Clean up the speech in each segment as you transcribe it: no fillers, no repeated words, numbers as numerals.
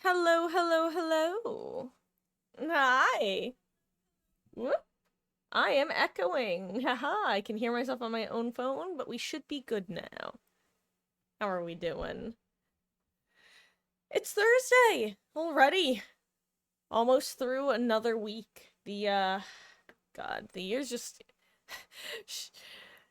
Hello, hello, hello. Hi. Whoop. I am echoing. Haha, I can hear myself on my own phone, but we should be good now. How are we doing? It's Thursday already. Almost through another week. God, the year's just.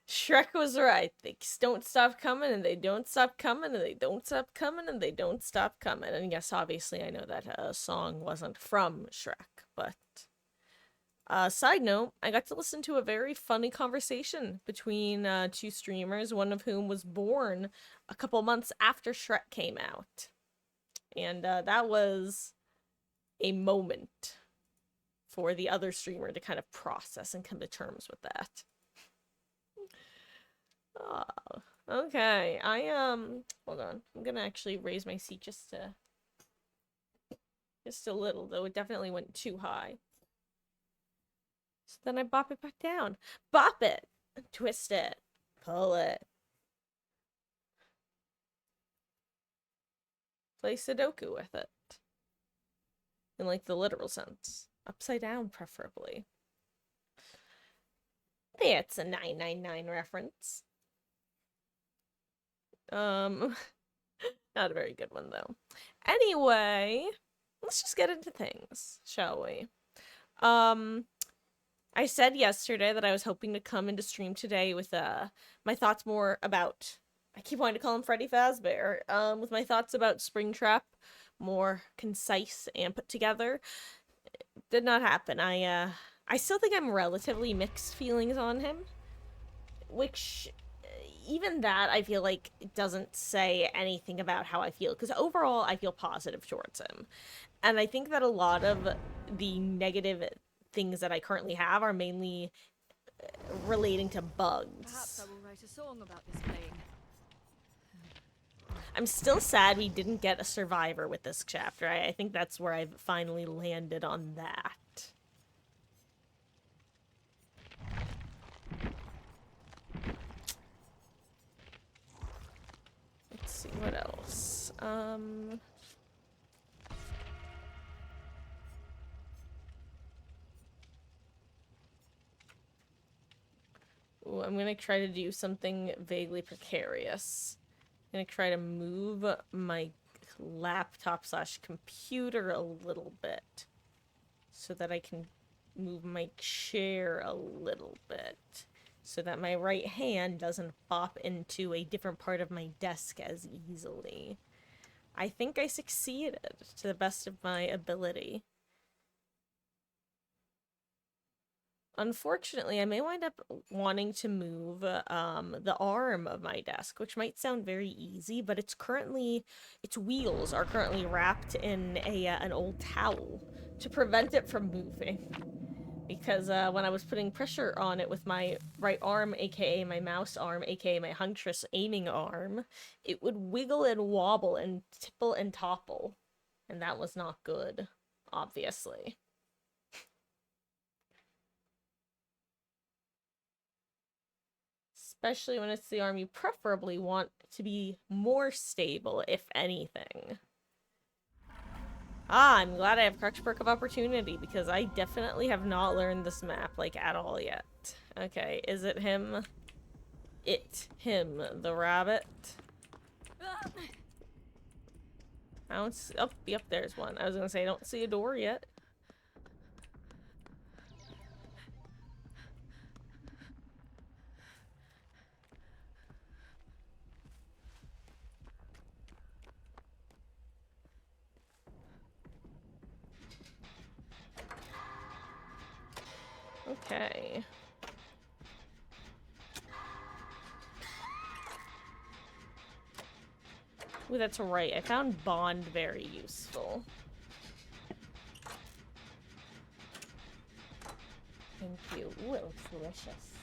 Shrek was right. They don't stop coming, and they don't stop coming, and they don't stop coming, and they don't stop coming. And yes, obviously, I know that song wasn't from Shrek, but side note, I got to listen to a very funny conversation between two streamers, one of whom was born a couple months after Shrek came out. And that was a moment for the other streamer to kind of process and come to terms with that. Oh, okay. Hold on. I'm gonna actually raise my seat just a little, though it definitely went too high. So then I bop it back down. Bop it! Twist it. Pull it. Play Sudoku with it. In, like, the literal sense. Upside down, preferably. It's a 999 reference. Not a very good one, though. Anyway, let's just get into things, shall we? I said yesterday that I was hoping to come into stream today with my thoughts more about, I keep wanting to call him Freddy Fazbear, with my thoughts about Springtrap, more concise and put together. Did not happen. I still think I'm relatively mixed feelings on him, which even that I feel like doesn't say anything about how I feel, because overall I feel positive towards him. And I think that a lot of the negative things that I currently have are mainly relating to bugs. Perhaps I will write a song about this playing. I'm still sad we didn't get a survivor with this chapter. I think that's where I've finally landed on that. Let's see, what else? Ooh, I'm gonna try to do something vaguely precarious. I'm gonna try to move my laptop / computer a little bit so that I can move my chair a little bit so that my right hand doesn't bop into a different part of my desk as easily. I think I succeeded to the best of my ability. Unfortunately, I may wind up wanting to move the arm of my desk, which might sound very easy, but its wheels are currently wrapped in an old towel to prevent it from moving. Because when I was putting pressure on it with my right arm, aka my mouse arm, aka my Huntress aiming arm, it would wiggle and wobble and tipple and topple. And that was not good, obviously. Especially when it's the arm you preferably want to be more stable, if anything. Ah, I'm glad I have Crutch Perk of Opportunity, because I definitely have not learned this map, like, at all yet. Okay, is it him? Him, the rabbit. I don't see— oh, yep, there's one. I was gonna say, I don't see a door yet. Okay. Ooh, that's right. I found Bond very useful. Thank you. Ooh, it looks delicious.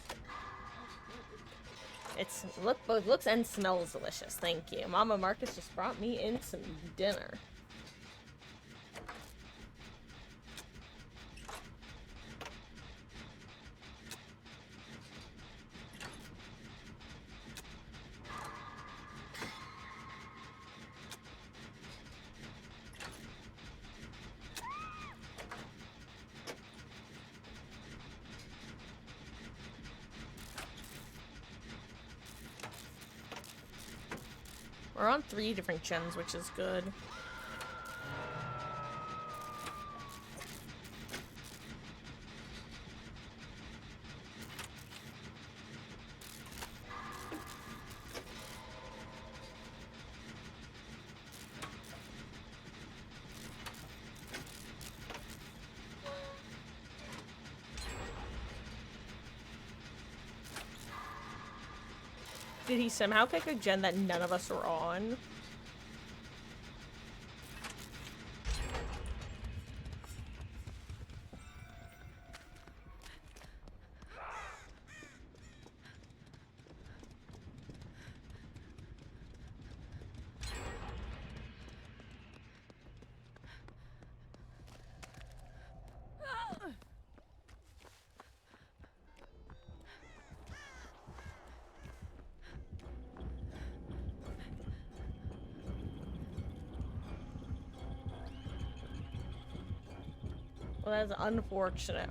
Both looks and smells delicious. Thank you. Mama Marcus just brought me in some dinner. We're on 3 different gens, which is good. Did he somehow pick a gen that none of us are on? Well, that's unfortunate.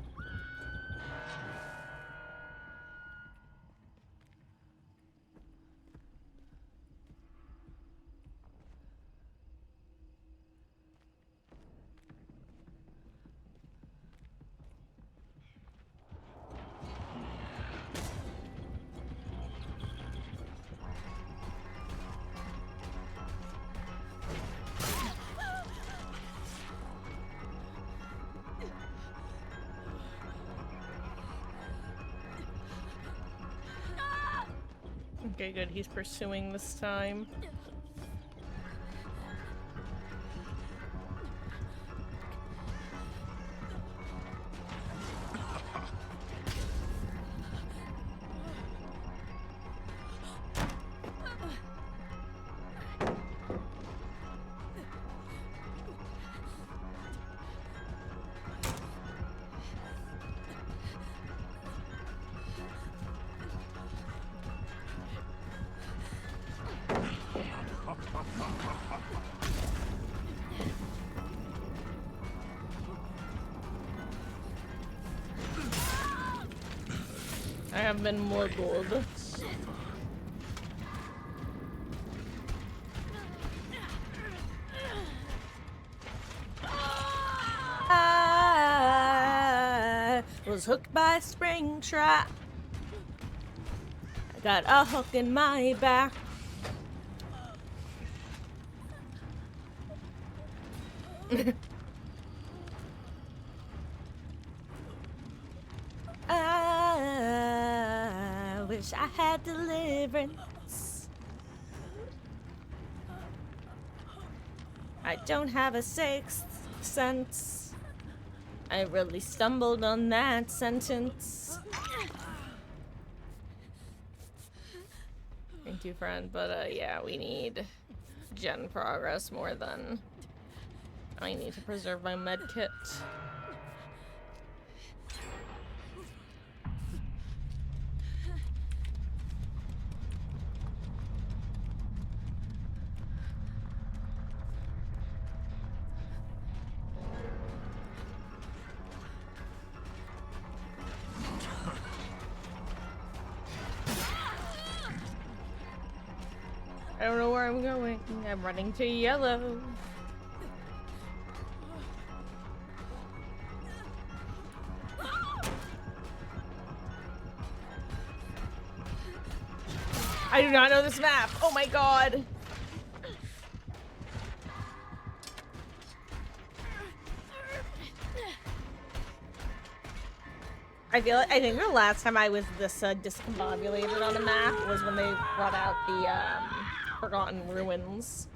Okay, good. He's pursuing this time. I have been muggled. I was hooked by a spring trap. I got a hook in my back. I wish I had deliverance. I don't have a 6th sense. I really stumbled on that sentence. Thank you, friend. But yeah, we need gen progress more than I need to preserve my med kit. I don't know where I'm going. I'm running to yellow. I do not know this map. Oh my god. I think the last time I was this discombobulated on a map was when they brought out the Forgotten Ruins.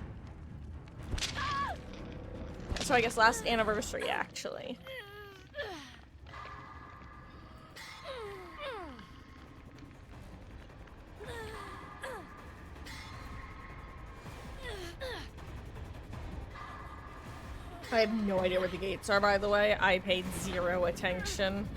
So I guess last anniversary, actually. I have no idea where the gates are, by the way. I paid 0 attention.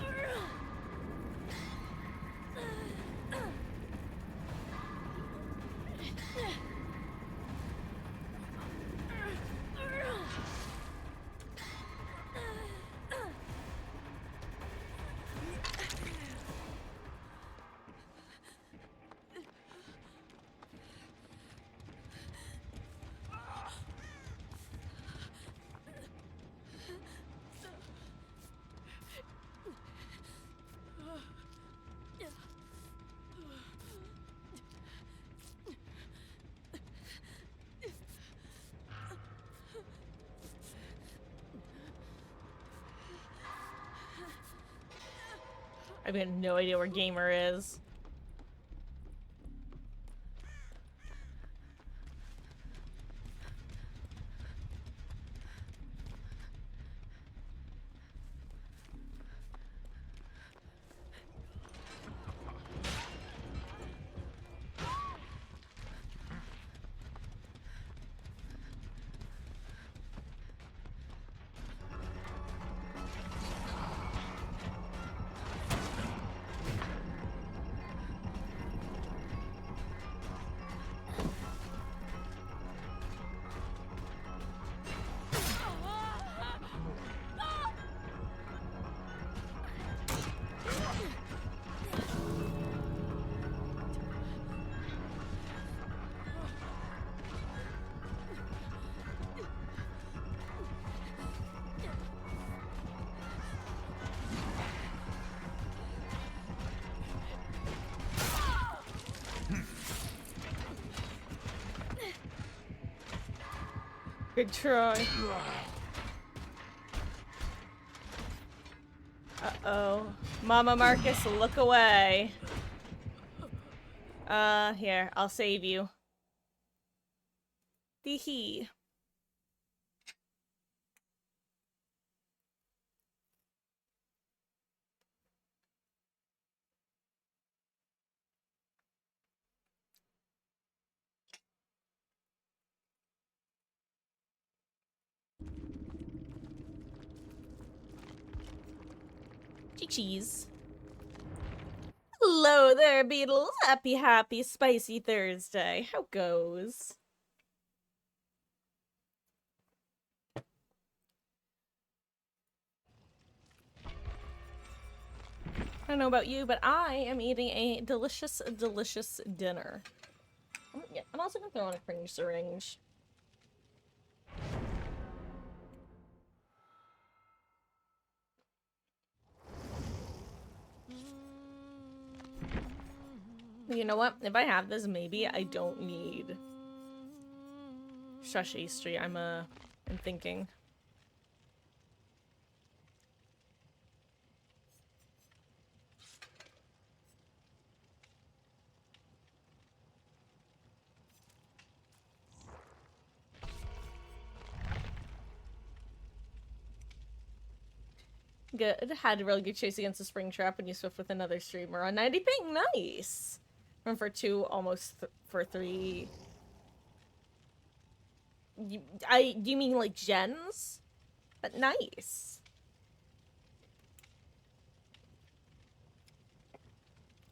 I've got no idea where Gamer is. Good try. Uh-oh. Mama Marcus, look away. Here, I'll save you. Tee-hee. Cheese. Hello there, Beetles. Happy, spicy Thursday. How goes? I don't know about you, but I am eating a delicious dinner. I'm also gonna throw on a cringe syringe. You know what? If I have this, maybe I don't need Shush Street. I'm thinking. Good. Had a really good chase against the Springtrap when you swift with another streamer on 90 ping. Nice. Went for 2, almost for 3. Do you mean like gens? But nice.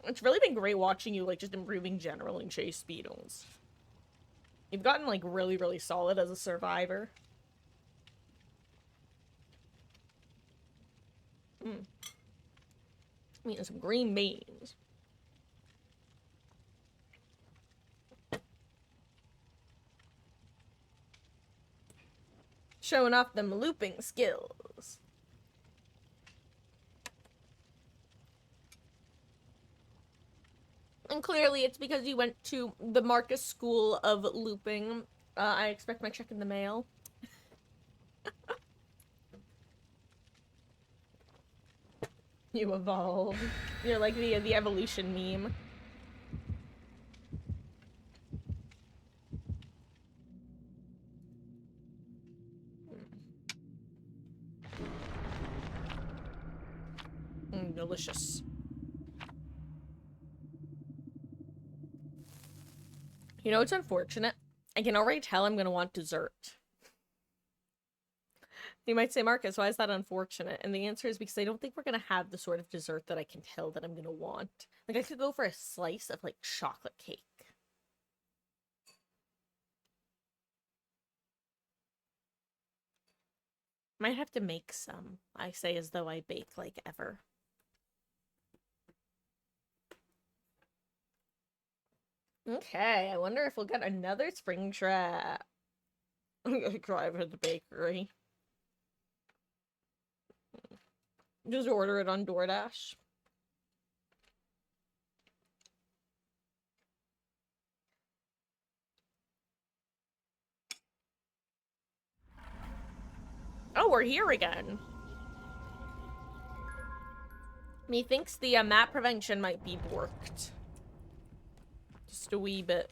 It's really been great watching you like just improving general and chase speedos. You've gotten like really solid as a survivor. I'm eating some green beans. Showing off them looping skills. And clearly it's because you went to the Marcus School of Looping. I expect my check in the mail. You evolve. You're like the evolution meme. Delicious. You know, it's unfortunate. I can already tell I'm gonna want dessert. You might say, Marcus, why is that unfortunate? And the answer is because I don't think we're gonna have the sort of dessert that I can tell that I'm gonna want. Like, I could go for a slice of, like, chocolate cake. Might have to make some. I say as though I bake, like, ever. Okay, I wonder if we'll get another Springtrap. I'm gonna drive to the bakery. Just order it on DoorDash. Oh, we're here again. Methinks the map prevention might be borked. Just a wee bit.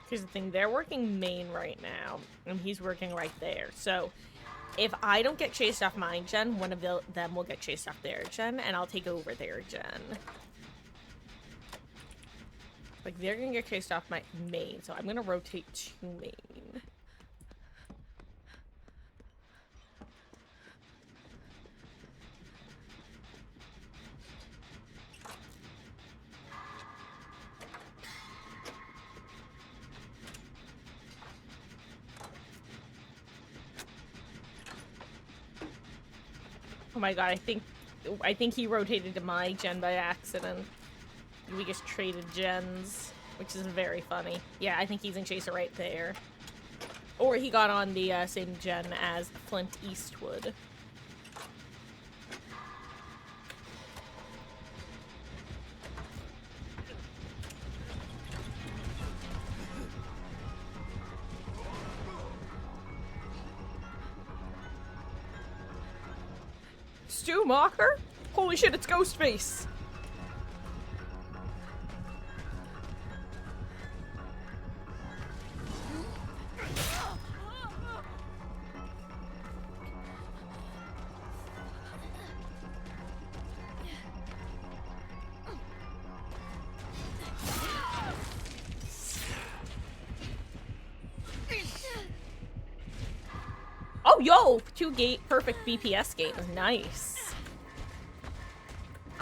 Here's the thing, they're working main right now, and he's working right there. So, if I don't get chased off my gen, one of them will get chased off their gen, and I'll take over their gen. Like, they're gonna get chased off my main, so I'm gonna rotate to main. Oh my god, I think he rotated to my gen by accident. We just traded gens, which is very funny. Yeah, I think he's in Chaser right there. Or he got on the same gen as Flint Eastwood. Stu Mocker? Holy shit, it's Ghostface! Oh, yo! 2 perfect BPS games. Nice.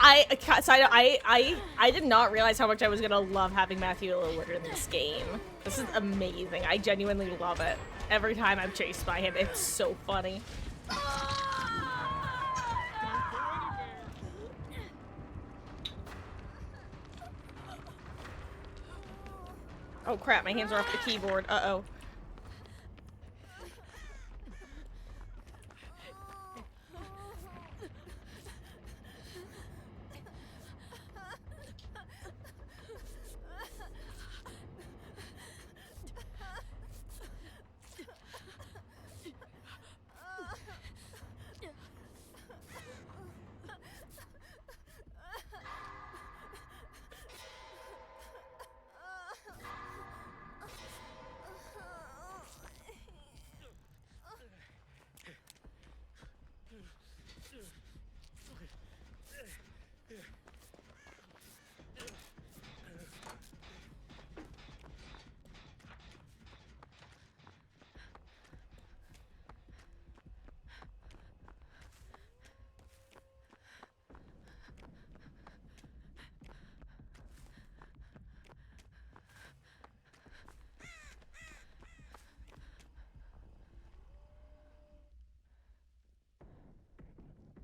I did not realize how much I was gonna love having Matthew Lillard in this game. This is amazing. I genuinely love it. Every time I'm chased by him, it's so funny. Oh crap, my hands are off the keyboard. Uh-oh.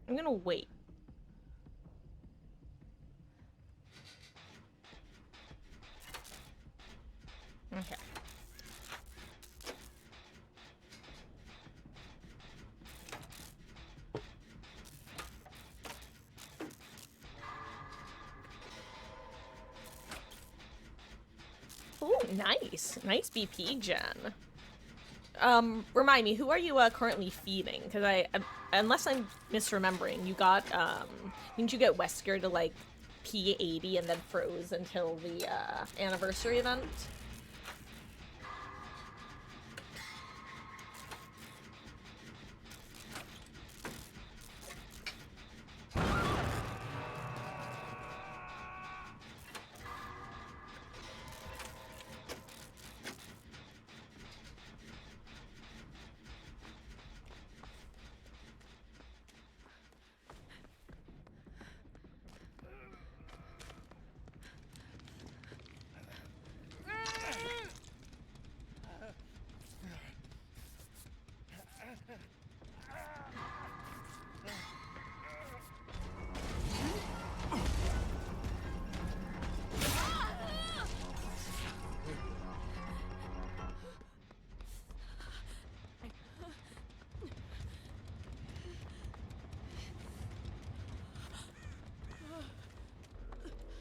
I'm gonna wait. Okay. Ooh, nice. Nice BP gen. Remind me, who are you currently feeding? Because unless I'm misremembering, you got, didn't you get Wesker to, like, P80 and then froze until the, anniversary event?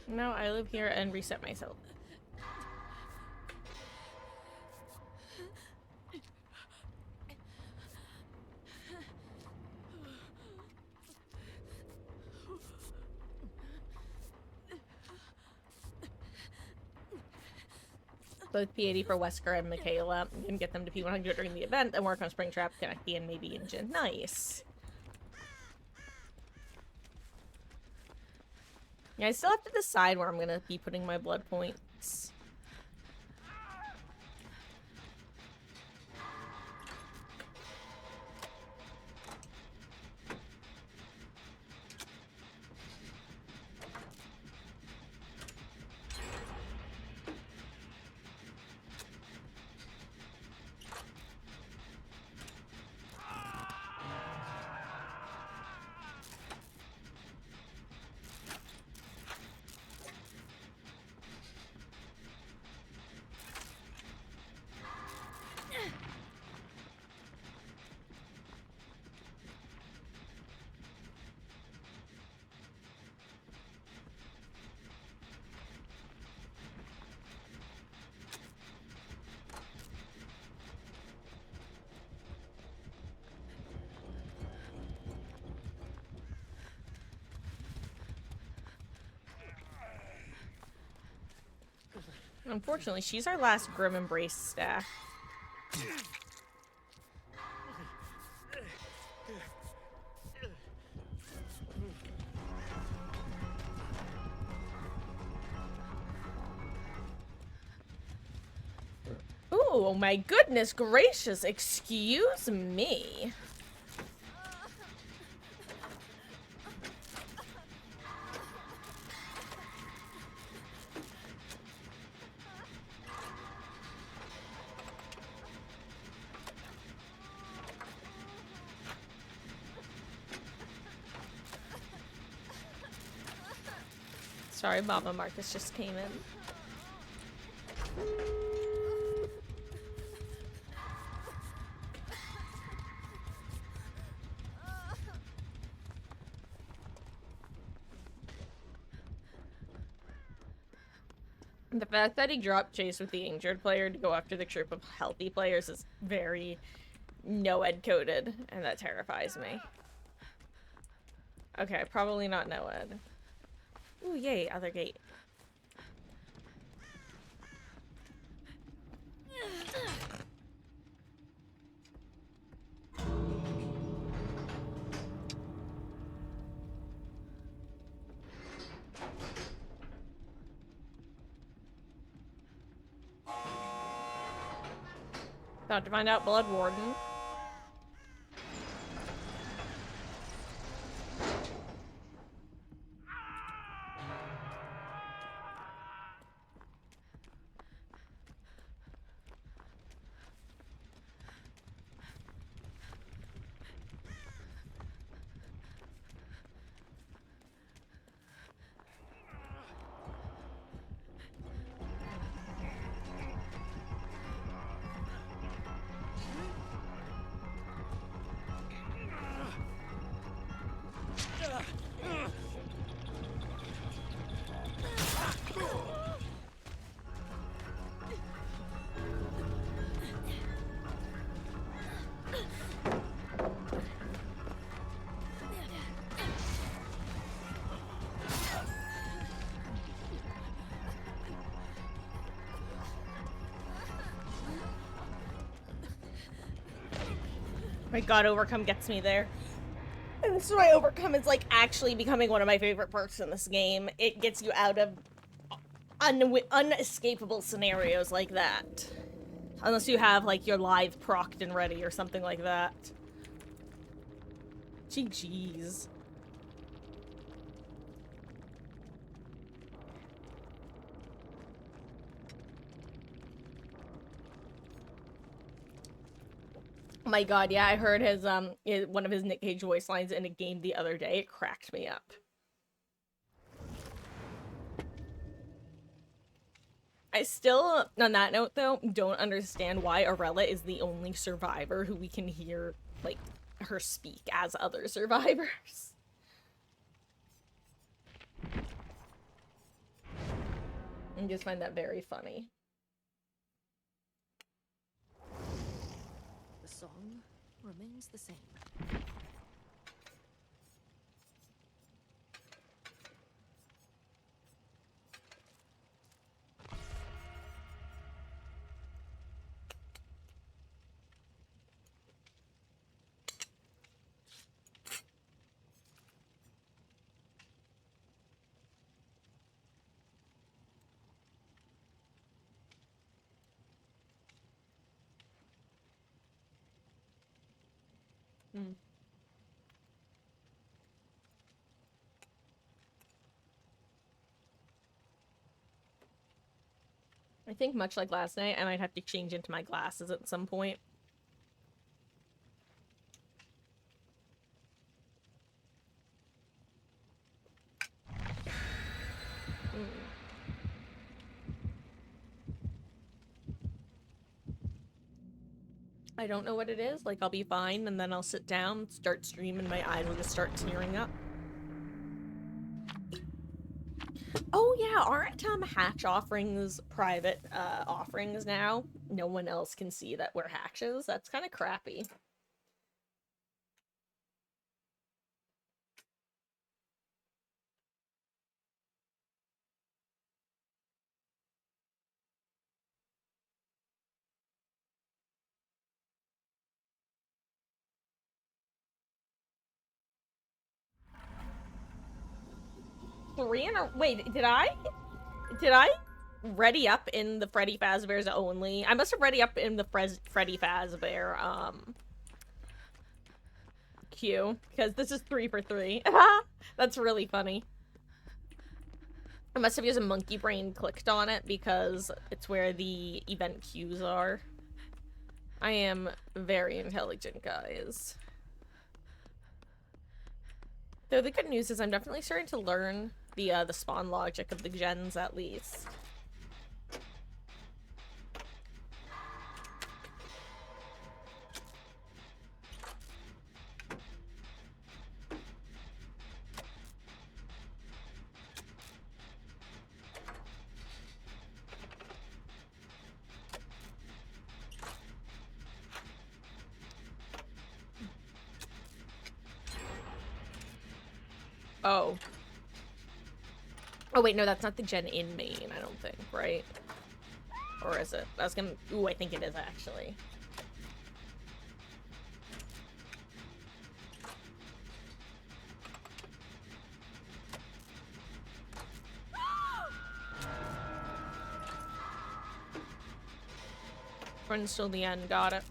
No, I live here and reset myself. Both P80 for Wesker and Michaela. You can get them to P100 during the event and work on Springtrap, Kaneki, and maybe Engine. Nice. Yeah, I still have to decide where I'm gonna be putting my blood points. Unfortunately, she's our last Grim Embrace staff. Oh my goodness gracious, excuse me. Sorry, Mama Marcus just came in. The fact that he dropped Chase with the injured player to go after the troop of healthy players is very no-ed coded, and that terrifies me. Okay, probably not no-ed. Ooh, yay, other gate. About to find out Blood Warden. My god, Overcome gets me there. And this is why Overcome is, like, actually becoming one of my favorite perks in this game. It gets you out of unescapable scenarios like that. Unless you have, like, your live procced and ready or something like that. Jeez. Oh my god, yeah, I heard his, one of his Nick Cage voice lines in a game the other day. It cracked me up. I still, on that note though, don't understand why Arella is the only survivor who we can hear, like, her speak as other survivors. I just find that very funny. The song remains the same. Mm. I think much like last night, I might have to change into my glasses at some point. I don't know what it is. Like, I'll be fine, and then I'll sit down, start streaming, my eyes will just start tearing up. Oh yeah, aren't hatch offerings private offerings now? No one else can see that we're hatches. That's kind of crappy. Wait, did I ready up in the Freddy Fazbear's only? I must have ready up in the Freddy Fazbear queue, because this is 3 for 3. That's really funny. I must have used a monkey brain clicked on it because it's where the event queues are. I am very intelligent, guys. Though the good news is I'm definitely starting to learn the spawn logic of the gens, at least. Oh. Oh wait, no, that's not the gen in main, I don't think, right? Or is it? I was gonna... Ooh, I think it is, actually. Runs till the end, got it.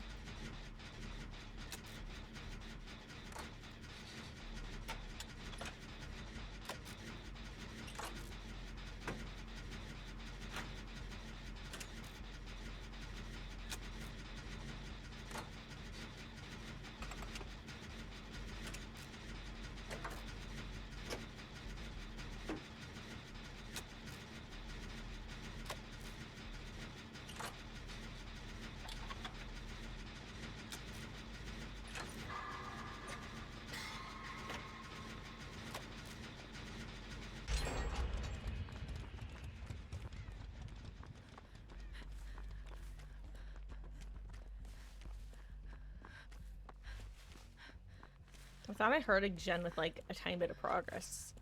I thought I heard a gen with, like, a tiny bit of progress.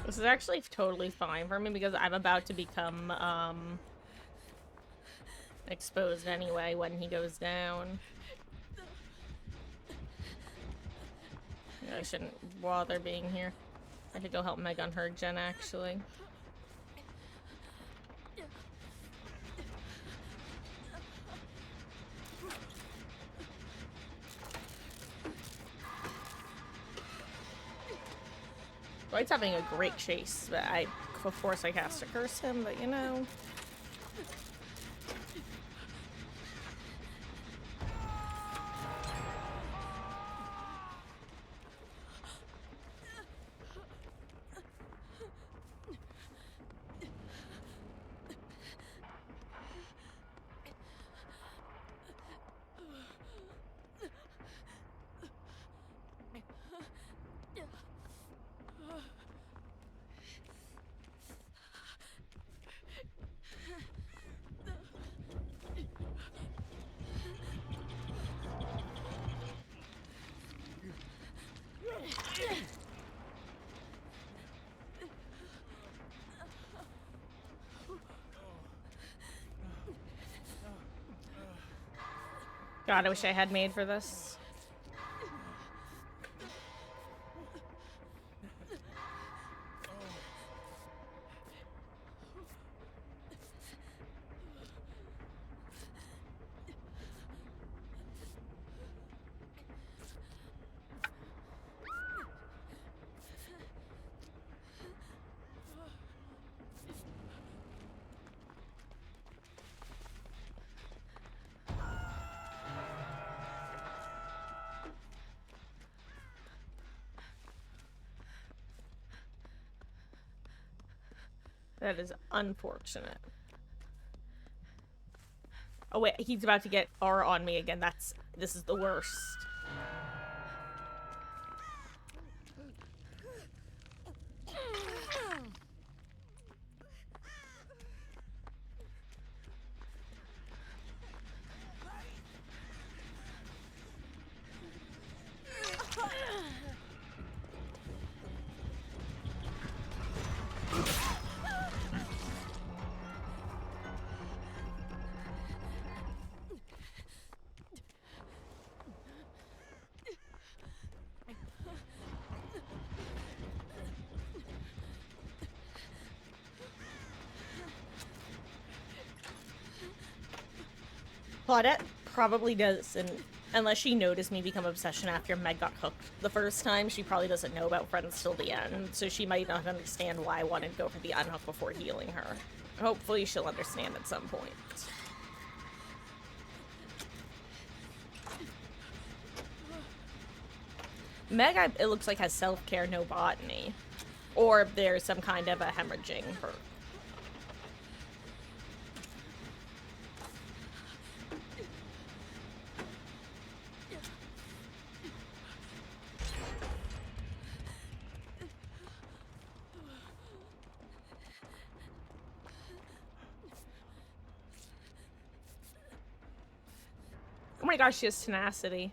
This is actually totally fine for me because I'm about to become, exposed anyway when he goes down. I shouldn't bother being here. I could go help Meg on her gen, actually. Dwight's having a great chase, but of course I cast to curse him, but you know. God, I wish I had made for this. That is unfortunate. Oh wait, he's about to get R on me again. This is the worst. Claudette probably doesn't, unless she noticed me become obsession after Meg got hooked the first time, she probably doesn't know about Friends till the end, so she might not understand why I wanted to go for the unhook before healing her. Hopefully she'll understand at some point. Meg, it looks like, has self-care, no botany. Or there's some kind of a hemorrhaging for. Oh my gosh, she has tenacity.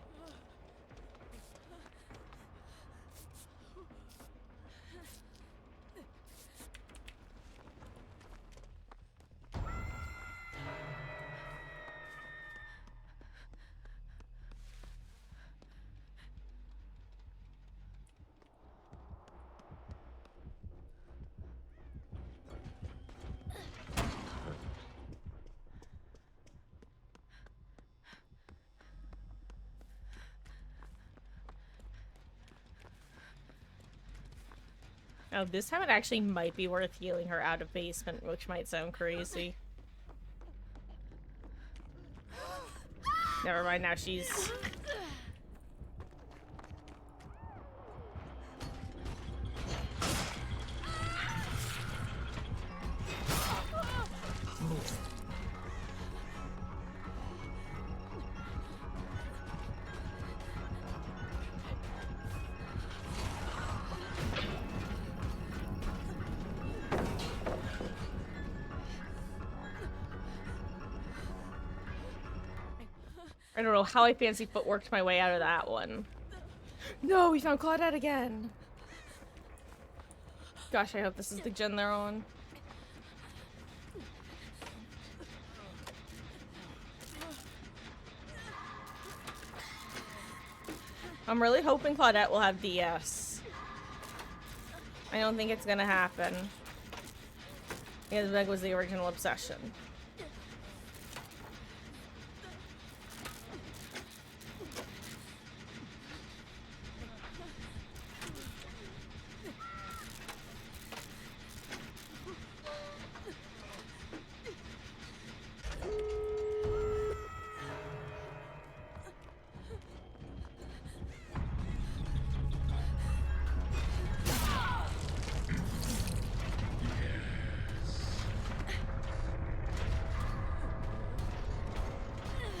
Oh, this time it actually might be worth healing her out of basement, which might sound crazy. Never mind, now she's... I don't know how I fancy footworked my way out of that one. No, we found Claudette again. Gosh, I hope this is the gen they're on. I'm really hoping Claudette will have DS. I don't think it's gonna happen. Because Meg was the original obsession.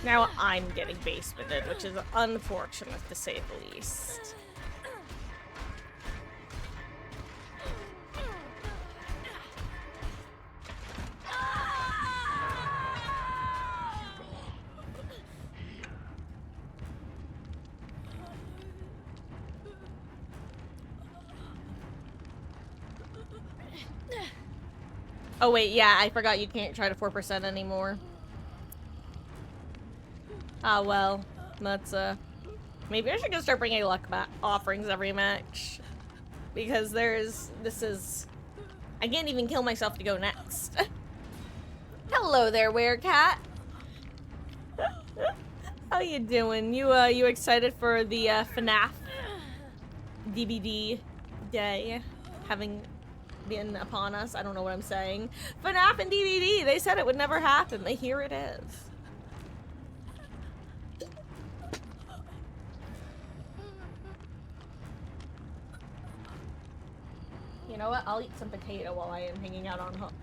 Now I'm getting basemented, which is unfortunate to say the least. Oh wait, yeah, I forgot you can't try to 4% anymore. Ah, well. That's, maybe I should go start bringing luck offerings every match. Because this is... I can't even kill myself to go next. Hello there, werecat. How you doing? You excited for the, FNAF DVD day having been upon us? I don't know what I'm saying. FNAF and DVD! They said it would never happen. Here it is. You know what? I'll eat some potato while I am hanging out on hook.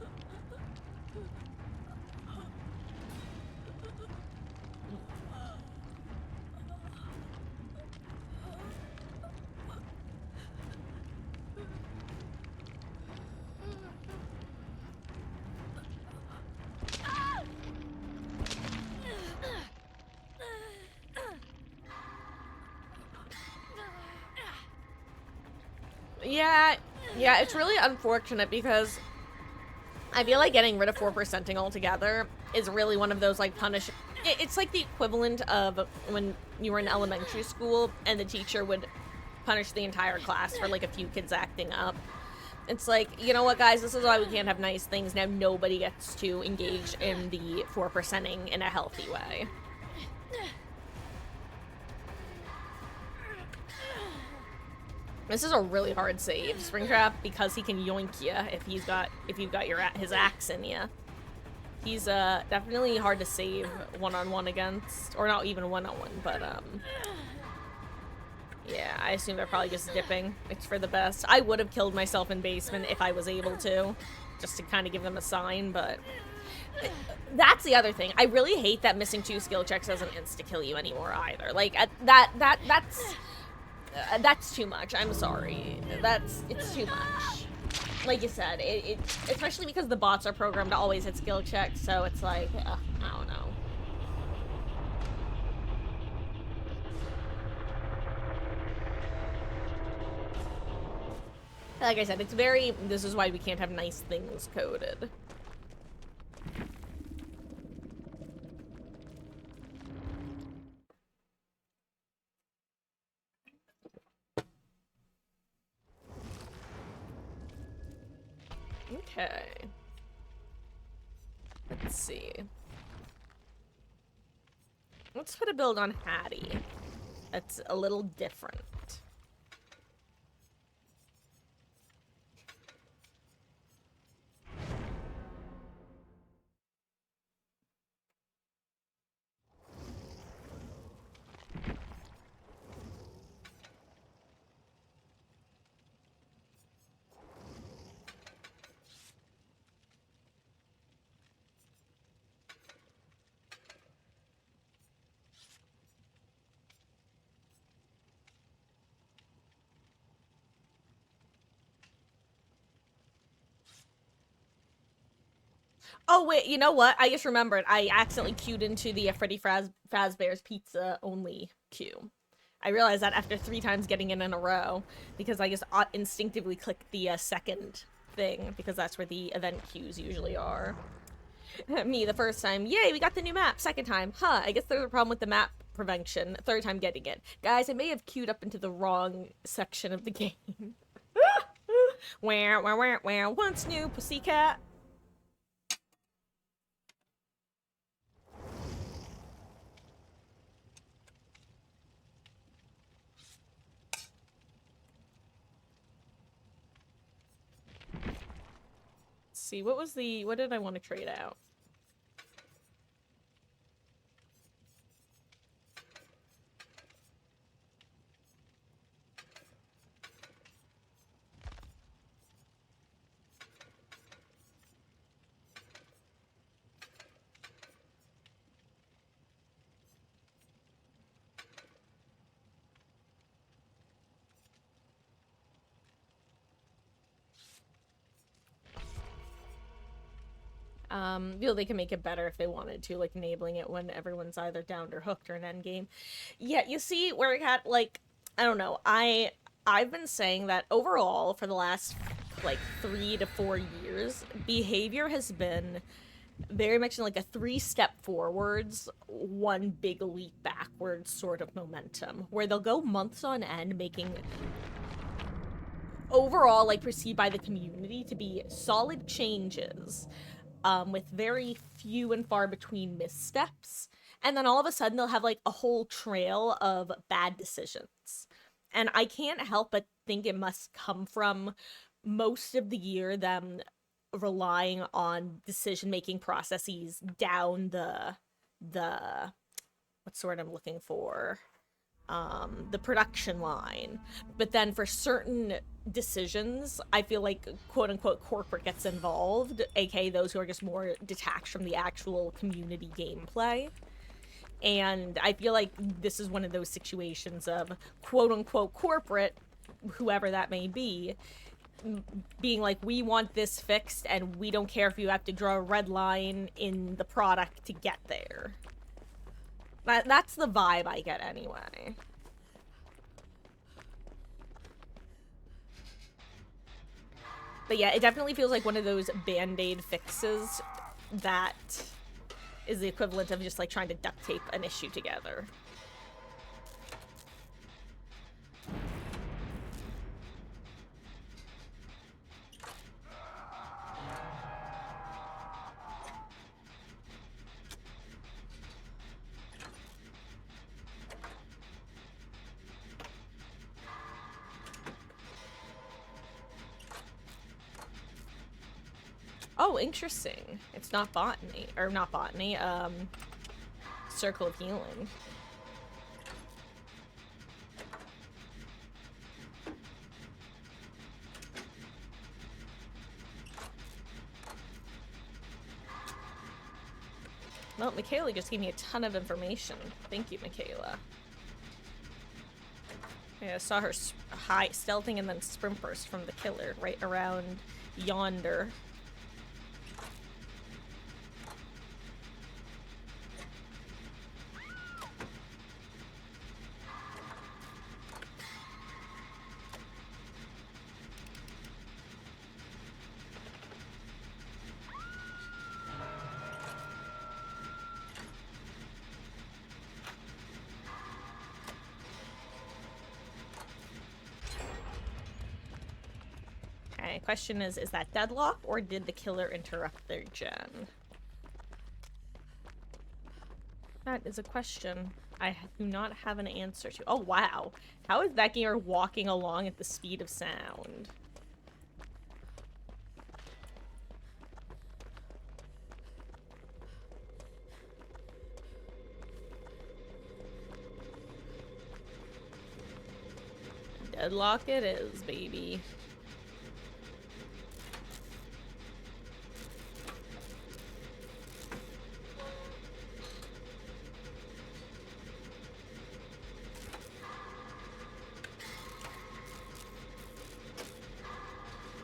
Yeah, it's really unfortunate because I feel like getting rid of 4%ing altogether is really one of those, like, it's like the equivalent of when you were in elementary school and the teacher would punish the entire class for, like, a few kids acting up. It's like, you know what, guys, this is why we can't have nice things. Now nobody gets to engage in the 4%ing in a healthy way. This is a really hard save, Springtrap, because he can yoink you if you've got his axe in you. He's definitely hard to save one-on-one against, or not even one-on-one, but yeah, I assume they're probably just dipping. It's for the best. I would have killed myself in basement if I was able to, just to kind of give them a sign, but that's the other thing. I really hate that missing 2 skill checks doesn't insta-kill you anymore either. Like, that's too much. I'm sorry. It's too much. Like you said, especially because the bots are programmed to always hit skill checks, so it's like, I don't know. Like I said, this is why we can't have nice things coded. Okay. Let's see. Let's put a build on Hattie. That's a little different. Oh, wait, you know what? I just remembered. I accidentally queued into the Freddy Fazbear's Pizza only queue. I realized that after 3 times getting in a row, because I just instinctively clicked the second thing, because that's where the event queues usually are. Me, the first time. Yay, we got the new map. Second time. Huh, I guess there's a problem with the map prevention. Third time getting it. Guys, I may have queued up into the wrong section of the game. Where, what's new, pussycat? See, what did I want to trade out? Feel they can make it better if they wanted to, like enabling it when everyone's either downed or hooked or an endgame. Yeah, you see where we had, like, I don't know, I've been saying that overall for the last, like, 3 to 4 years, behavior has been very much in like a 3-step forwards, one big leap backwards sort of momentum, where they'll go months on end making overall, like, perceived by the community to be solid changes, with very few and far between missteps. And then all of a sudden, they'll have like a whole trail of bad decisions. And I can't help but think it must come from most of the year them relying on decision making processes down the what's the word I'm looking for, the production line. But then for certain decisions, I feel like quote unquote corporate gets involved, aka those who are just more detached from the actual community gameplay. And I feel like this is one of those situations of quote unquote corporate, whoever that may be, being like, we want this fixed and we don't care if you have to draw a red line in the product to get there. That's the vibe I get anyway. But yeah, it definitely feels like one of those band-aid fixes that is the equivalent of just like trying to duct tape an issue together. Oh, interesting. It's not botany, or not botany, Circle of Healing. Well, Michaela just gave me a ton of information. Thank you, Michaela. Yeah, I saw her high stealthing and then sprint burst from the killer right around yonder. Question is that deadlock, or did the killer interrupt their gen? That is a question I do not have an answer to. Oh, wow. How is that gamer walking along at the speed of sound? Deadlock it is, baby.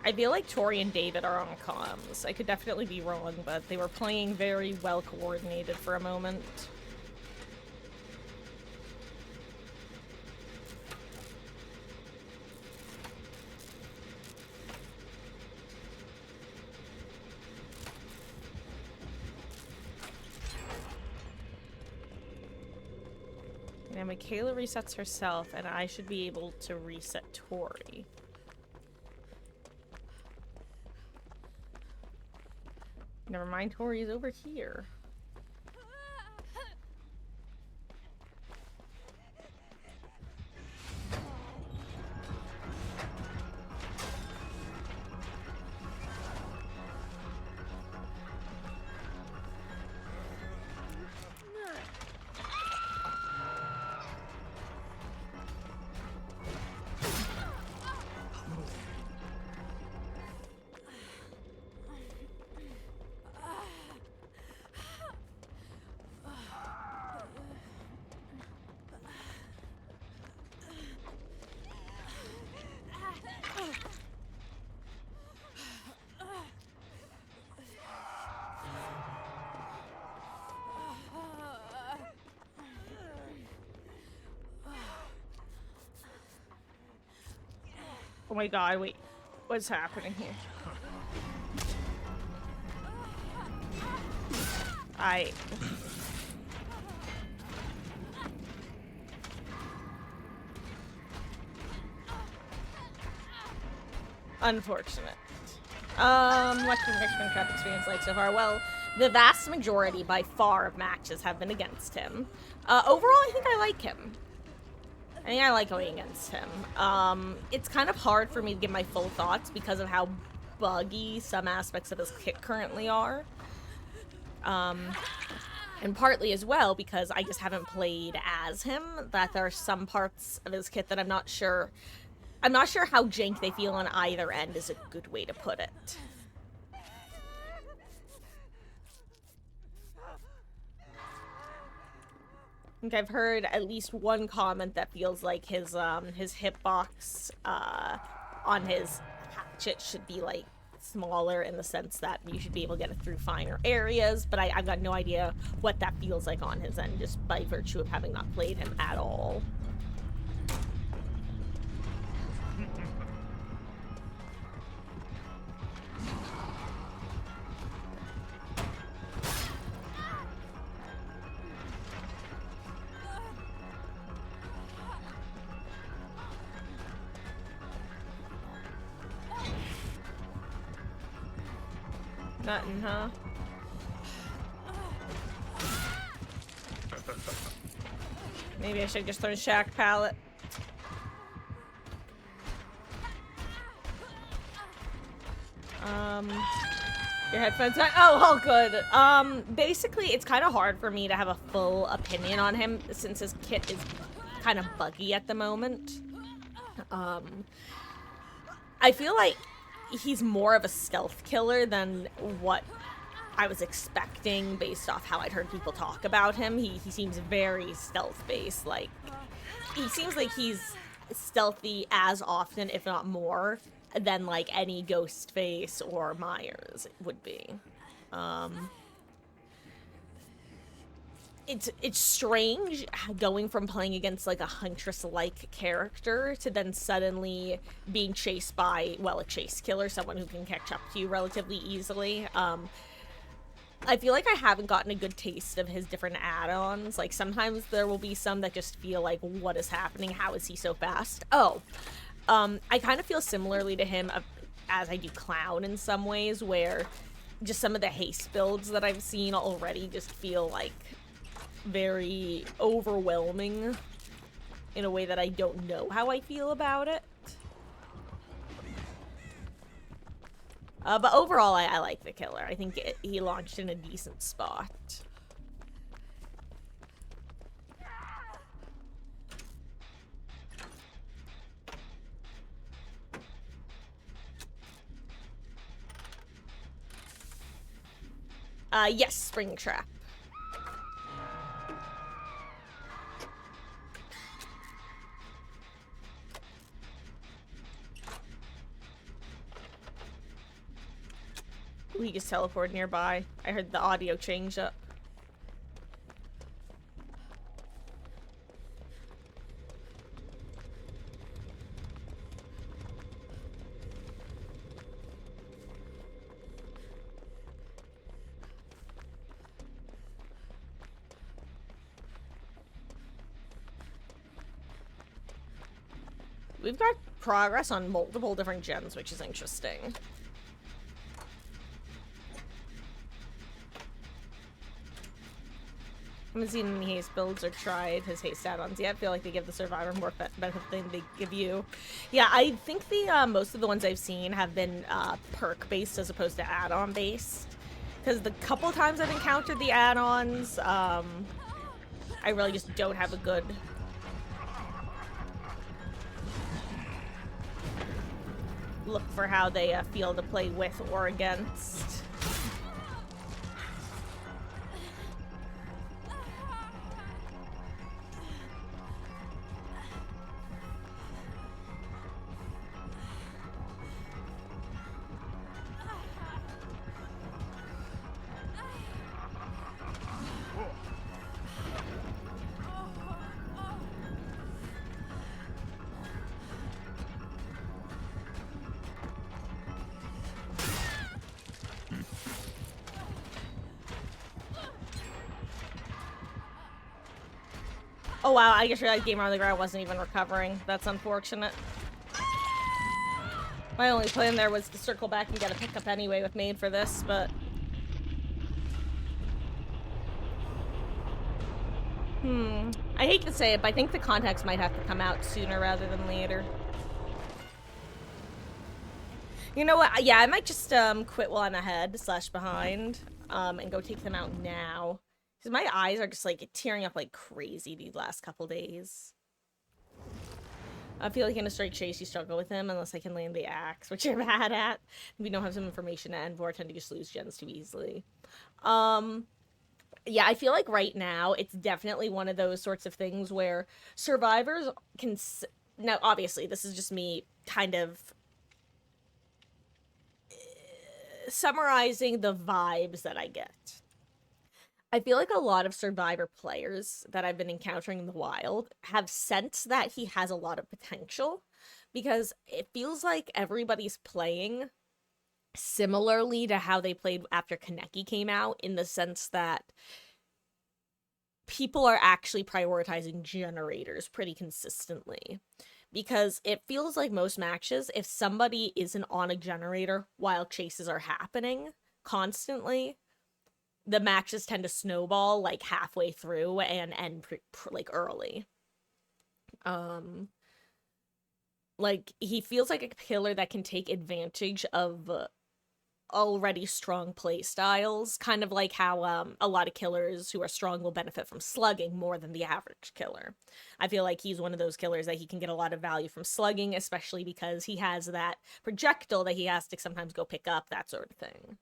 I feel like Tori and David are on comms. I could definitely be wrong, but they were playing very well coordinated for a moment. Now Michaela resets herself, and I should be able to reset Tori. Never mind, Tori's over here. Oh my god, wait. What's happening here? I... Unfortunate. What's your Springtrap experience like so far? Well, the vast majority, by far, of matches have been against him. Overall, I think I like him. I think I like going against him. It's kind of hard for me to give my full thoughts because of how buggy some aspects of his kit currently are. And partly as well because I just haven't played as him, that there are some parts of his kit that I'm not sure how jank they feel on either end is a good way to put it. I think I've heard at least one comment that feels like his hitbox on his hatchet should be like smaller in the sense that you should be able to get it through finer areas, but I've got no idea what that feels like on his end just by virtue of having not played him at all. Nothing, huh? Maybe I should just throw Shack Pallet. Your headphones back? Oh, good. Basically, it's kind of hard for me to have a full opinion on him since his kit is kind of buggy at the moment. I feel like he's more of a stealth killer than what I was expecting based off how I'd heard people talk about him. He seems very stealth-based. Like, he seems like he's stealthy as often, if not more, than, like, any Ghostface or Myers would be. It's strange going from playing against like a Huntress-like character to then suddenly being chased by, well, a chase killer, someone who can catch up to you relatively easily. I feel like I haven't gotten a good taste of his different add-ons. Like, sometimes there will be some that just feel like, what is happening? How is he so fast? Oh, I kind of feel similarly to him as I do Clown in some ways, where just some of the haste builds that I've seen already just feel like very overwhelming in a way that I don't know how I feel about it. But overall, I like the killer. I think he launched in a decent spot. Yes, Springtrap. He just teleported nearby. I heard the audio change up. We've got progress on multiple different gens, which is interesting. I haven't seen any haste builds or tried his haste add-ons yet. I feel like they give the survivor more benefit than they give you. Yeah, I think the most of the ones I've seen have been perk-based as opposed to add-on based. Because the couple times I've encountered the add-ons, I really just don't have a good look for how they feel to play with or against. Oh wow, I just realized Gamer on the Ground wasn't even recovering. That's unfortunate. My only plan there was to circle back and get a pickup anyway with Maid for this, but... I hate to say it, but I think the context might have to come out sooner rather than later. You know what? Yeah, I might just quit while I'm ahead / behind and go take them out now. Because my eyes are just like tearing up like crazy these last couple days. I feel like in a straight chase you struggle with him unless I can land the axe, which you're bad at. We don't have some information at Envor, I tend to just lose gens too easily. Yeah, I feel like right now it's definitely one of those sorts of things where survivors can... Now, obviously, this is just me kind of summarizing the vibes that I get. I feel like a lot of Survivor players that I've been encountering in the wild have sensed that he has a lot of potential because it feels like everybody's playing similarly to how they played after Kaneki came out, in the sense that people are actually prioritizing generators pretty consistently. Because it feels like most matches, if somebody isn't on a generator while chases are happening constantly, the matches tend to snowball like halfway through and end like early. Like he feels like a killer that can take advantage of already strong play styles, kind of like how a lot of killers who are strong will benefit from slugging more than the average killer. I feel like he's one of those killers that he can get a lot of value from slugging, especially because he has that projectile that he has to sometimes go pick up, that sort of thing.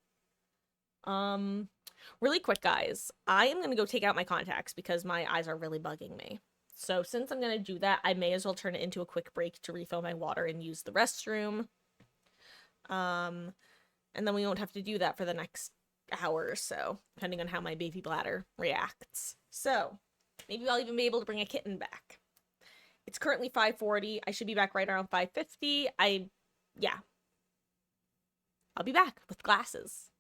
Really quick, guys, I am gonna go take out my contacts because my eyes are really bugging me. So since I'm gonna do that, I may as well turn it into a quick break to refill my water and use the restroom. And then we won't have to do that for the next hour or so, depending on how my baby bladder reacts. So, maybe I'll even be able to bring a kitten back. It's currently 5:40. I should be back right around 5:50. Yeah. I'll be back with glasses.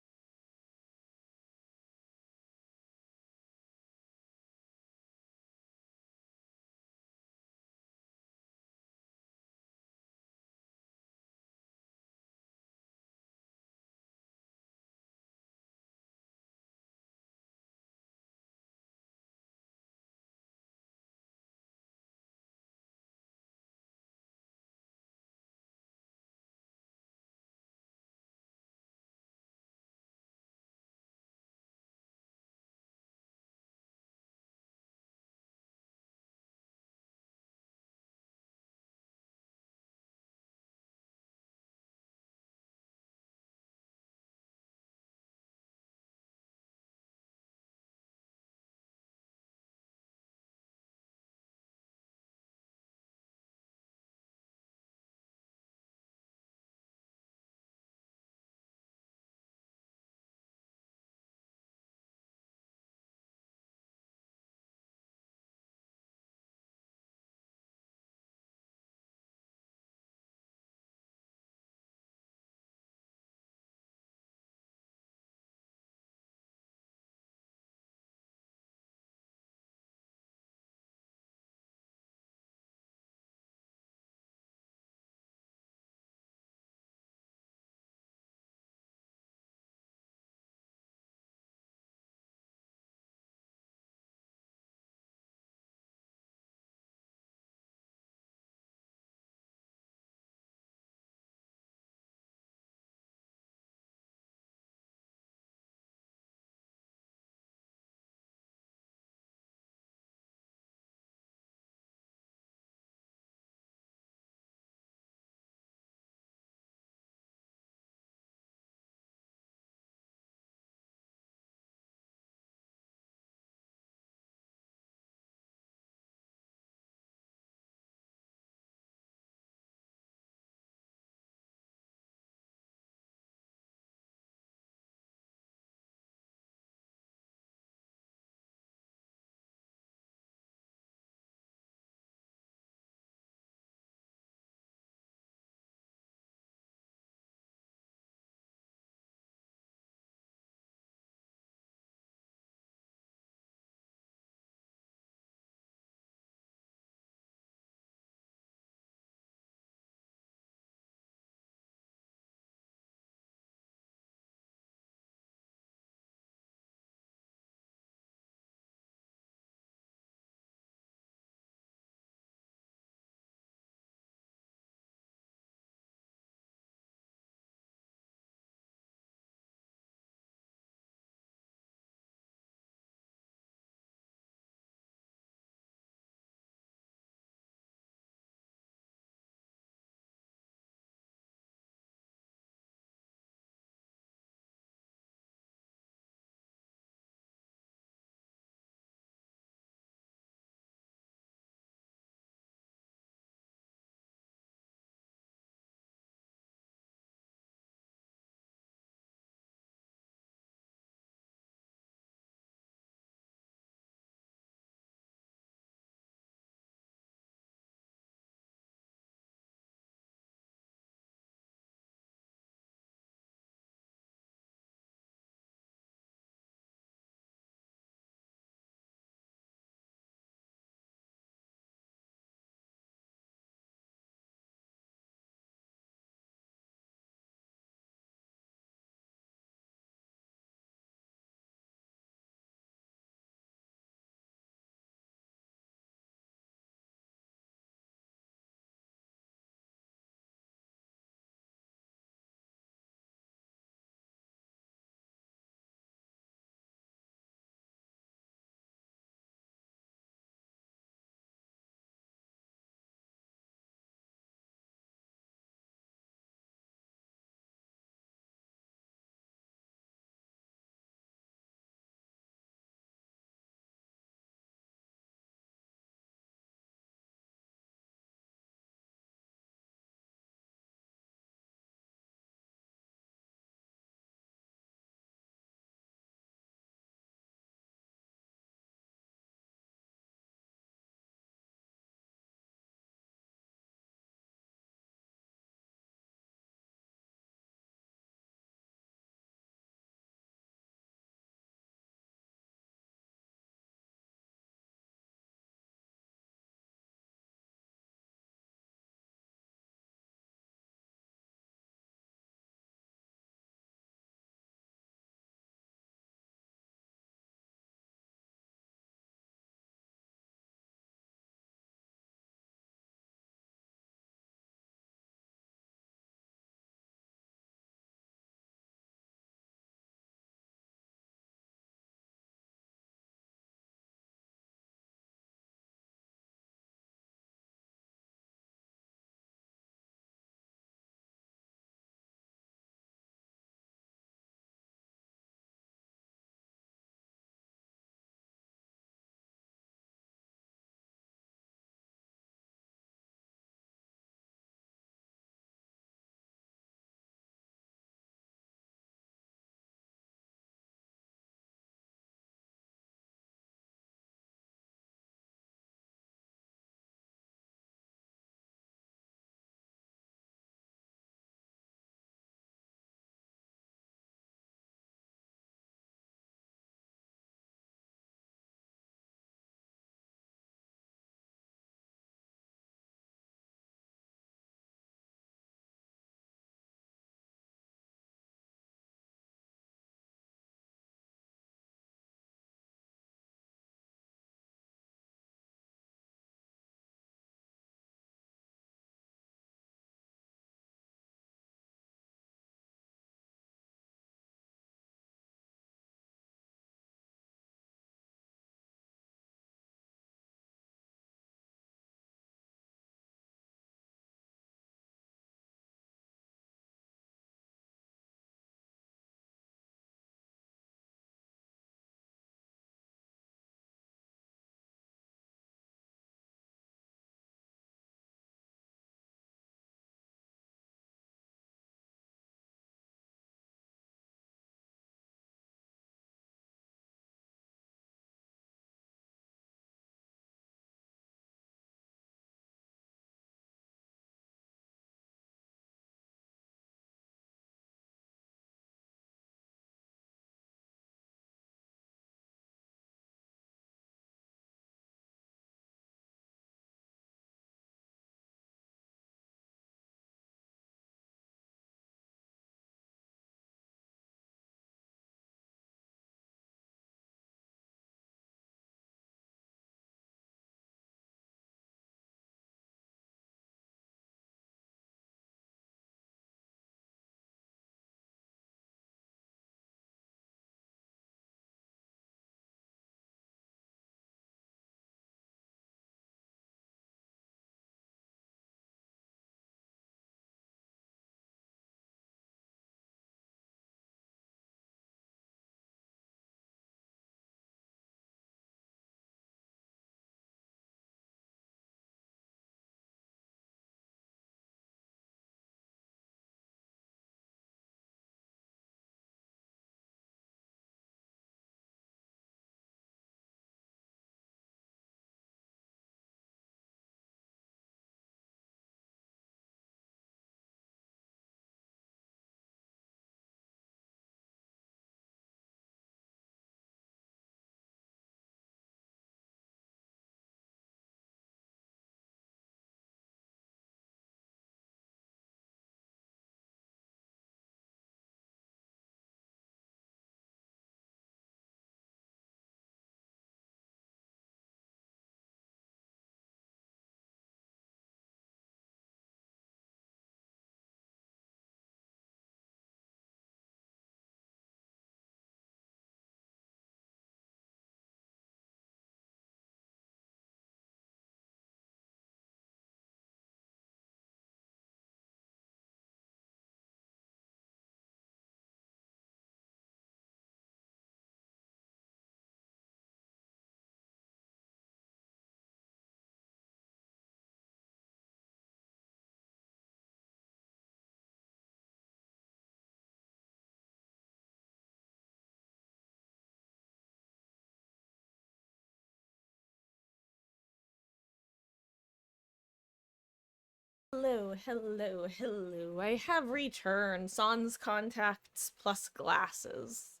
hello. I have returned. Sans contacts plus glasses.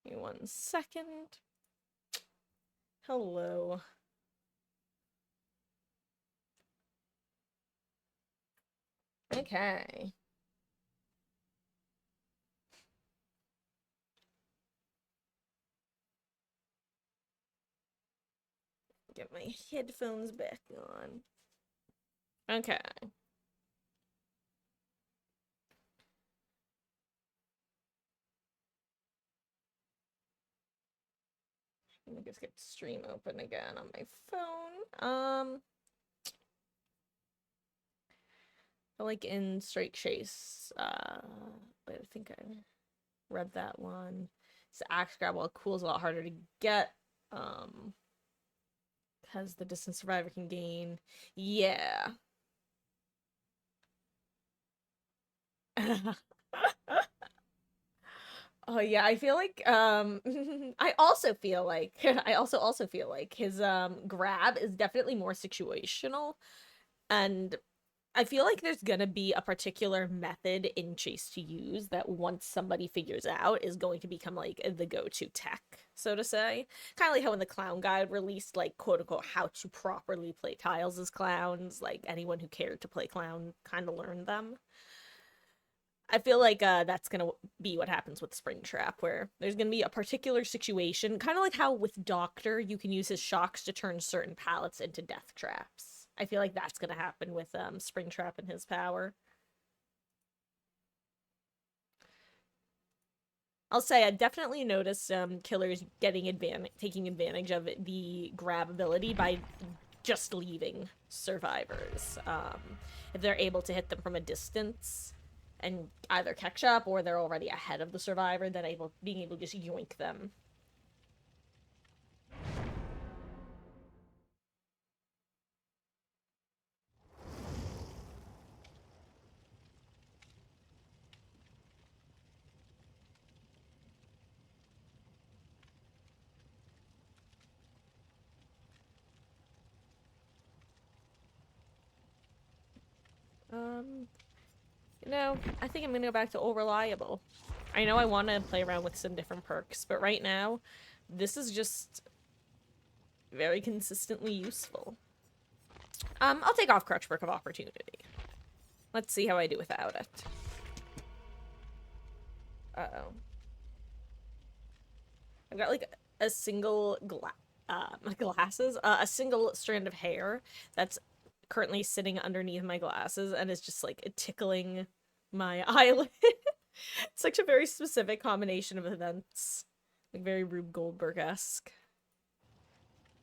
Give me 1 second. Hello. Okay. Get my headphones back on. Okay. Let me just get stream open again on my phone. Like in Straight Chase, wait, I think I read that one. It's axe grab while cool is a lot harder to get. Because the distance survivor can gain. Yeah. Oh yeah, I feel like I also feel like I also feel like his grab is definitely more situational, and I feel like there's gonna be a particular method in Chase to use that once somebody figures out is going to become like the go-to tech, so to say. Kind of like how when the Clown Guide released like quote unquote how to properly play tiles as clowns, like anyone who cared to play clown kind of learned them. I feel like that's gonna be what happens with Springtrap, where there's gonna be a particular situation, kind of like how with Doctor you can use his shocks to turn certain pallets into death traps. I feel like that's gonna happen with Springtrap and his power. I'll say I definitely noticed killers taking advantage of the grab ability by just leaving survivors. If they're able to hit them from a distance and either catch up or they're already ahead of the survivor, then being able to just yoink them. I think I'm gonna go back to All Reliable. I know I want to play around with some different perks, but right now, this is just very consistently useful. I'll take off Crutch Perk of Opportunity. Let's see how I do without it. Uh-oh. I've got like a single glasses, a single strand of hair that's currently sitting underneath my glasses and is just like tickling my eyelid. It's such a very specific combination of events. Like very Rube Goldberg-esque.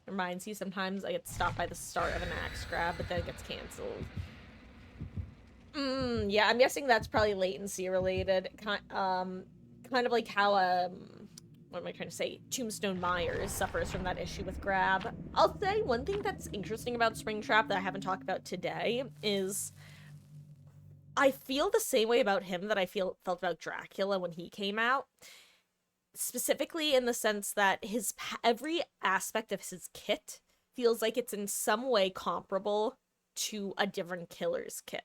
Reminds you sometimes I get stopped by the start of an axe grab, but then it gets cancelled. Yeah, I'm guessing that's probably latency related. Kind of like how, what am I trying to say? Tombstone Myers suffers from that issue with grab. I'll say one thing that's interesting about Springtrap that I haven't talked about today is I feel the same way about him that I felt about Dracula when he came out. Specifically in the sense that every aspect of his kit feels like it's in some way comparable to a different killer's kit.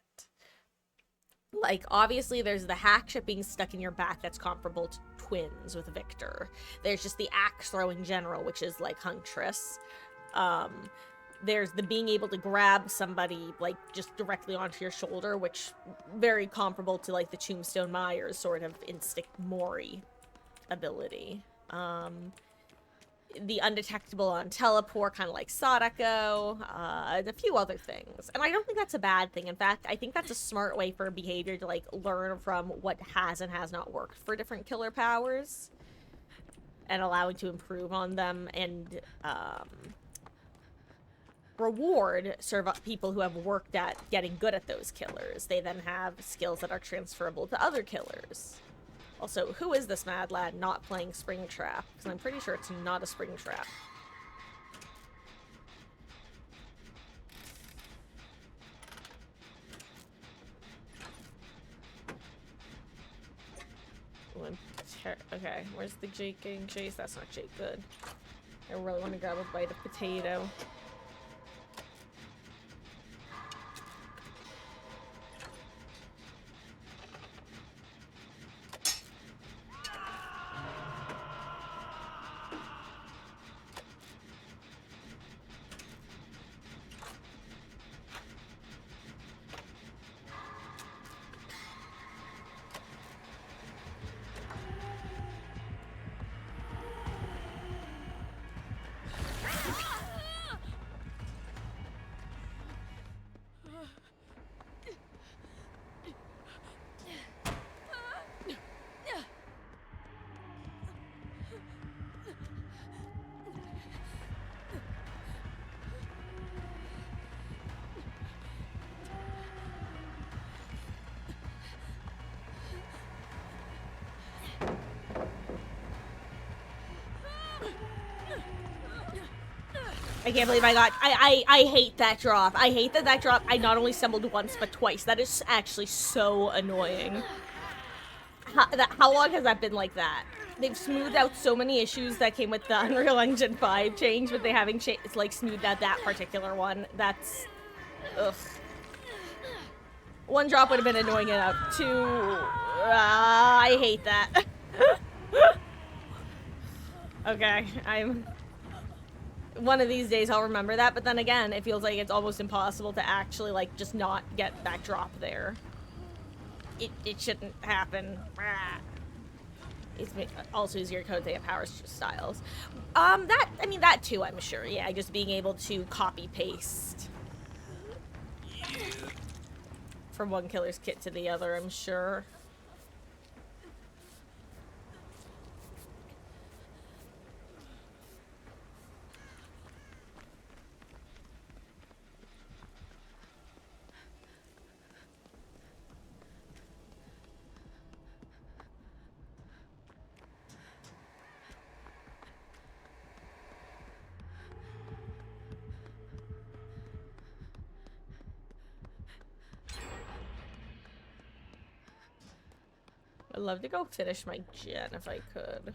Like, obviously, there's the hack ship being stuck in your back that's comparable to Twins with Victor. There's just the axe throw in general, which is like Huntress. There's the being able to grab somebody, like, just directly onto your shoulder, which very comparable to, like, the Tombstone Myers sort of instinct Mori ability. The undetectable on teleport, kind of like Sadako, and a few other things. And I don't think that's a bad thing. In fact, I think that's a smart way for behavior to, like, learn from what has and has not worked for different killer powers. And allowing to improve on them and, reward people who have worked at getting good at those killers. They then have skills that are transferable to other killers. Also, who is this mad lad not playing Springtrap? Because I'm pretty sure it's not a Springtrap. Okay, where's the Jake getting chased? That's not Jake good. I really want to grab a bite of potato. I can't believe I got. I hate that drop. I hate that drop. I not only stumbled once, but twice. That is actually so annoying. How long has that been like that? They've smoothed out so many issues that came with the Unreal Engine 5 change, but they haven't like smoothed out that particular one. That's. Ugh. One drop would have been annoying enough. Two. I hate that. Okay, one of these days I'll remember that, but then again, it feels like it's almost impossible to actually, like, just not get that drop there. It shouldn't happen. It's also easier code they have power styles. I mean, that too, I'm sure. Yeah, just being able to copy-paste from one killer's kit to the other, I'm sure. I'd love to go finish my gen if I could.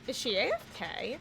Is she AFK?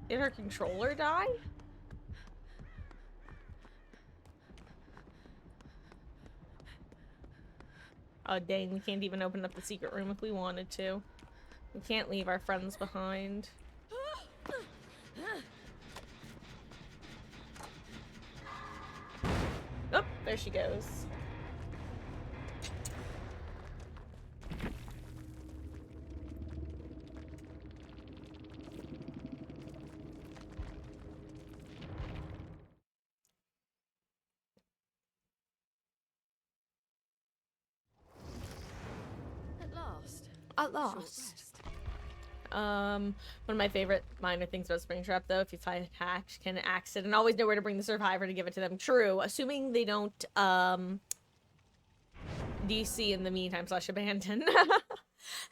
Did her controller die? Oh dang, we can't even open up the secret room if we wanted to. We can't leave our friends behind. Oh, there she goes. At last. One of my favorite minor things about Springtrap, though, if you find hacked, can axe it and always know where to bring the survivor to give it to them. True, assuming they don't, DC in the meantime / abandon.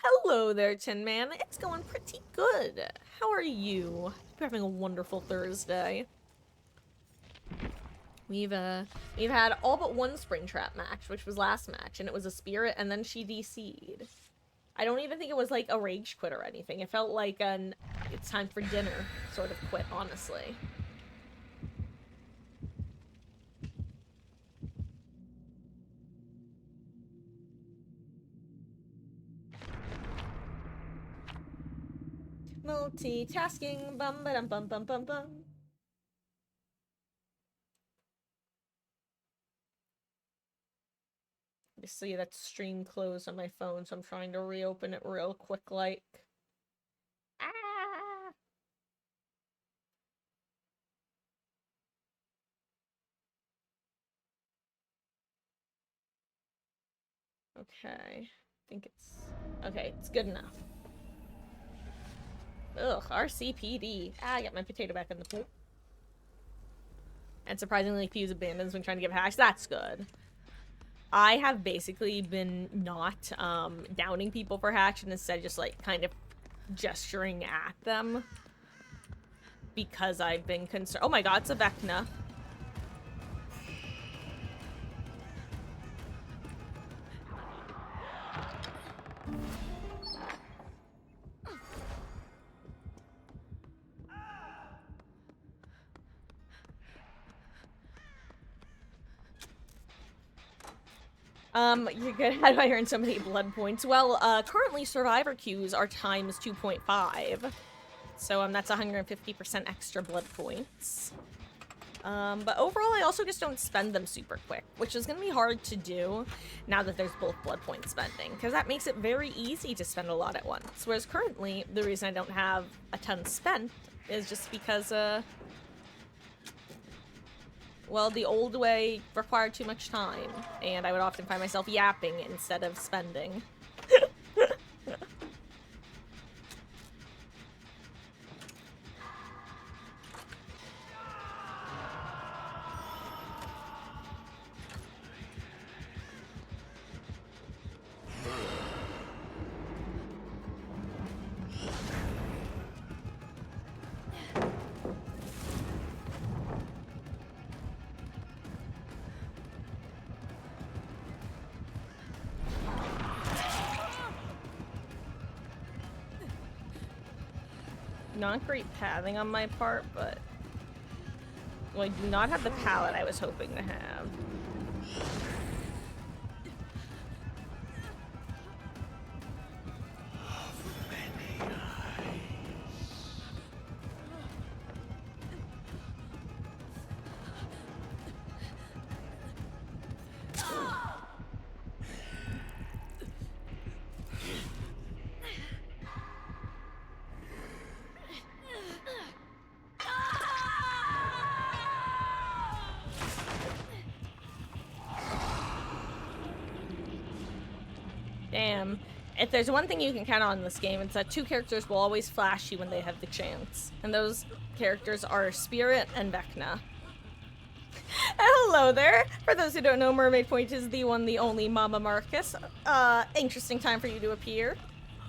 Hello there, Tin Man. It's going pretty good. How are you? You're having a wonderful Thursday. We've had all but one Springtrap match, which was last match, and it was a spirit, and then she DC'd. I don't even think it was like a rage quit or anything. It felt like an it's time for dinner sort of quit, honestly. Multitasking. Bum ba dum bum bum bum bum. You see that stream closed on my phone, so I'm trying to reopen it real quick like. Ah! Okay. I think it's... Okay, it's good enough. Ugh, RCPD. Ah, I got my potato back in the pool. And surprisingly, Fuse abandons when trying to give hash. That's good. I have basically been not downing people for hatch and instead just like kind of gesturing at them because I've been concerned. Oh my god, it's a Vecna. You're good. How do I earn so many blood points? Well, currently survivor queues are times 2.5. So, that's 150% extra blood points. But overall, I also just don't spend them super quick, which is gonna be hard to do now that there's both blood point spending, because that makes it very easy to spend a lot at once. Whereas currently, the reason I don't have a ton spent is just because, well, the old way required too much time, and I would often find myself yapping instead of spending. Not great pathing on my part, but... Well, I do not have the pallet I was hoping to have. Damn. If there's one thing you can count on in this game, it's that two characters will always flash you when they have the chance. And those characters are Spirit and Vecna. Hello there! For those who don't know, Mermaid Point is the one, the only Mama Marcus. Interesting time for you to appear.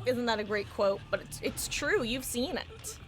Isn't that a great quote? But it's true, you've seen it.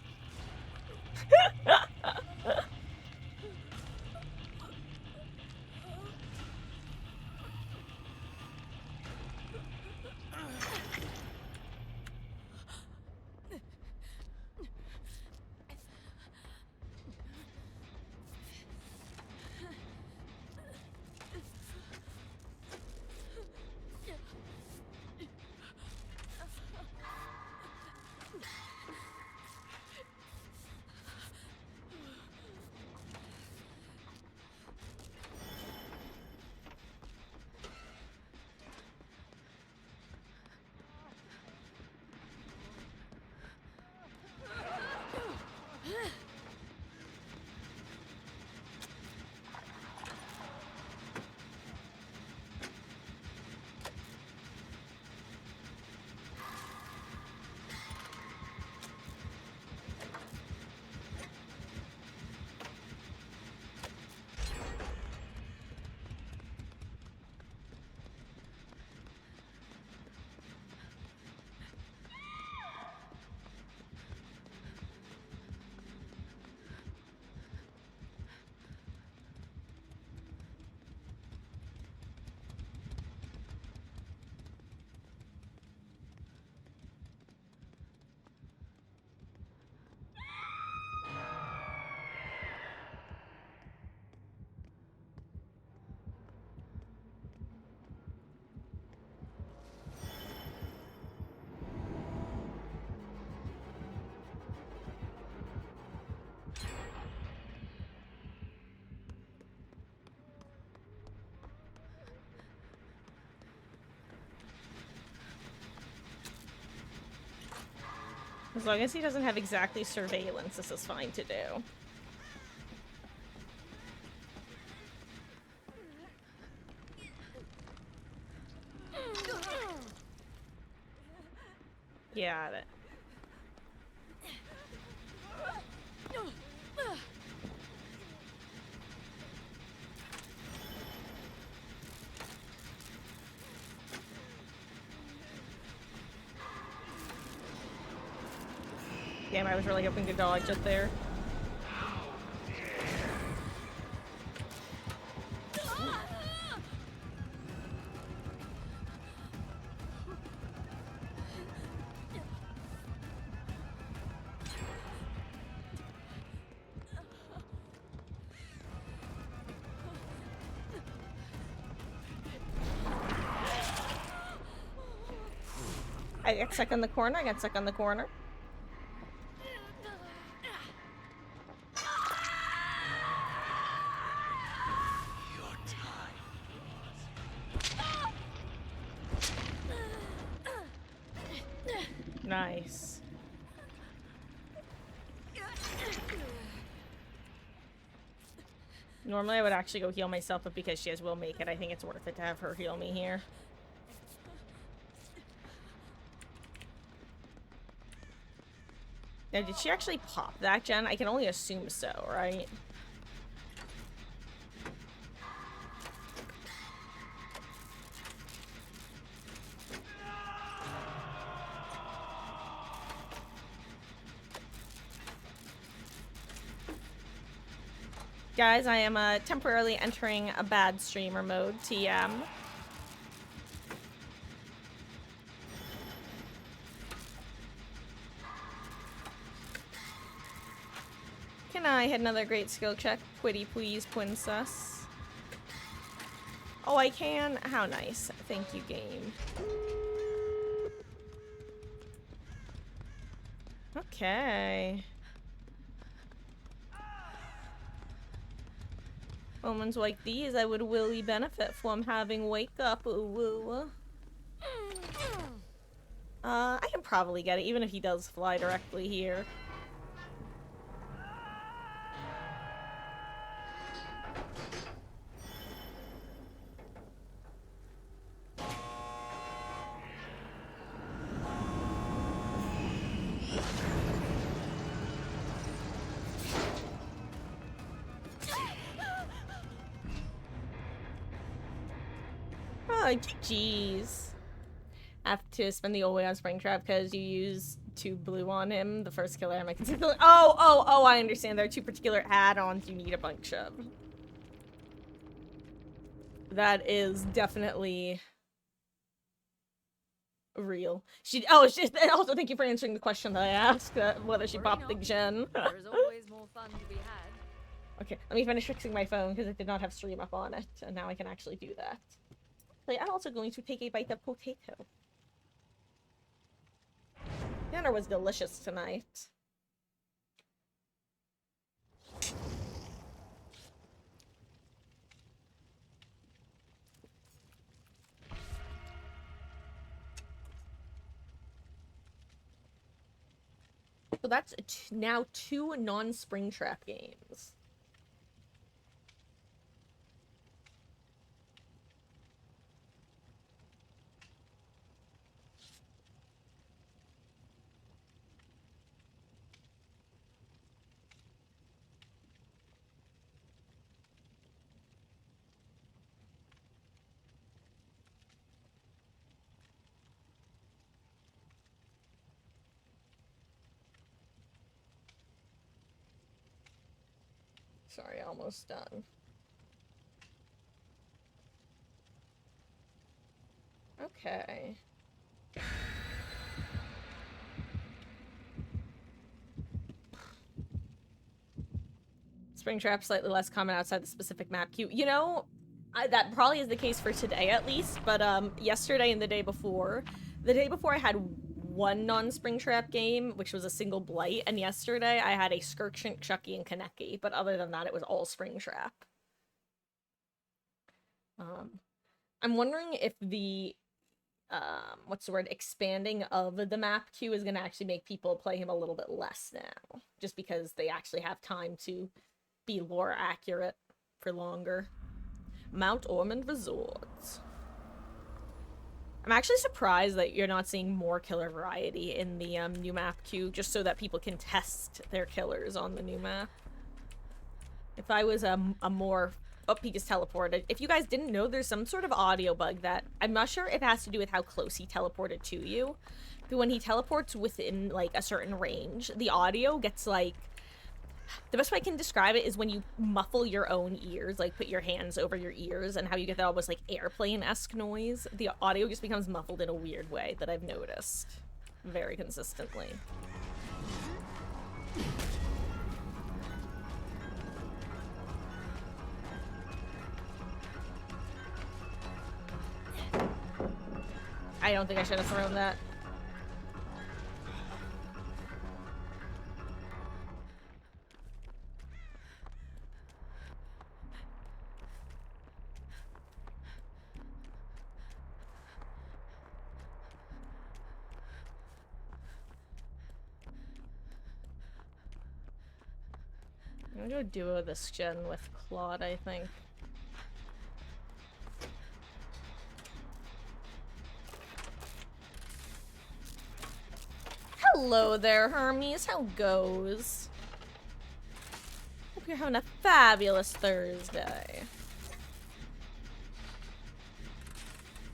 As long as he doesn't have exactly surveillance, this is fine to do. Got it. Damn, I was really hoping to dodge it there. I got stuck in the corner, I got stuck on the corner. Nice. Normally I would actually go heal myself, but because she has will make it, I think it's worth it to have her heal me here. Now, did she actually pop that gen? I can only assume so, right? Guys, I am temporarily entering a bad streamer mode, TM. Can I hit another great skill check? Pretty please, princess. Oh, I can? How nice. Thank you, game. Okay. Moments like these, I would really benefit from having wake up. Ooh. I can probably get it, even if he does fly directly here. Oh, GG's. I have to spend the old way on Springtrap because you use 2 blue on him. The first killer I can see. Oh, I understand. There are 2 particular add-ons you need a bunch of. That is definitely real. Also, thank you for answering the question that I asked, whether she popped the gen. There's always more fun to be had. Okay, let me finish fixing my phone because it did not have stream up on it, and now I can actually do that. So I'm also going to take a bite of potato. Dinner was delicious tonight. So that's now 2 non-Springtrap games. Sorry, almost done. Okay. Springtrap slightly less common outside the specific map queue. You know, that probably is the case for today at least, but yesterday and the day before I had 1 non-Springtrap game, which was a single blight, and yesterday I had a Skirkshink, Chucky, and Kaneki, but other than that it was all Springtrap. I'm wondering if the what's the word, expanding of the map queue is going to actually make people play him a little bit less now, just because they actually have time to be lore accurate for longer. Mount Ormond Resorts. I'm actually surprised that you're not seeing more killer variety in the new map queue, just so that people can test their killers on the new map. If I was a more... Oh, he just teleported. If you guys didn't know, there's some sort of audio bug that... I'm not sure it has to do with how close he teleported to you. But when he teleports within, like, a certain range, the audio gets, like... The best way I can describe it is when you muffle your own ears, like put your hands over your ears, and how you get that almost like airplane-esque noise. The audio just becomes muffled in a weird way that I've noticed very consistently. I don't think I should have thrown that. I'm gonna go duo this gen with Claude, I think. Hello there, Hermes. How goes? Hope you're having a fabulous Thursday.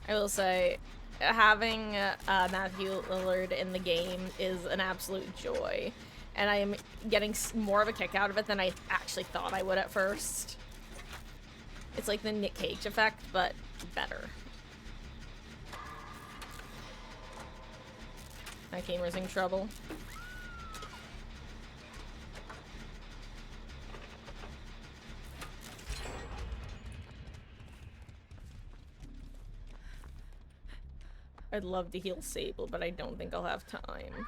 I will say, having Matthew Lillard in the game is an absolute joy. And I am getting more of a kick out of it than I actually thought I would at first. It's like the Nick Cage effect, but better. My gamer's in trouble. I'd love to heal Sable, but I don't think I'll have time.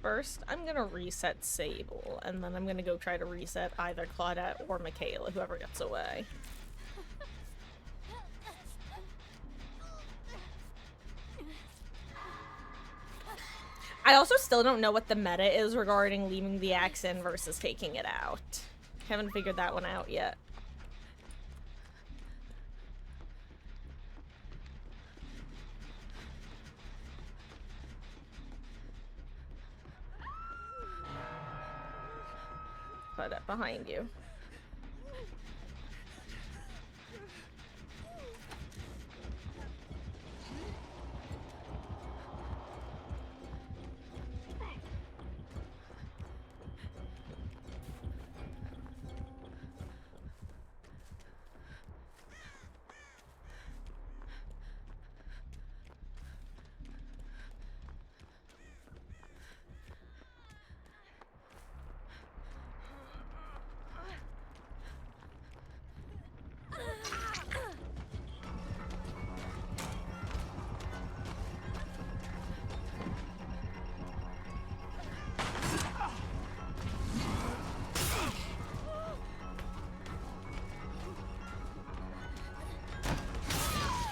First, I'm gonna reset Sable, and then I'm gonna go try to reset either Claudette or Michaela, whoever gets away. I also still don't know what the meta is regarding leaving the axe in versus taking it out. Haven't figured that one out yet. Put it behind you.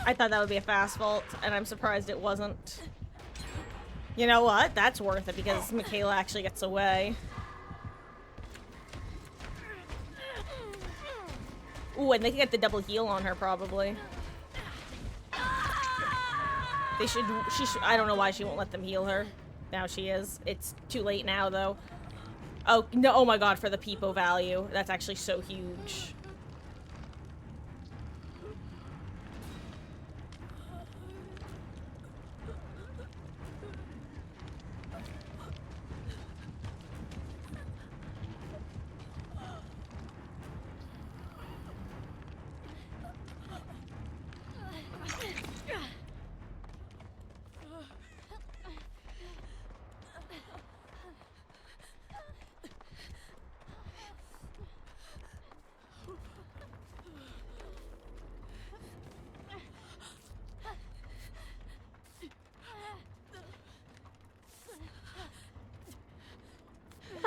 I thought that would be a fast vault, and I'm surprised it wasn't. You know what? That's worth it because Michaela actually gets away. Ooh, and they can get the double heal on her probably. They should. She should. I don't know why she won't let them heal her. Now she is. It's too late now though. Oh no! Oh my god! For the peepo value, that's actually so huge.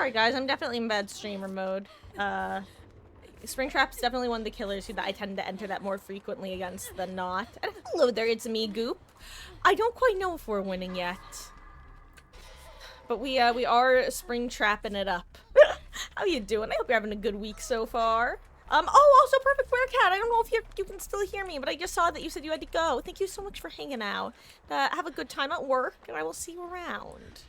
Sorry guys, I'm definitely in bad streamer mode. Springtrap's definitely one of the killers who I tend to enter that more frequently against than not. And hello there, it's me, Goop. I don't quite know if we're winning yet. But we are Springtrapping it up. How you doing? I hope you're having a good week so far. Oh, also Perfect Bearcat. I don't know if you can still hear me, but I just saw that you said you had to go. Thank you so much for hanging out. Have a good time at work, and I will see you around.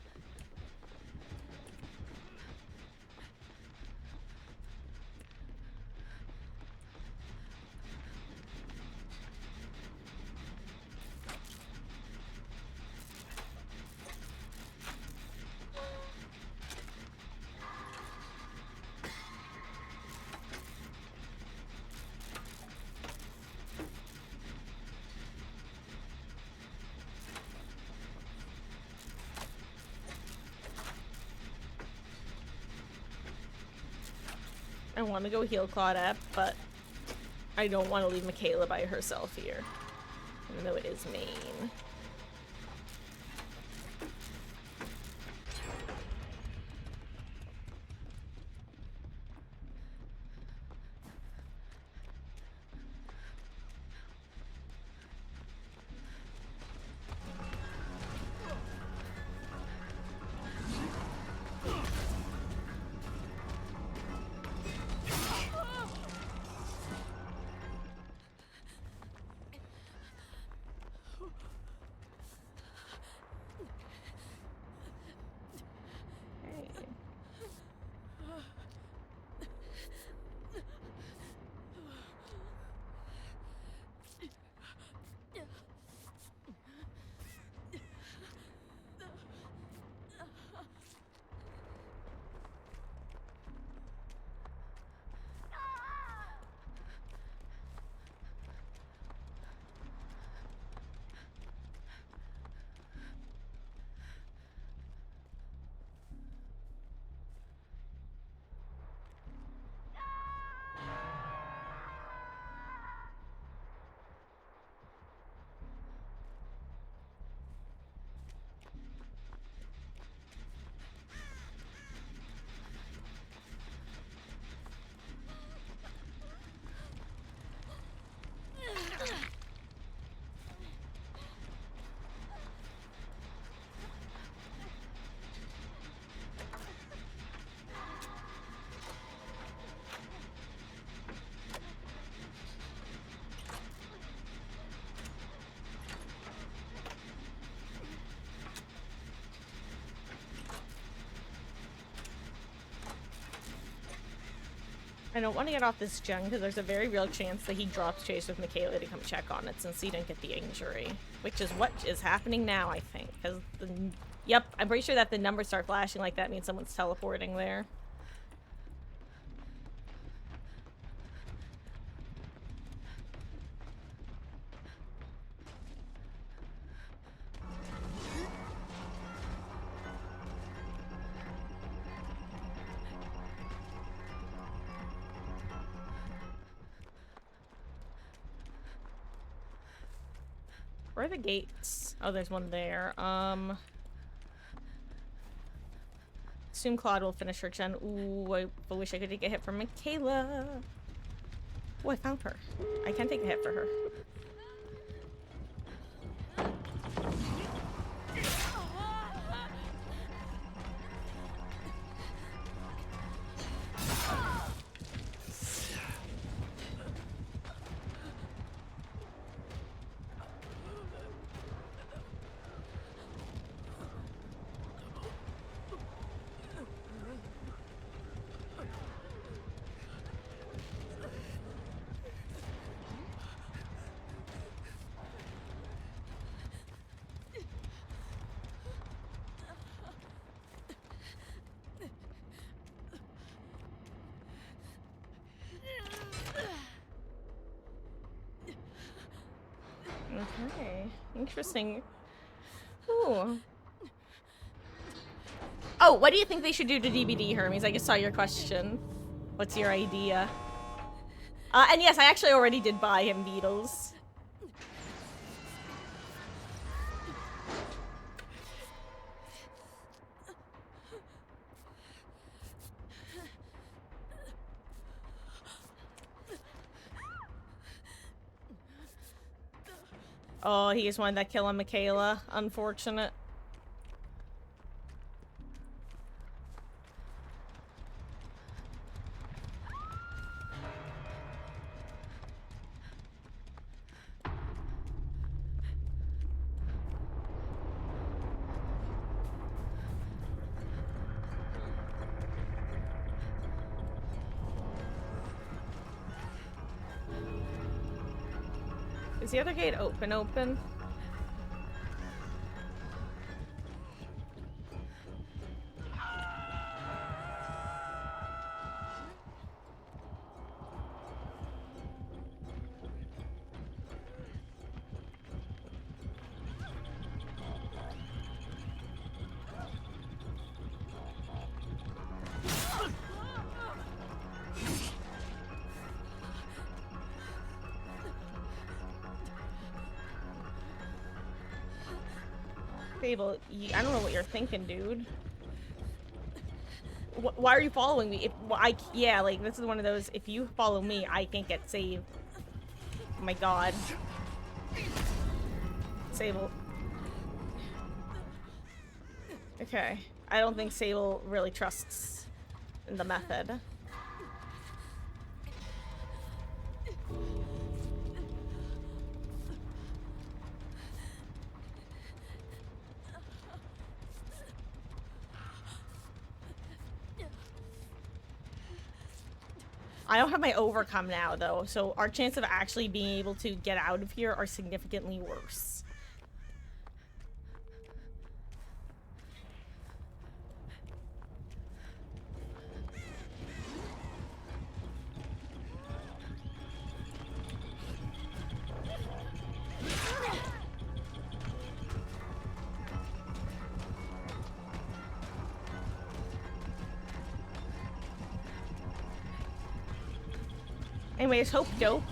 I want to go heal Claudette, but I don't want to leave Michaela by herself here. Even though it is main. I don't want to get off this gen because there's a very real chance that he drops Chase with Michaela to come check on it since he didn't get the injury. Which is what is happening now, I think. Because yep, I'm pretty sure that the numbers start flashing like that means someone's teleporting there. Where are the gates? Oh, there's one there. Assume Claude will finish her gen. Ooh, I wish I could take a hit from Michaela. Oh, I found her. I can take a hit for her. Okay, interesting. Ooh. Oh, what do you think they should do to DBD, Hermes? I just saw your question. What's your idea? And yes, I actually already did buy him Beetles. Oh, he just wanted that kill on Michaela. Unfortunate. Is the other gate open? Fable, I don't know what you're thinking, dude. Why are you following me? Yeah, like, this is one of those, if you follow me, I can't get saved. Oh my god. Sable. Okay. I don't think Sable really trusts in the method. I don't have my overcome now, though, so our chance of actually being able to get out of here are significantly worse. Anyways, hope dope.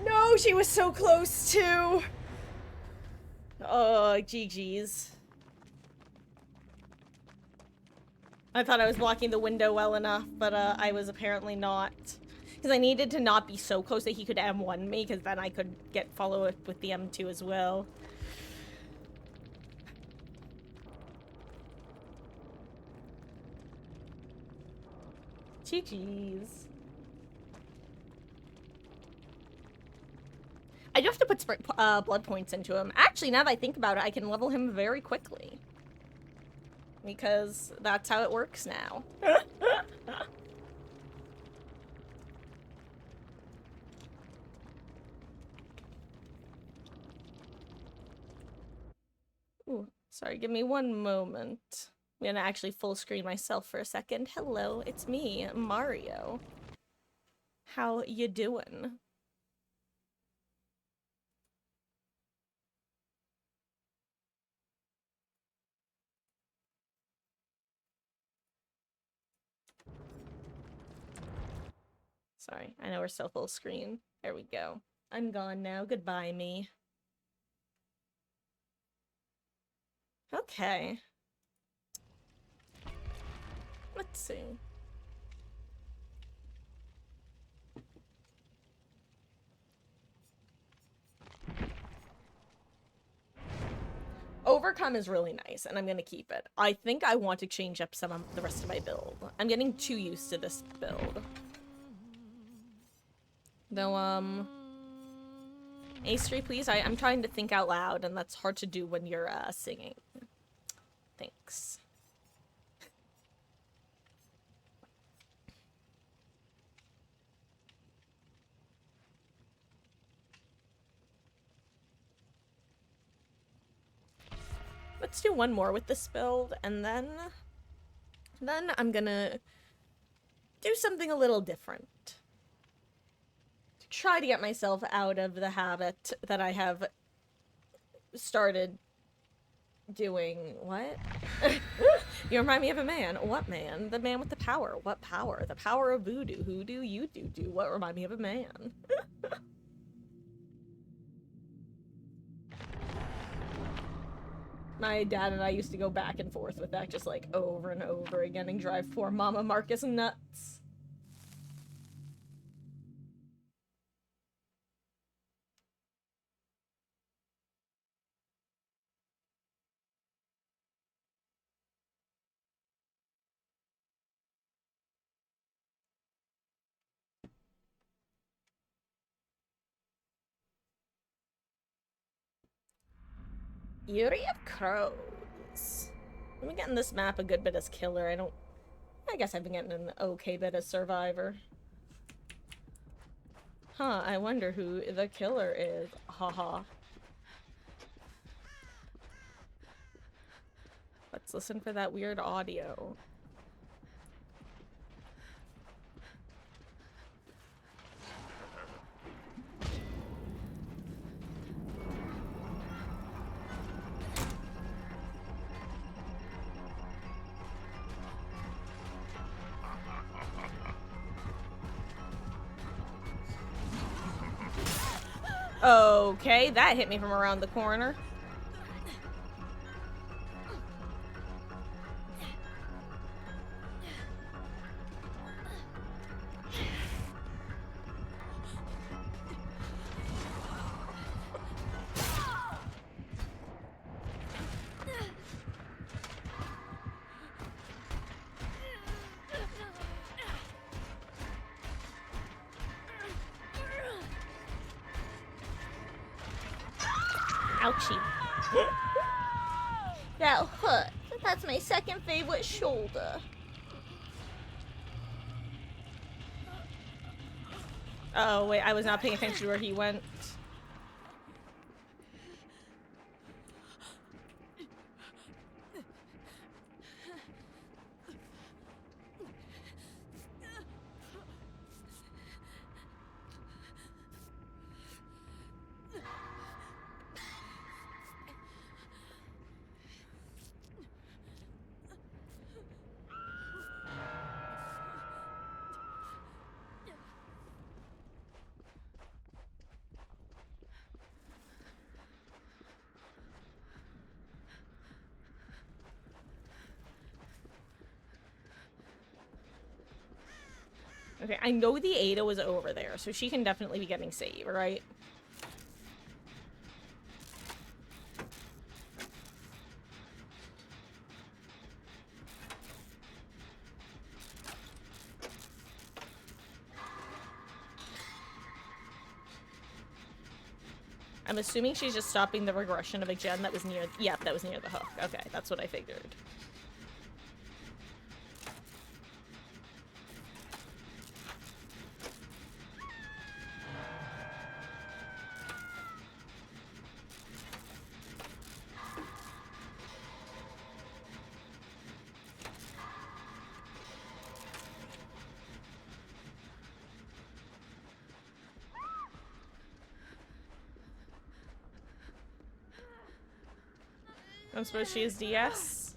No, she was so close too. Oh, GG's. I thought I was blocking the window well enough, but I was apparently not. Because I needed to not be so close that he could M1 me, because then I could follow it with the M2 as well. GG's. I do have to put blood points into him. Actually, now that I think about it, I can level him very quickly. Because that's how it works now. Ooh, sorry, give me one moment. I'm gonna actually full screen myself for a second. Hello, it's me, Mario. How you doing? Sorry, I know we're still full screen. There we go. I'm gone now. Goodbye, me. Okay. Let's see. Overcome is really nice, and I'm gonna keep it. I think I want to change up some of the rest of my build. I'm getting too used to this build. Though, Ace3, please? I'm trying to think out loud, and that's hard to do when you're, singing. Thanks. Let's do one more with this build, and then I'm gonna do something a little different. try to get myself out of the habit that I have started doing. What? You remind me of a man. What man? The man with the power. What power? The power of voodoo. Who do you do? What remind me of a man? My dad and I used to go back and forth with that just like over and over again and drive poor Mama Marcus nuts. Beauty of Crows. I've been getting this map a good bit as killer. I guess I've been getting an okay bit as survivor. Huh, I wonder who the killer is. Haha. Let's listen for that weird audio. Okay, that hit me from around the corner. Ouchie. That hurt. That's my second favorite shoulder. Oh, wait, I was not paying attention to where he went. Okay, I know the Ada was over there, so she can definitely be getting saved, right? I'm assuming she's just stopping the regression of a gen that was near- yep, that was near the hook. Okay, that's what I figured. I suppose she is DS.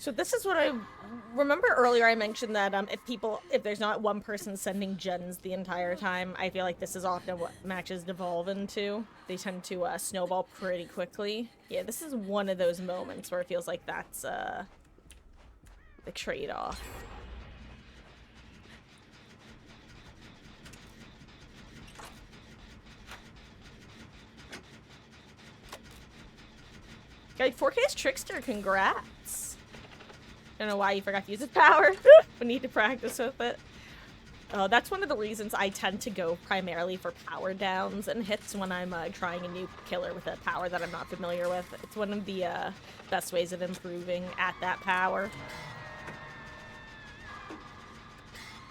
So this is what I remember earlier. I mentioned that if there's not one person sending gens the entire time, I feel like this is often what matches devolve into. They tend to snowball pretty quickly. Yeah, this is one of those moments where it feels like that's the trade-off. Like 4K's Trickster, congrats! I don't know why you forgot to use its power. We need to practice with it. That's one of the reasons I tend to go primarily for power downs and hits when I'm trying a new killer with a power that I'm not familiar with. It's one of the best ways of improving at that power.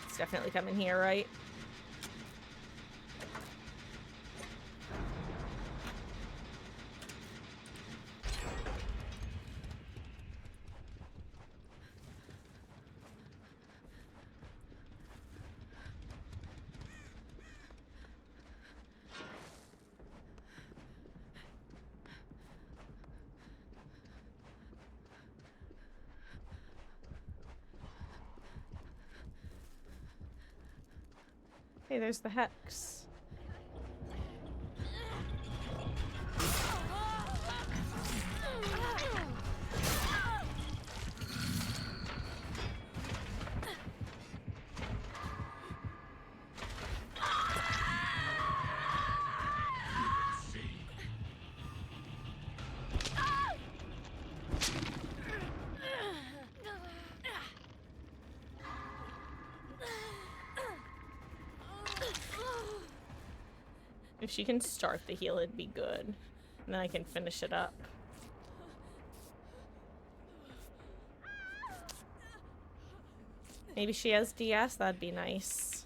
It's definitely coming here, right? Hey, there's the Hex. If she can start the heal, it'd be good. And then I can finish it up. Maybe she has DS? That'd be nice.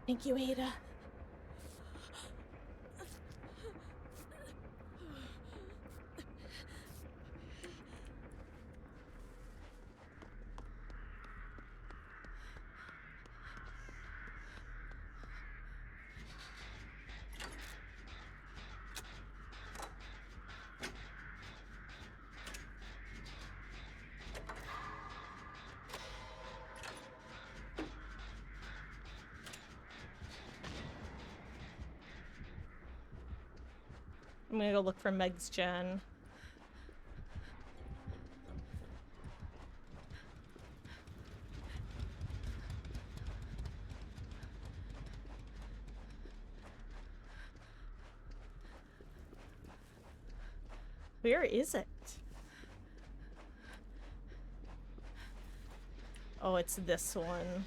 Thank you, Ada. I'm gonna go look for Meg's gen. Where is it? Oh, it's this one.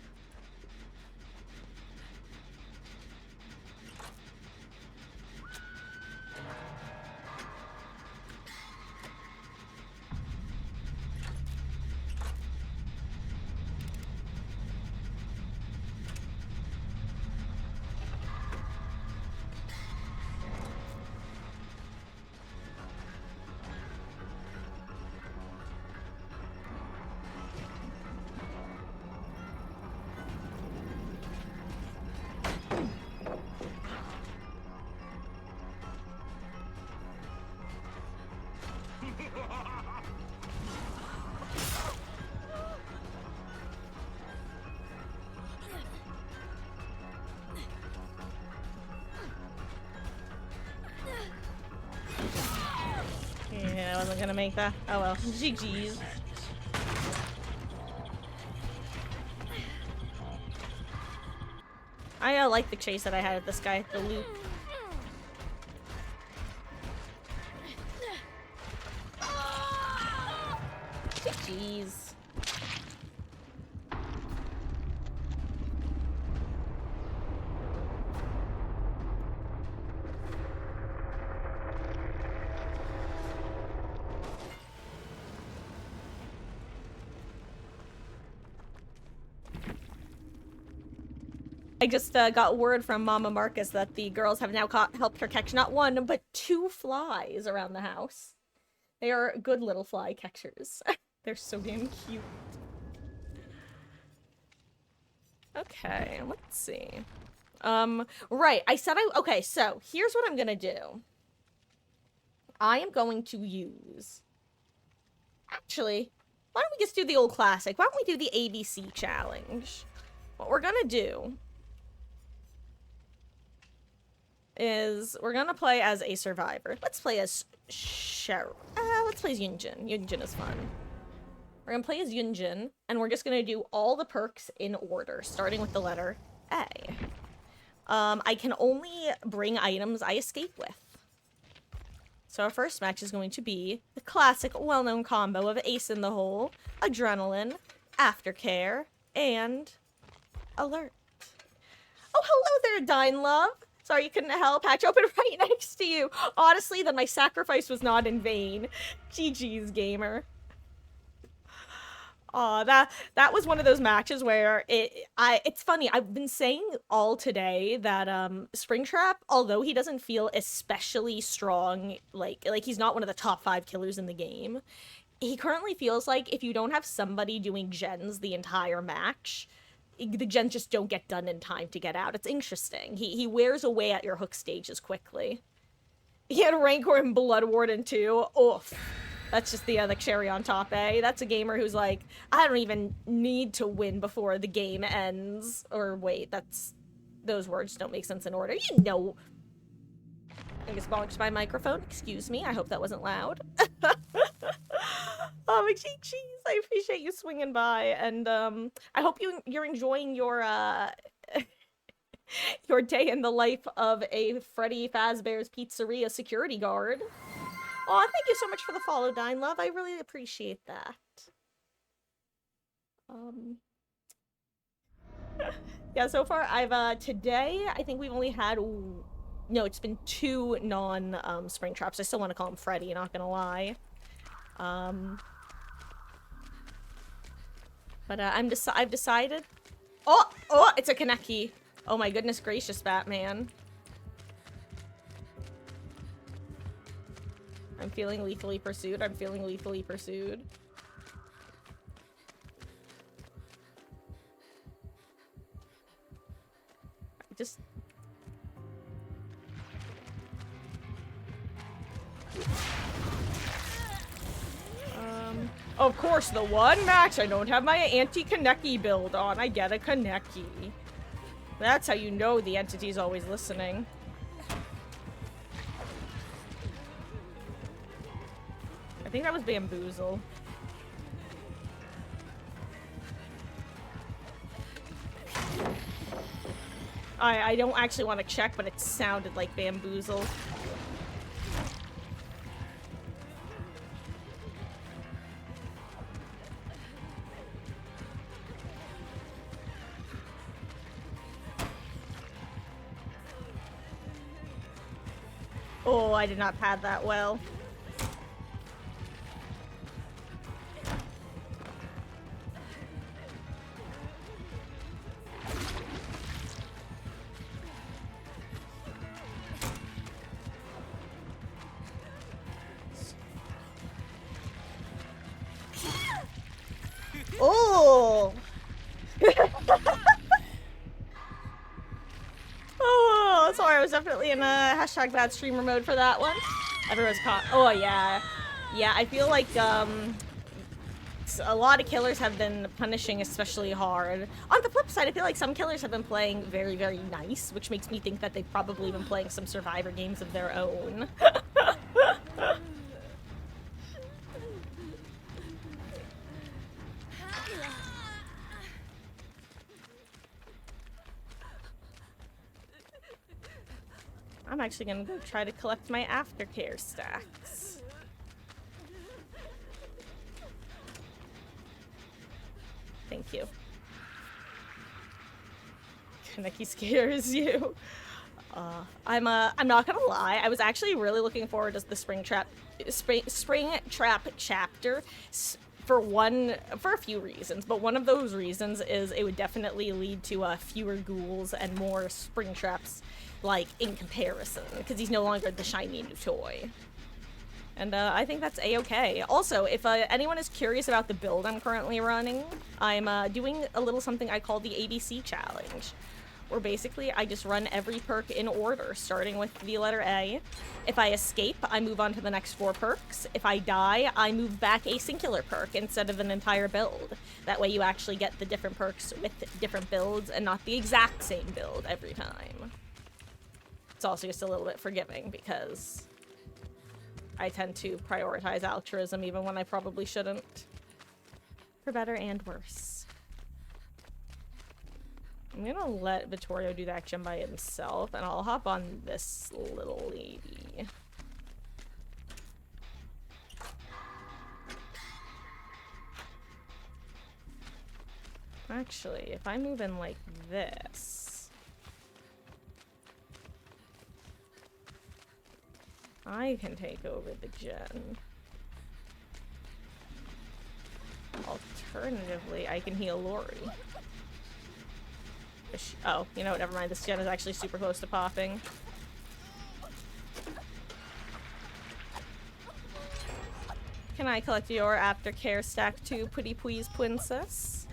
Yeah, I wasn't gonna make that. Oh well. GG's. I like the chase that I had at this guy, the loop. Jeez. I just got word from Mama Marcus that the girls have now helped her catch not one, but 2 flies around the house. They are good little fly catchers. They're so damn cute. Okay, let's see. Right, I said okay, so here's what I'm gonna do. I am going to use... Actually, why don't we just do the old classic? Why don't we do the ABC challenge? What we're gonna do is we're gonna play as a survivor. Let's play as let's play as Yunjin. Yunjin is fun. We're gonna play as Yunjin, and we're just gonna do all the perks in order, starting with the letter A. I can only bring items I escape with. So our first match is going to be the classic, well-known combo of Ace in the Hole, Adrenaline, Aftercare, and Alert. Oh, hello there, Dine Love. Sorry you couldn't help. Patch open right next to you. Honestly, then my sacrifice was not in vain. GG's, gamer. Aw, that was one of those matches where it's funny, I've been saying all today that Springtrap, although he doesn't feel especially strong, like he's not one of the top 5 killers in the game, he currently feels like if you don't have somebody doing gens the entire match, the gens just don't get done in time to get out. It's interesting. He wears away at your hook stages quickly. He had Rancor and Blood Warden too. Oof. That's just the cherry on top, eh? That's a gamer who's like, I don't even need to win before the game ends. Or wait, those words don't make sense in order. You know. I just bonked my microphone. Excuse me. I hope that wasn't loud. Oh, McCheese, I appreciate you swinging by, and I hope you're enjoying your your day in the life of a Freddy Fazbear's Pizzeria security guard. Aw, thank you so much for the follow, Dine Love. I really appreciate that. Yeah, so far I've today I think we've only had no, it's been 2 non-spring traps. I still want to call him Freddy, not gonna lie. But I've decided. Oh, it's a Kaneki. Oh my goodness gracious, Batman. I'm feeling lethally pursued. I'm feeling lethally pursued. Just... Of course, the one match I don't have my anti-Kaneki build on, I get a Kaneki. That's how you know the entity's always listening. I think that was Bamboozle. I don't actually want to check, but it sounded like Bamboozle. Oh, I did not pad that well. Oh! Oh, sorry, I was definitely in a hashtag bad streamer mode for that one. Everyone's caught. Oh, yeah. Yeah, I feel like, a lot of killers have been punishing especially hard. On the flip side, I feel like some killers have been playing very, very nice, which makes me think that they've probably been playing some survivor games of their own. I'm actually gonna go try to collect my aftercare stacks. Thank you. Kaneki scares you. I'm not gonna lie. I was actually really looking forward to the Springtrap chapter for a few reasons, but one of those reasons is it would definitely lead to fewer ghouls and more Springtraps, like, in comparison, because he's no longer the shiny new toy. And I think that's a-okay. Also, if anyone is curious about the build I'm currently running, I'm doing a little something I call the ABC challenge, where basically I just run every perk in order, starting with the letter A. If I escape, I move on to the next 4 perks. If I die, I move back a singular perk instead of an entire build. That way you actually get the different perks with different builds and not the exact same build every time. It's also just a little bit forgiving because I tend to prioritize altruism even when I probably shouldn't. For better and worse. I'm gonna let Vittorio do that gym by himself, and I'll hop on this little lady. Actually, if I move in like this, I can take over the gen. Alternatively, I can heal Lori. Oh, you know what, never mind. This gen is actually super close to popping. Can I collect your aftercare stack too, pretty please, princess?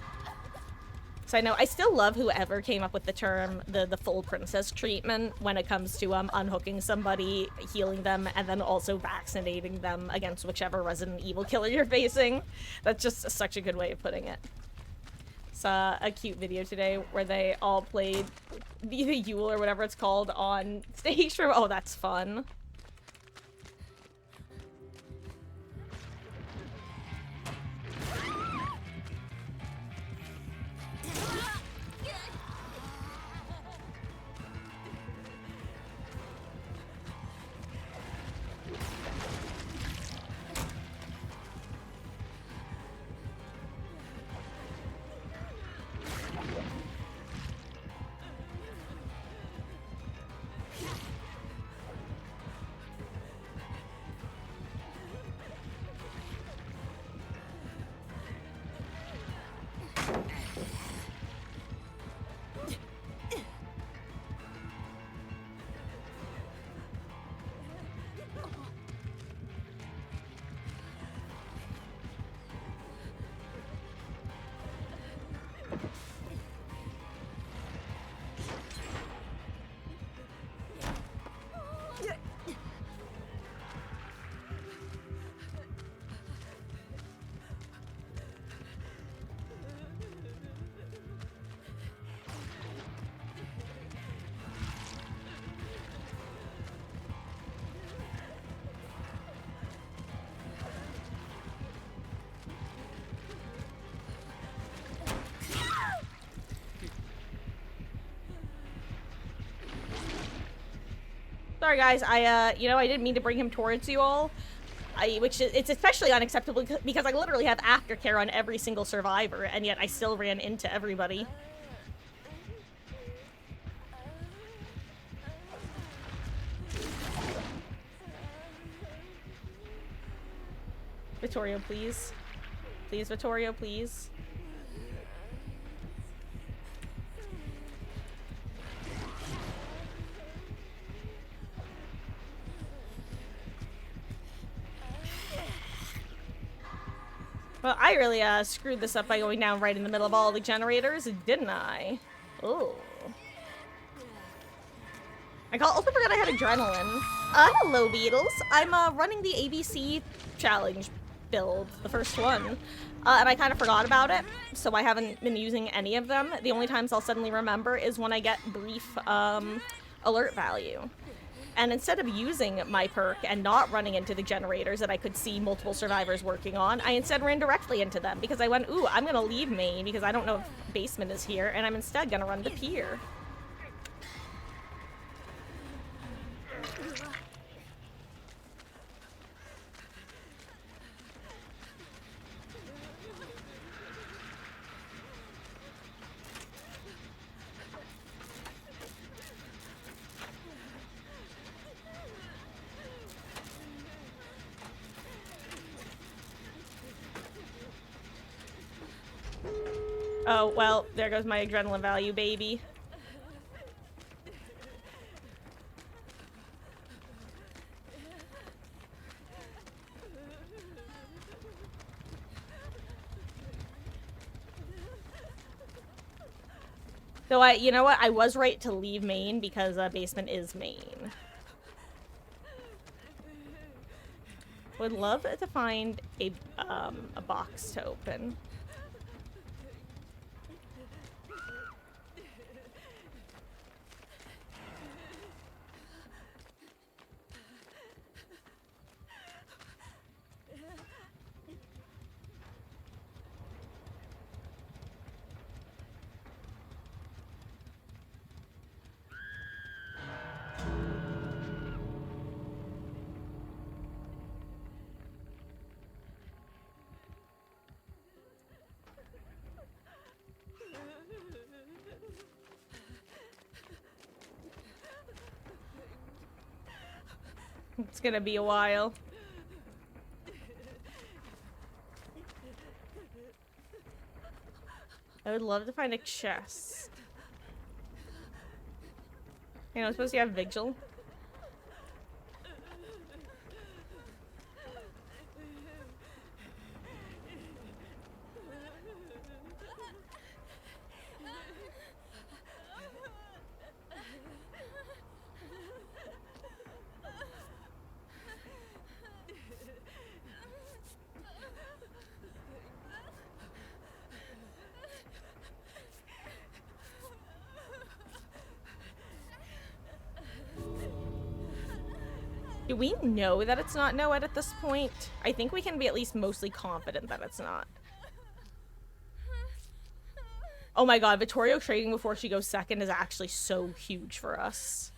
So I know, I still love whoever came up with the term, the full princess treatment when it comes to unhooking somebody, healing them, and then also vaccinating them against whichever Resident Evil killer you're facing. That's just such a good way of putting it. Saw a cute video today where they all played the Yule or whatever it's called on stage from— oh, that's fun. Sorry guys, you know, I didn't mean to bring him towards you all. It's especially unacceptable because I literally have aftercare on every single survivor, and yet I still ran into everybody. Vittorio, please. Please, Vittorio, please. Well, I really screwed this up by going down right in the middle of all the generators, didn't I? Oh. I also forgot I had adrenaline. Hello, Beatles. I'm running the ABC challenge build, the first one. And I kind of forgot about it, so I haven't been using any of them. The only times I'll suddenly remember is when I get brief alert value. And instead of using my perk and not running into the generators that I could see multiple survivors working on, I instead ran directly into them because I went, ooh, I'm gonna leave main because I don't know if basement is here, and I'm instead gonna run to pier. Oh, well, there goes my adrenaline value, baby. Though you know what? I was right to leave main because basement is main. Would love to find a box to open. It's gonna be a while. I would love to find a chest. You know, suppose you have vigil. Do we know that it's not Noed at this point? I think we can be at least mostly confident that it's not. Oh my god, Vittorio trading before she goes second is actually so huge for us.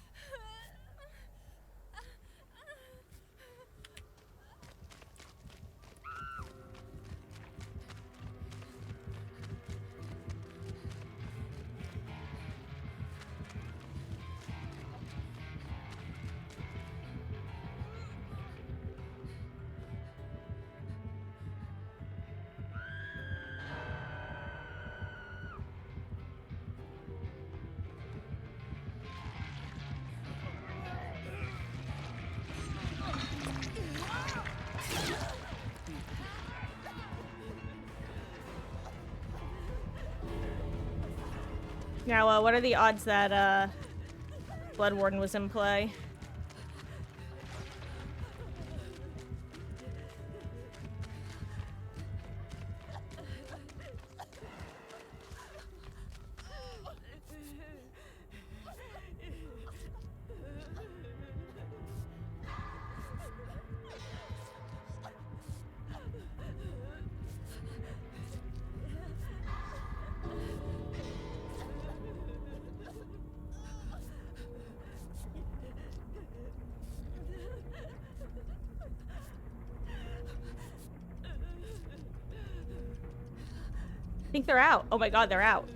Now, what are the odds that, Blood Warden was in play? I think they're out. Oh my god, they're out.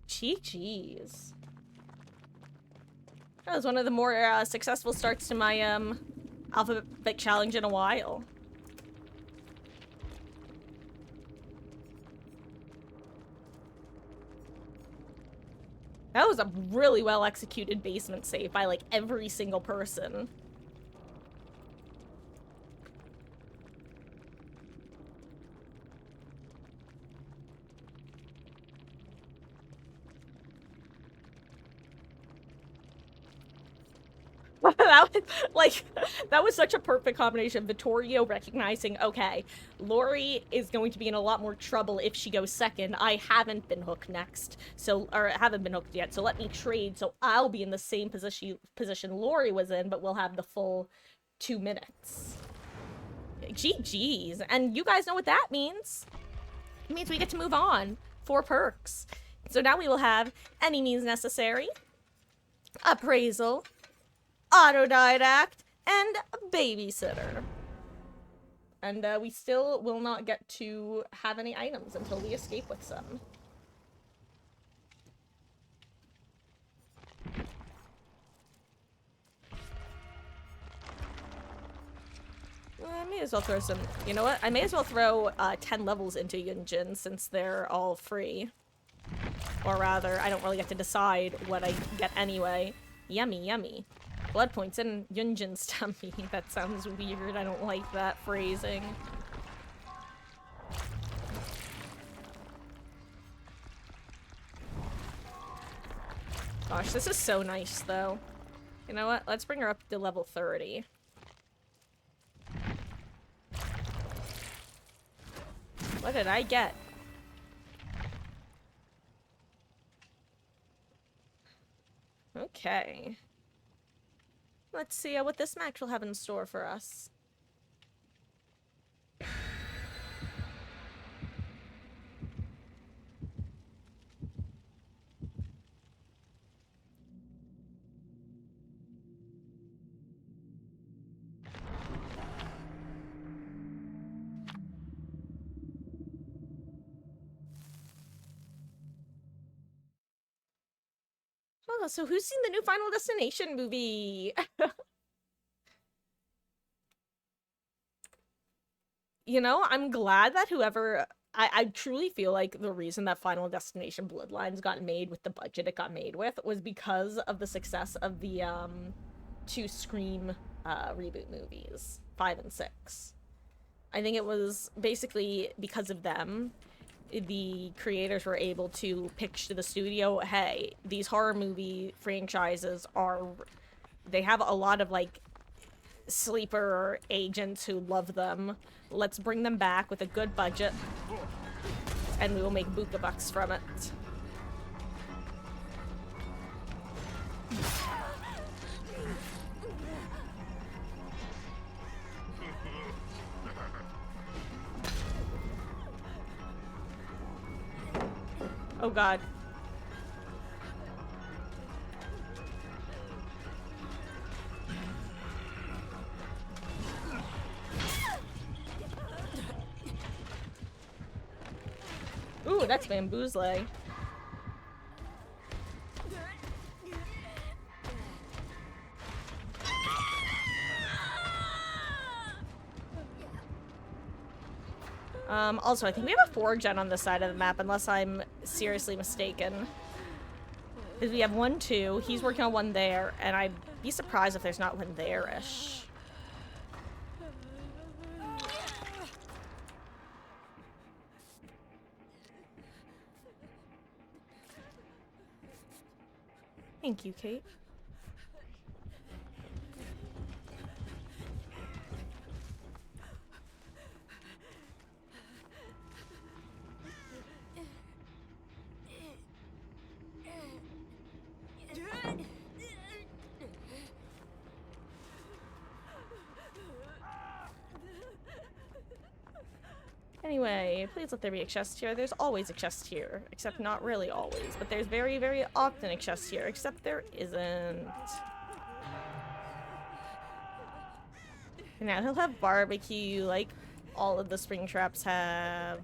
GG's. That was one of the more successful starts to my alphabet challenge in a while. That was a really well executed basement save by like every single person. That was like that was such a perfect combination. Vittorio recognizing, okay, Lori is going to be in a lot more trouble if she goes second. I haven't been hooked next, so or haven't been hooked yet. So let me trade. So I'll be in the same position Lori was in, but we'll have the full 2 minutes. GG's, and you guys know what that means. It means we get to move on. 4 perks. So now we will have any means necessary, appraisal, autodidact, and babysitter. And we still will not get to have any items until we escape with some. Well, I may as well throw some... You know what? I may as well throw 10 levels into Yunjin since they're all free. Or rather, I don't really get to decide what I get anyway. Yummy, yummy. Blood points in Yunjin's tummy. That sounds weird. I don't like that phrasing. Gosh, this is so nice, though. You know what? Let's bring her up to level 30. What did I get? Okay. Let's see what this match will have in store for us. Oh, so who's seen the new Final Destination movie? You know, I'm glad that whoever... I truly feel like the reason that Final Destination Bloodlines got made with the budget it got made with was because of the success of the 2 Scream reboot movies, 5 and 6. I think it was basically because of them, the creators were able to pitch to the studio, hey, these horror movie franchises are... They have a lot of, like, sleeper agents who love them. Let's bring them back with a good budget, and we will make buka bucks from it. Oh god. Ooh, that's bamboozle. Also, I think we have a 4-gen on this side of the map, unless I'm seriously mistaken. Because we have 1, 2, he's working on 1 there, and I'd be surprised if there's not 1 there-ish. Thank you, Kate. Anyway, please let there be a chest here. There's always a chest here. Except not really always. But there's very, very often a chest here. Except there isn't. Now he'll have barbecue like all of the Springtraps have.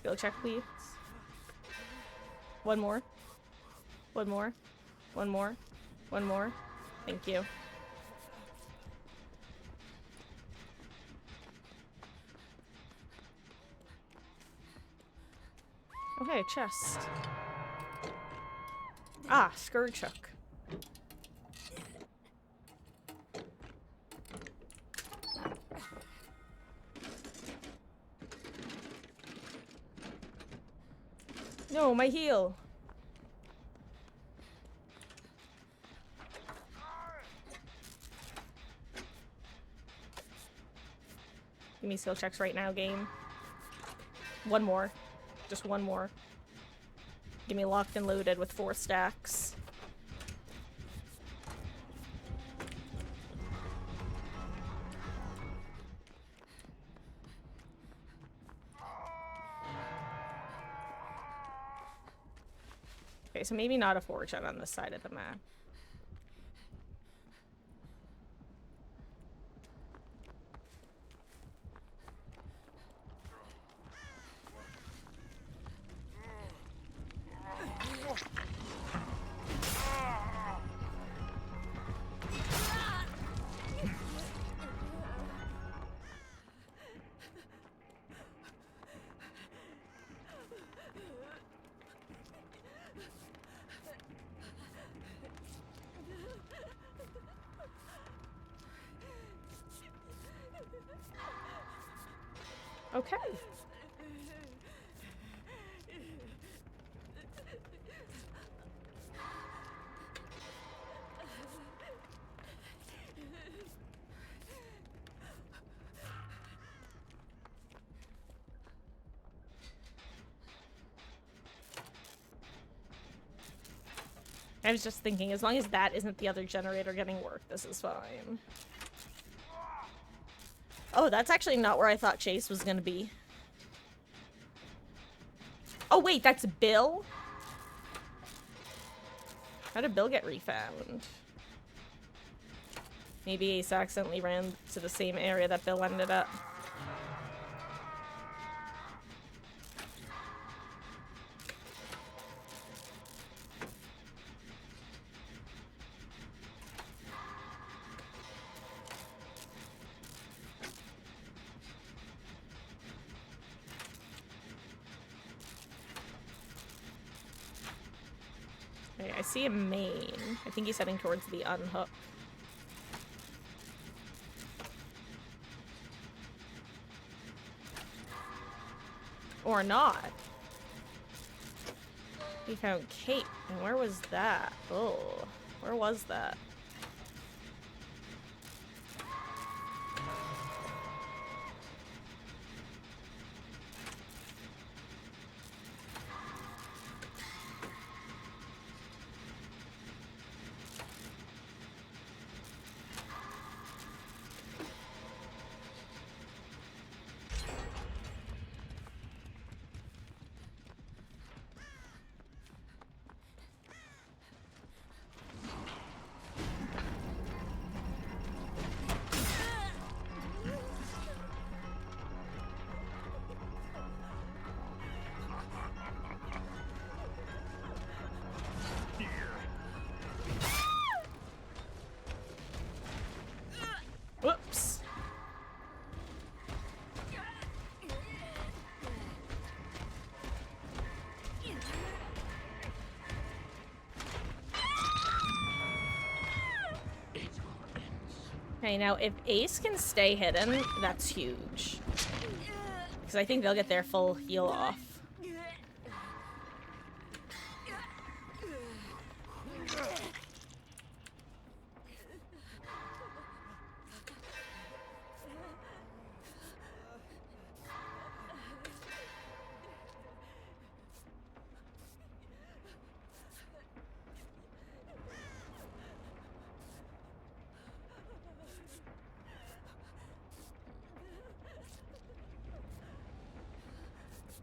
Skill check, please. One more. One more. One more. One more. Thank you. Okay, chest. Ah, Scourge hook. No, my heel. Give me skill checks right now, game. One more. Just one more. Give me locked and loaded with 4 stacks. Okay, so maybe not a fortune on this side of the map. Okay. I was just thinking, as long as that isn't the other generator getting work, this is fine. Oh, that's actually not where I thought Chase was gonna be. Oh wait, that's Bill? How did Bill get refound? Maybe Ace accidentally ran to the same area that Bill ended up. Okay, I see a main. I think he's heading towards the unhook. Or not. He found Kate. And where was that? Oh, where was that? Whoops. Okay, now if Ace can stay hidden, that's huge. Because I think they'll get their full heal off.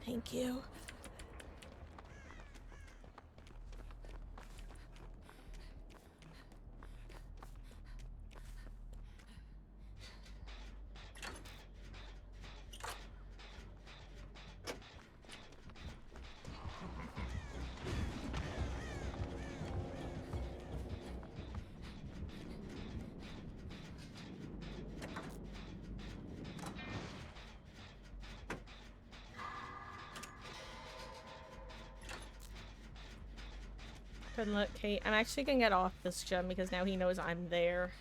Thank you. Good luck, Kate. I'm actually gonna get off this gem because now he knows I'm there.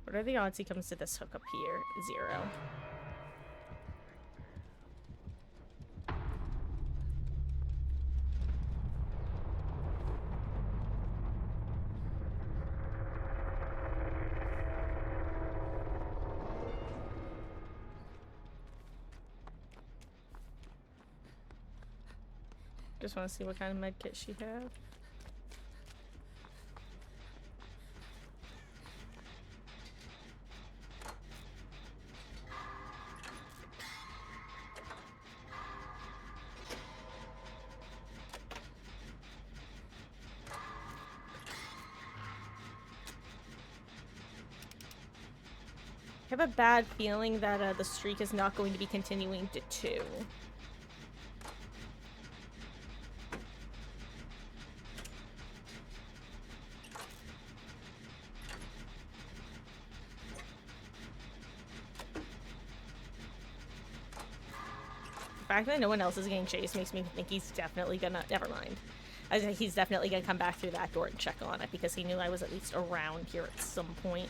What are the odds he comes to this hook up here? 0. Just want to see what kind of med kit she has. I have a bad feeling that the streak is not going to be continuing to 2. The fact that no one else is getting chased makes me think he's definitely gonna— never mind. I think he's definitely gonna come back through that door and check on it because he knew I was at least around here at some point.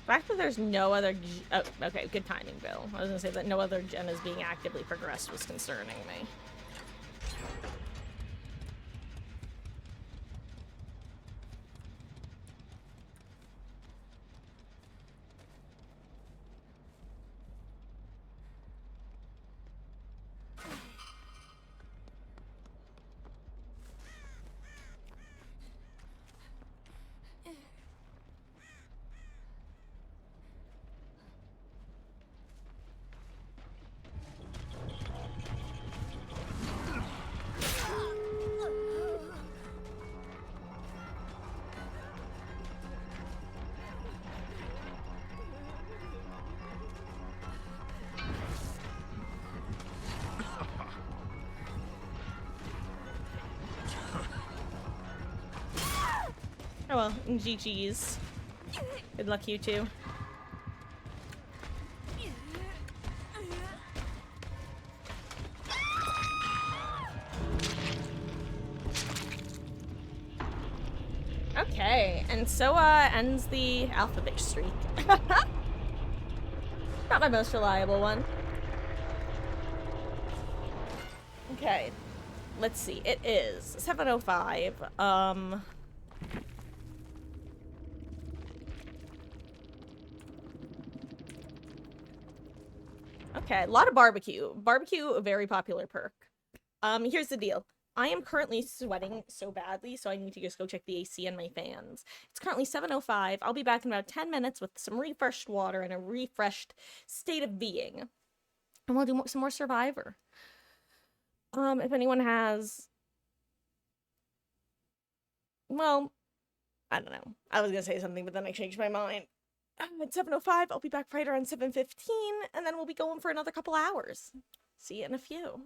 The fact that there's no other— oh, okay, good timing, Bill. I was gonna say that no other gen is being actively progressed was concerning me. Oh well, GG's. Good luck, you two. Okay, and so ends the alphabet streak. Not my most reliable one. Okay, let's see. It is 7:05. Okay, a lot of barbecue. Barbecue, a very popular perk. Here's the deal. I am currently sweating so badly, so I need to just go check the AC and my fans. It's currently 7:05. I'll be back in about 10 minutes with some refreshed water and a refreshed state of being. And we'll do some more Survivor. If anyone has... well, I don't know. I was gonna say something, but then I changed my mind. At 7:05, I'll be back right around 7:15, and then we'll be going for another couple hours. See you in a few.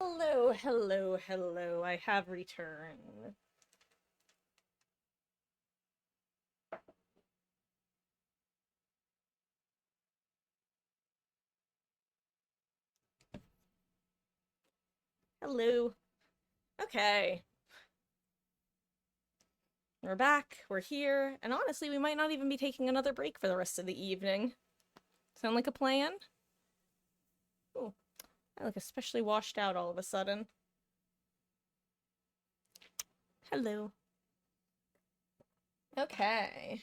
Hello, hello, hello. I have returned. Hello. Okay. We're back. We're here. And honestly, we might not even be taking another break for the rest of the evening. Sound like a plan? Ooh. I look especially washed out all of a sudden. Hello. Okay.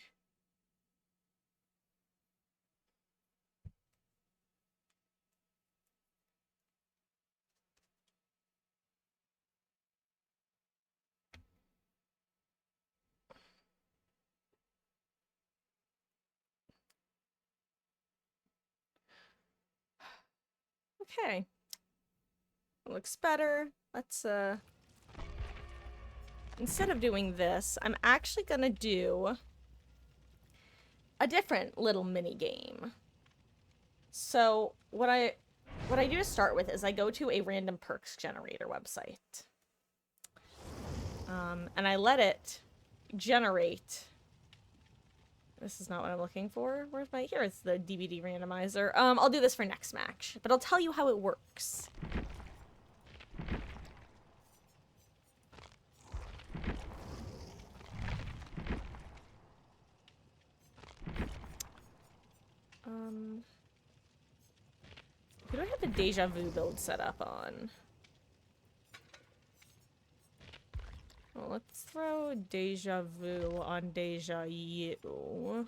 Okay. Looks better. Let's, instead of doing this, I'm actually gonna do a different little mini game. So, what I do to start with is I go to a random perks generator website. And I let it generate. This is not what I'm looking for. Where's my... Here is the DVD randomizer. I'll do this for next match, but I'll tell you how it works. Who do I have the Deja Vu build set up on? Well, let's throw Deja Vu on Deja U.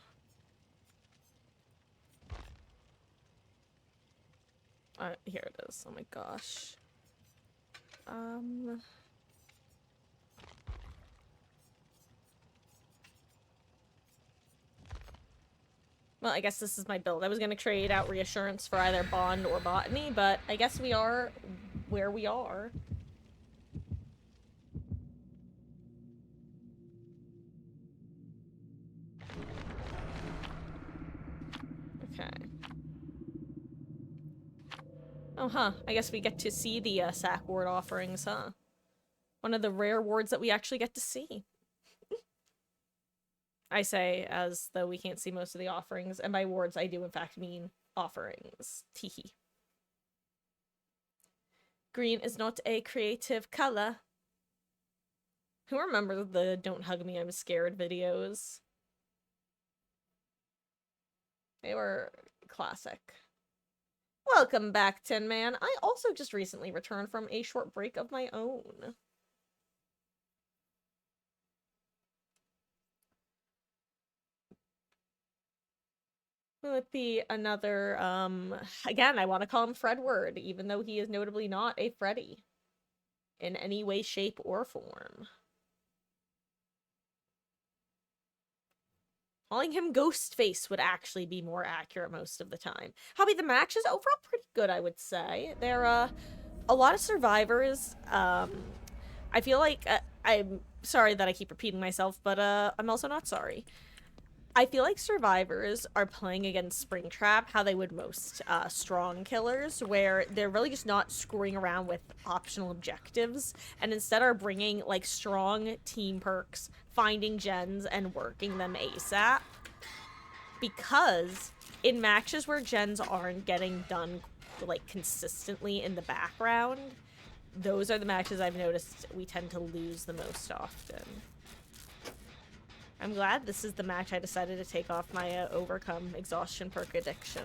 Here it is. Oh my gosh. Well, I guess this is my build. I was gonna trade out Reassurance for either Bond or Botany, but I guess we are where we are. Okay. Oh, huh. I guess we get to see the sack ward offerings, huh? One of the rare wards that we actually get to see. I say as though we can't see most of the offerings, and by wards I do in fact mean offerings. Teehee. Green is not a creative color. Who remembers the Don't Hug Me, I'm Scared videos? They were classic. Welcome back, Tin Man. I also just recently returned from a short break of my own. Will it be another, again, I want to call him Fredward, even though he is notably not a Freddy. In any way, shape, or form. Calling him Ghostface would actually be more accurate most of the time. However, the match is overall pretty good, I would say. There are a lot of survivors. I feel like, I'm sorry that I keep repeating myself, but I'm also not sorry. I feel like survivors are playing against Springtrap how they would most strong killers, where they're really just not screwing around with optional objectives, and instead are bringing like strong team perks, finding gens, and working them ASAP. Because in matches where gens aren't getting done like consistently in the background, those are the matches I've noticed we tend to lose the most often. I'm glad this is the match I decided to take off my Overcome exhaustion perk addiction.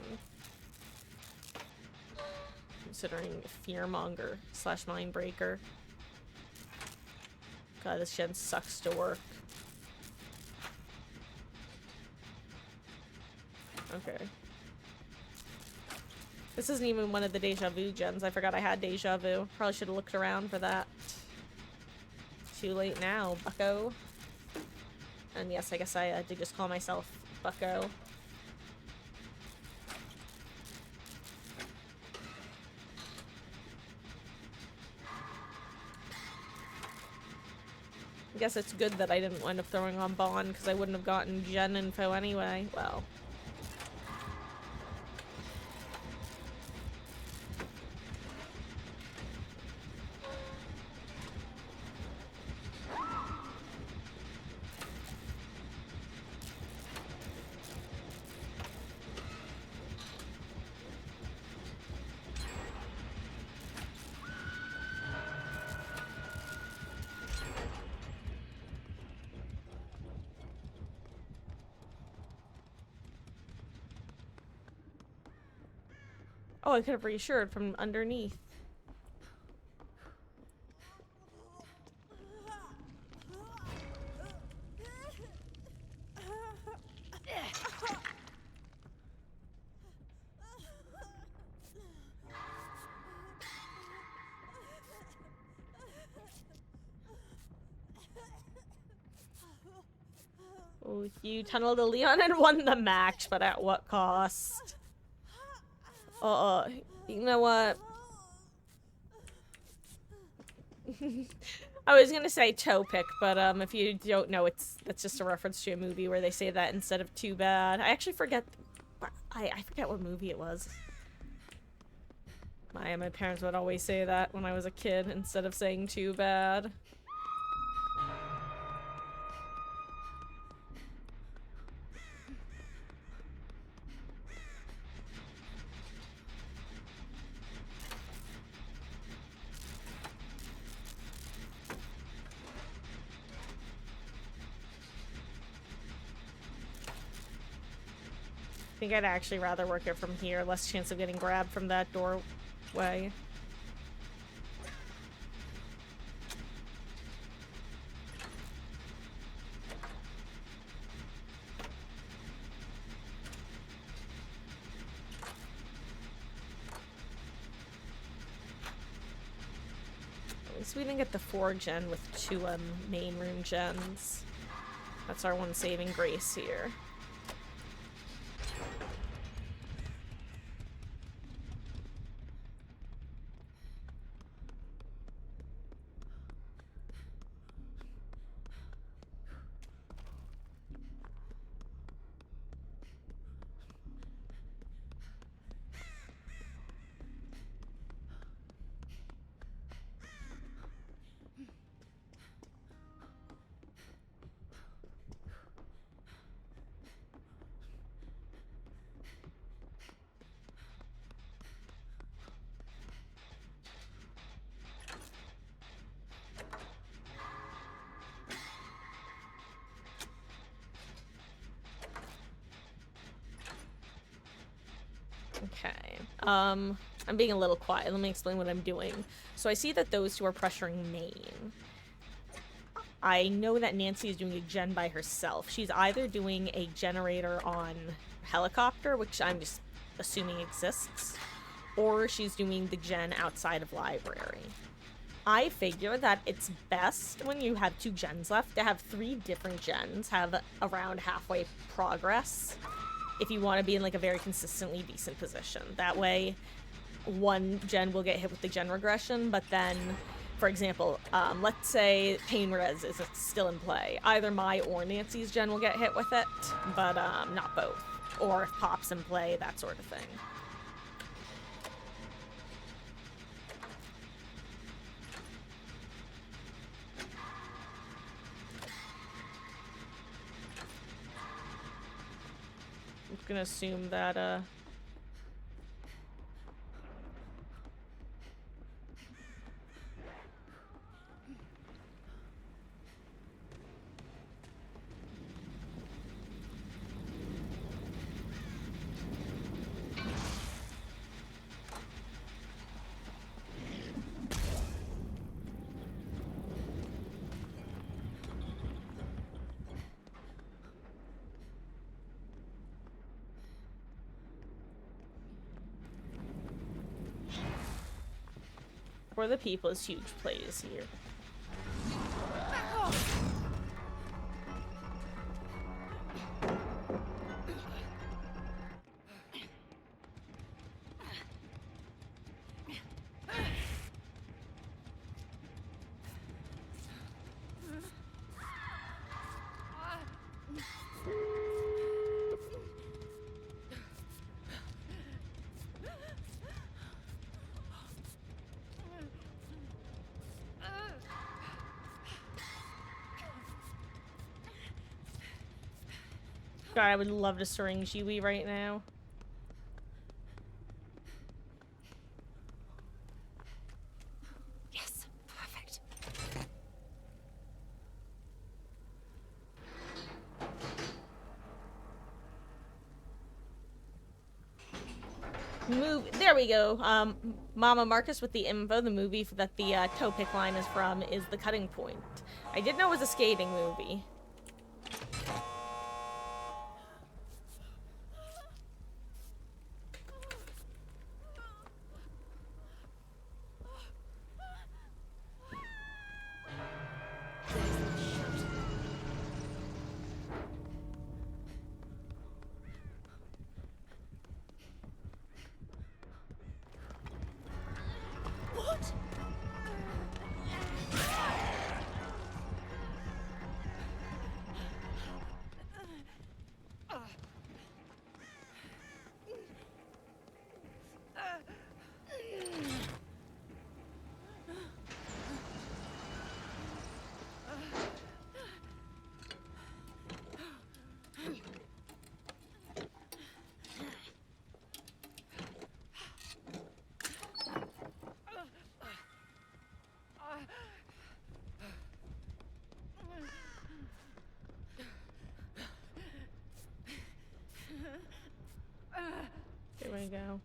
Considering Fearmonger / Mindbreaker. God, this gen sucks to work. Okay. This isn't even one of the Deja Vu gens. I forgot I had Deja Vu. Probably should have looked around for that. Too late now, bucko. And yes, I guess I did just call myself Bucko. I guess it's good that I didn't wind up throwing on Bond, because I wouldn't have gotten gen info anyway. Well. Oh, I could have reassured from underneath. Oh, you tunneled a Leon and won the match, but at what cost? You know what? I was gonna say toe pick, but if you don't know, that's just a reference to a movie where they say that instead of too bad. I actually forget. I forget what movie it was. My parents would always say that when I was a kid instead of saying too bad. I think I'd actually rather work it from here. Less chance of getting grabbed from that doorway. At least we didn't get the 4 gen with 2 main room gens. That's our one saving grace here. Okay. I'm being a little quiet. Let me explain what I'm doing. So I see that those 2 are pressuring main. I know that Nancy is doing a gen by herself. She's either doing a generator on helicopter, which I'm just assuming exists, or she's doing the gen outside of library. I figure that it's best when you have 2 gens left to have 3 different gens have around halfway progress if you want to be in like a very consistently decent position. That way, one gen will get hit with the gen regression, but then, for example, let's say Pain Res is still in play. Either my or Nancy's gen will get hit with it, but not both. Or if Pop's in play, that sort of thing. I'm gonna assume that, for the people is huge plays here. God, I would love to syringe Yui right now. Yes, perfect. There we go. Mama Marcus with the info. The movie that the toe pick line is from is The Cutting Point. I did know it was a skating movie. There we go.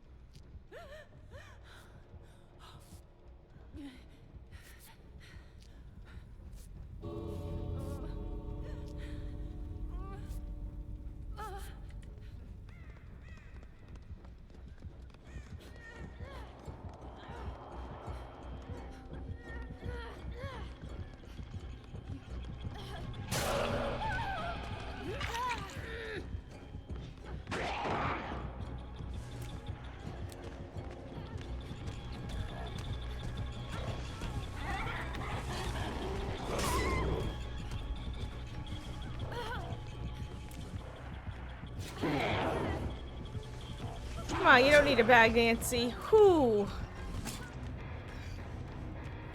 Come on, you don't need a bag, Nancy. Whew.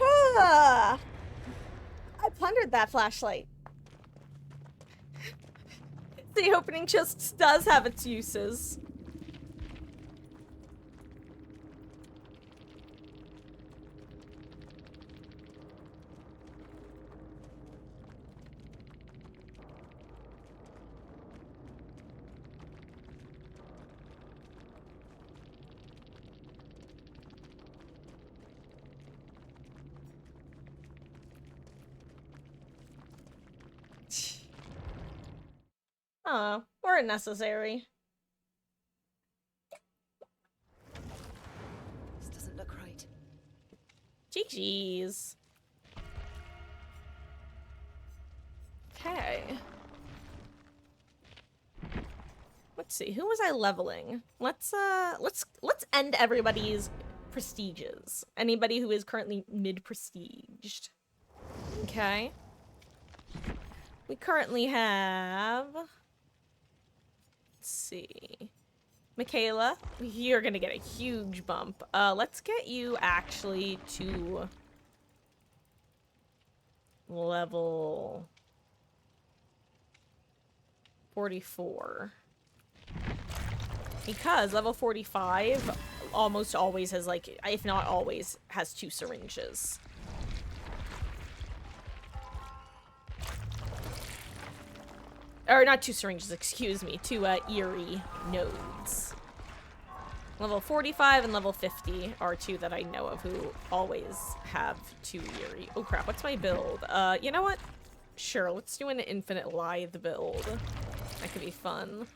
Ah, I plundered that flashlight. The opening chest does have its uses. Oh, weren't necessary. This doesn't look right. GG's. Okay. Let's see. Who was I leveling? Let's end everybody's prestiges. Anybody who is currently mid-prestiged. Okay. We currently have... Let's see. Michaela, you're gonna get a huge bump. Let's get you actually to level 44. Because level 45 almost always has, like, if not always, has 2 syringes. Or not 2 syringes, excuse me. 2 eerie nodes. Level 45 and level 50 are 2 that I know of who always have 2 eerie. Oh crap, what's my build? You know what? Sure, let's do an infinite lithe build. That could be fun.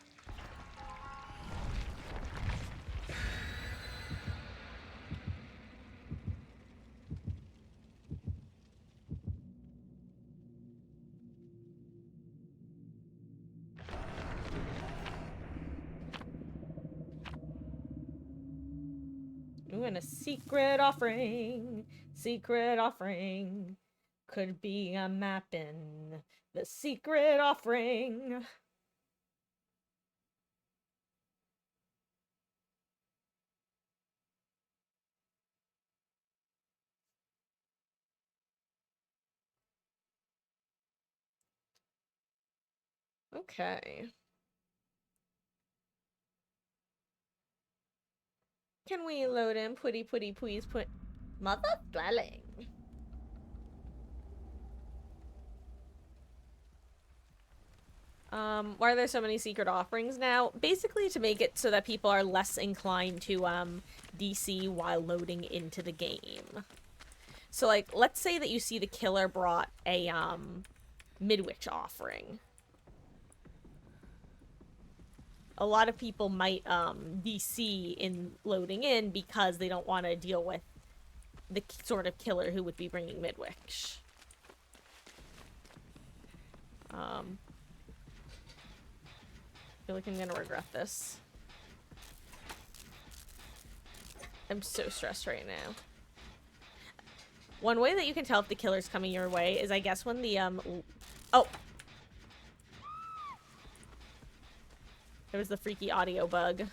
Ooh, and a secret offering. Secret offering. Could be a map in the secret offering. Okay. Can we load in putty please put mother dwelling? Why are there so many secret offerings now? Basically to make it so that people are less inclined to, DC while loading into the game. So, like, let's say that you see the killer brought a, Midwich offering. A lot of people might, DC in loading in because they don't want to deal with the sort of killer who would be bringing Midwich. I feel like I'm gonna regret this. I'm so stressed right now. One way that you can tell if the killer's coming your way is, I guess, when the, oh! There was the freaky audio bug.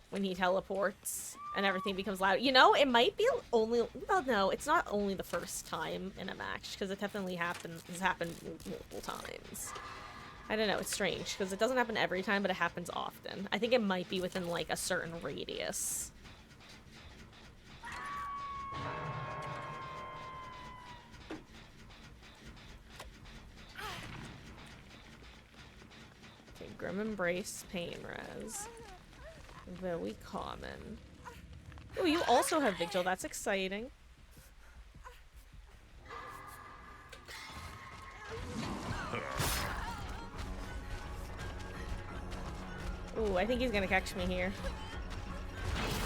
When he teleports and everything becomes loud. You know, it might be only... Well, no, it's not only the first time in a match, because it definitely has happened multiple times. I don't know, it's strange, because it doesn't happen every time, but it happens often. I think it might be within, like, a certain radius. Okay, Grim Embrace, Pain Res. Very common. Oh, you also have Vigil, that's exciting. Ooh, I think he's gonna catch me here.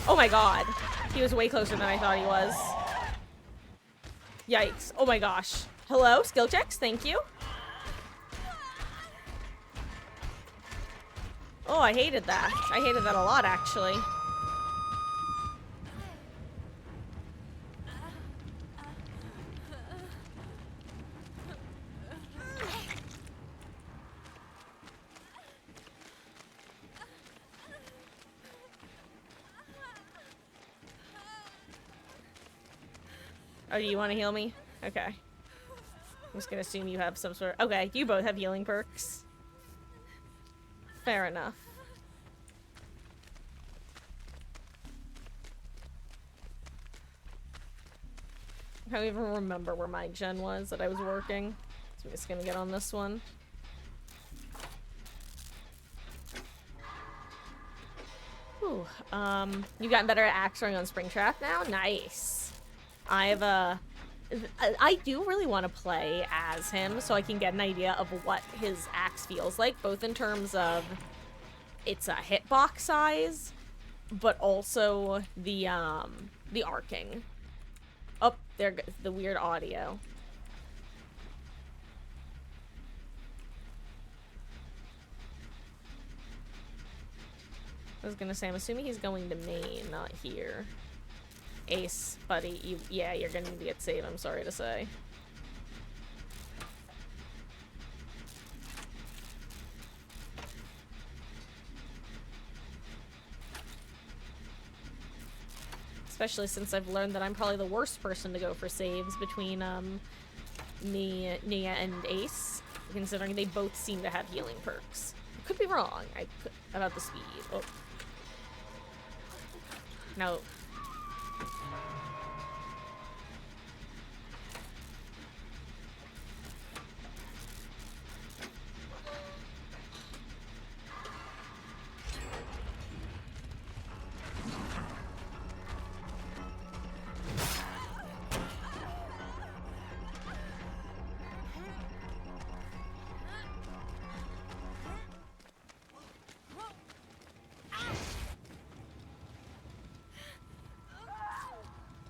Oh my god! He was way closer than I thought he was. Yikes. Oh my gosh. Hello? Skill checks? Thank you. Oh, I hated that. I hated that a lot, actually. Oh, do you want to heal me? Okay. I'm just gonna assume you have some sort of... Okay, you both have healing perks. Fair enough. I don't even remember where my gen was that I was working. So I'm just gonna get on this one. Ooh, you've gotten better at axe throwing on Springtrap now? Nice. I do really want to play as him so I can get an idea of what his axe feels like, both in terms of its hitbox size, but also the arcing. Oh, there goes the weird audio. I was gonna say, I'm assuming he's going to main, not here. Ace, buddy, yeah, you're gonna need to get saved, I'm sorry to say. Especially since I've learned that I'm probably the worst person to go for saves between, me, Nia, and Ace, considering they both seem to have healing perks. I could be wrong about the speed. Oh. No.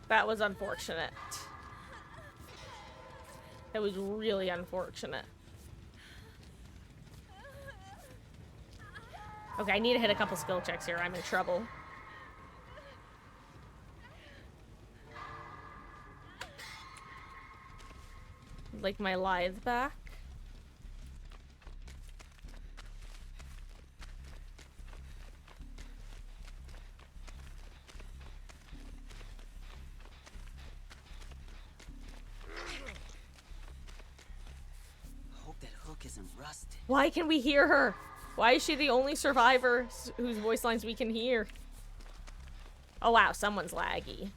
That was unfortunate. That was really unfortunate. Okay, I need to hit a couple skill checks here. I'm in trouble. Like my lithe back. Why can we hear her? Why is she the only survivor whose voice lines we can hear? Oh wow, someone's laggy.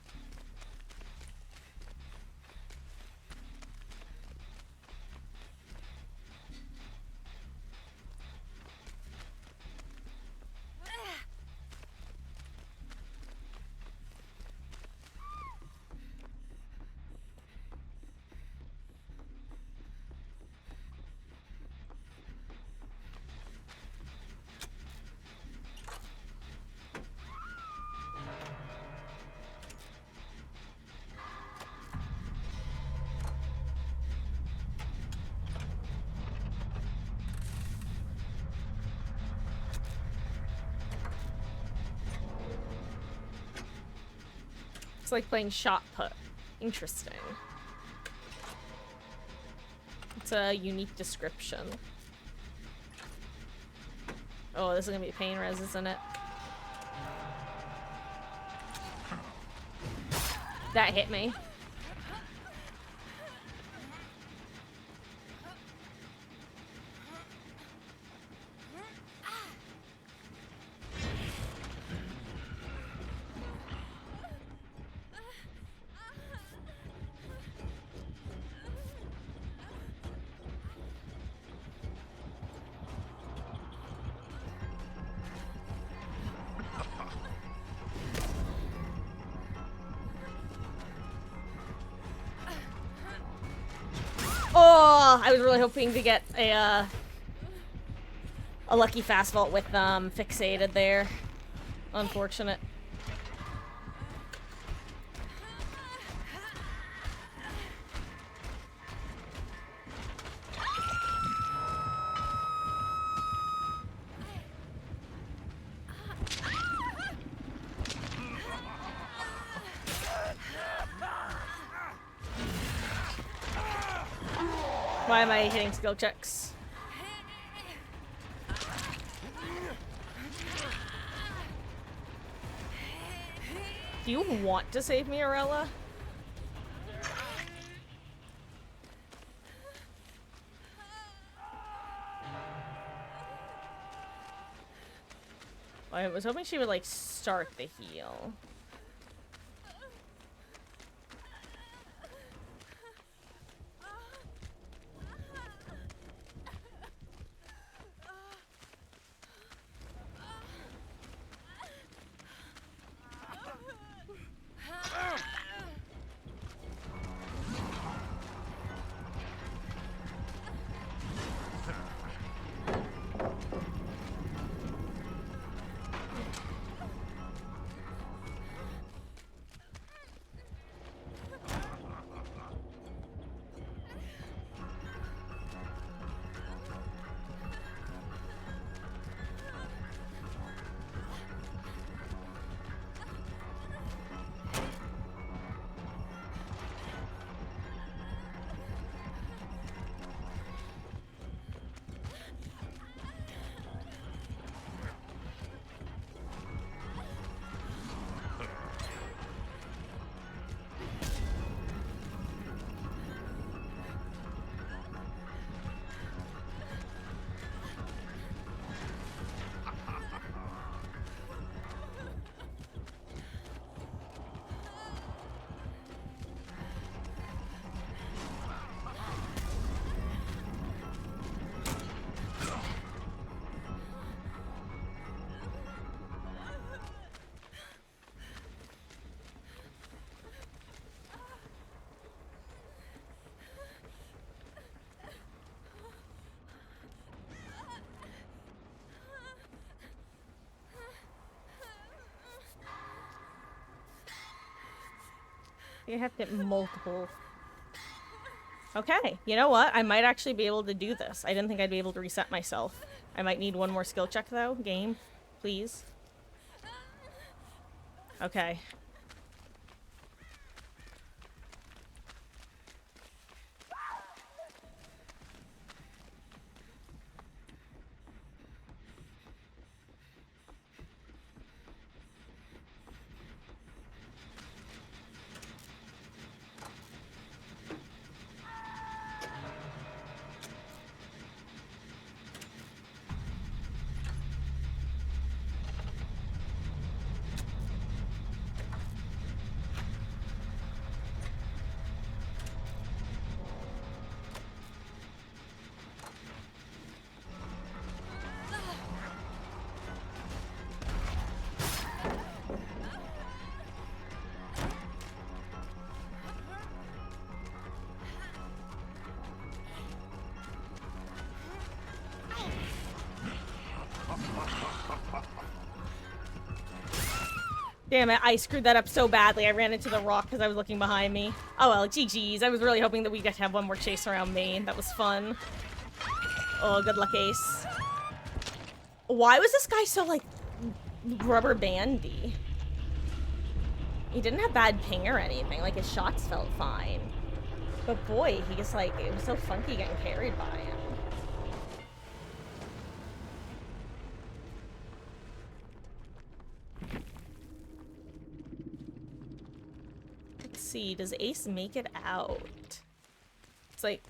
Looks like playing shot put. Interesting. It's a unique description. Oh, this is gonna be pain res, isn't it? That hit me. Oh, I was really hoping to get a lucky fast vault with fixated there. Unfortunate. Why am I hitting skill checks? Do you want to save me, Arella? I was hoping she would, like, start the heal. You have to hit multiple. Okay, you know what? I might actually be able to do this. I didn't think I'd be able to reset myself. I might need one more skill check though. Game, please. Okay. Damn it, I screwed that up so badly. I ran into the rock because I was looking behind me. Oh well, GG's. I was really hoping that we got to have one more chase around Maine. That was fun. Oh, good luck, Ace. Why was this guy so, like, rubber bandy? He didn't have bad ping or anything. Like, his shots felt fine. But boy, he just, like, it was so funky getting carried by him. Let's see, does Ace make it out? It's like...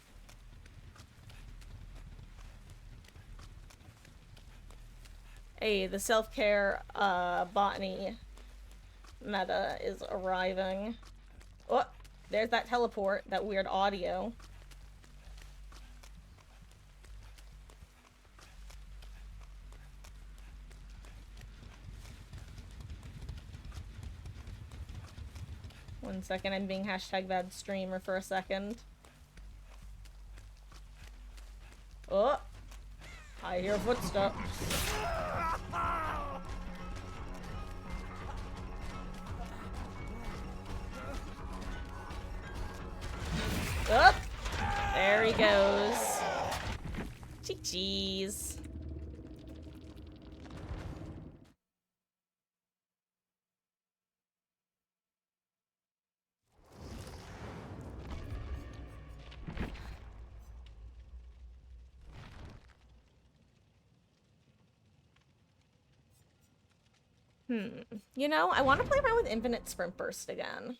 Hey, the self-care, botany meta is arriving. Oh, there's that teleport, that weird audio. One second, I'm being hashtag bad streamer for a second. Oh, I hear footsteps. Oh, there he goes. Jeez. You know, I want to play around with Infinite Sprint Burst again.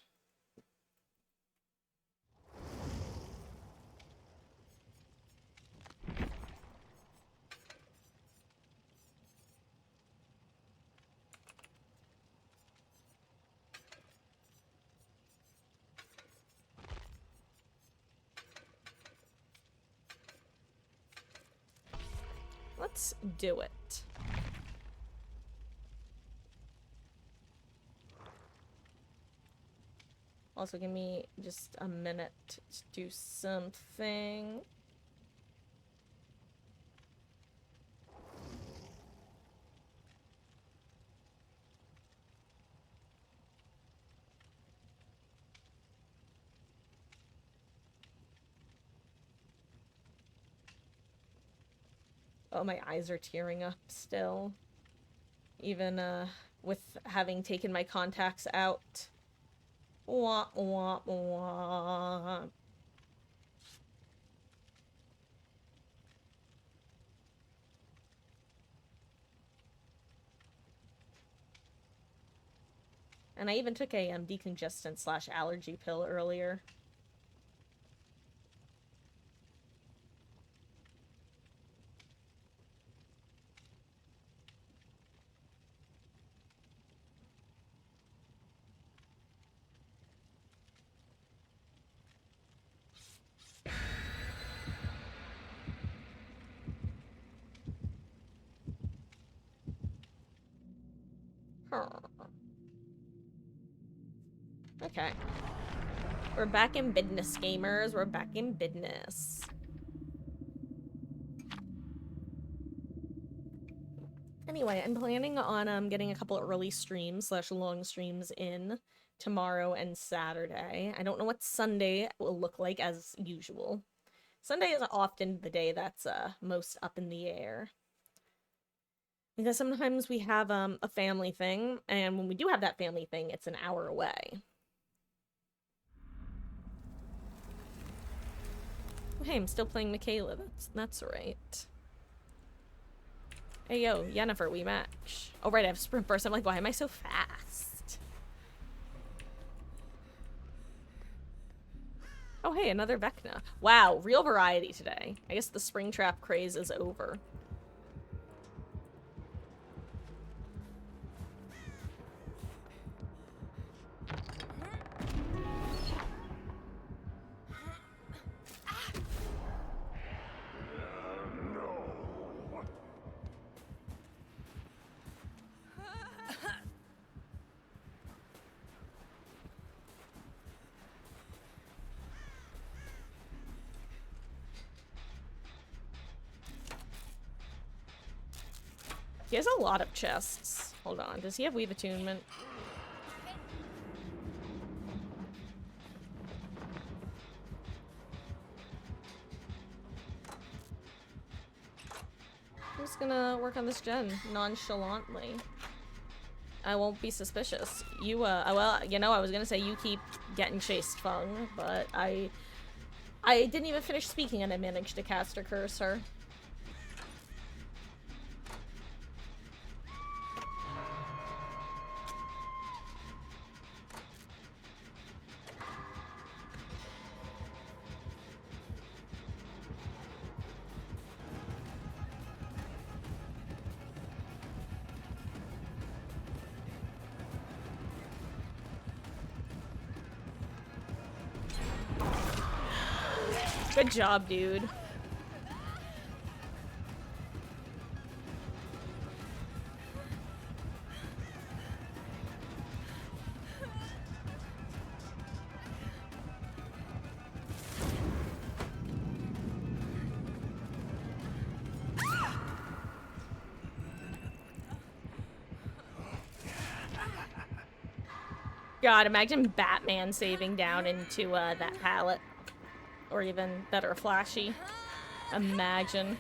Let's do it. Also, give me just a minute to do something. Oh, my eyes are tearing up still. Even, with having taken my contacts out. Wah, wah, wah. And I even took a decongestant / allergy pill earlier. Okay. We're back in business, gamers. We're back in business. Anyway, I'm planning on getting a couple of early streams / long streams in tomorrow and Saturday. I don't know what Sunday will look like as usual. Sunday is often the day that's most up in the air. Because sometimes we have a family thing, and when we do have that family thing, it's an hour away. Hey, I'm still playing Michaela. That's right. Hey, yo, Yennefer, we match. Oh, right, I have Sprint Burst. I'm like, why am I so fast? Oh, hey, another Vecna. Wow, real variety today. I guess the Springtrap craze is over. He has a lot of chests. Hold on, does he have Weave Attunement? I'm just gonna work on this gen nonchalantly. I won't be suspicious. You, well, you know, I was gonna say you keep getting chased, Fung, but I didn't even finish speaking and I managed to cast a cursor. Good job, dude. God, imagine Batman saving down into that pallet. Or even better, Flashy. Imagine.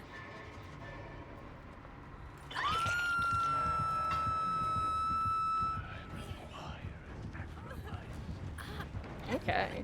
Okay.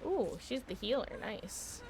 Ooh, she's the healer. Nice.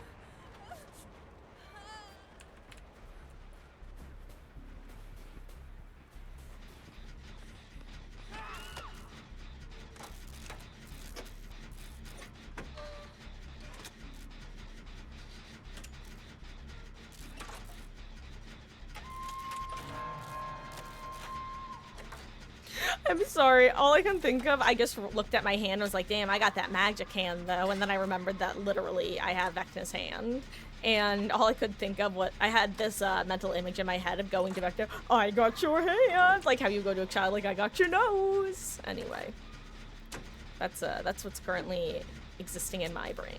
I'm sorry, all I can think of, I just looked at my hand and was like, damn, I got that magic hand though, and then I remembered that literally I have Vecna's hand. And all I could think of, what I had this mental image in my head of going to Vecna, I got your hand, like how you go to a child, like I got your nose. Anyway, that's what's currently existing in my brain.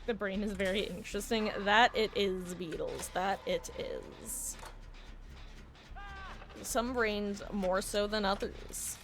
The brain is very interesting. That it is, Beatles. That it is. Some brains more so than others.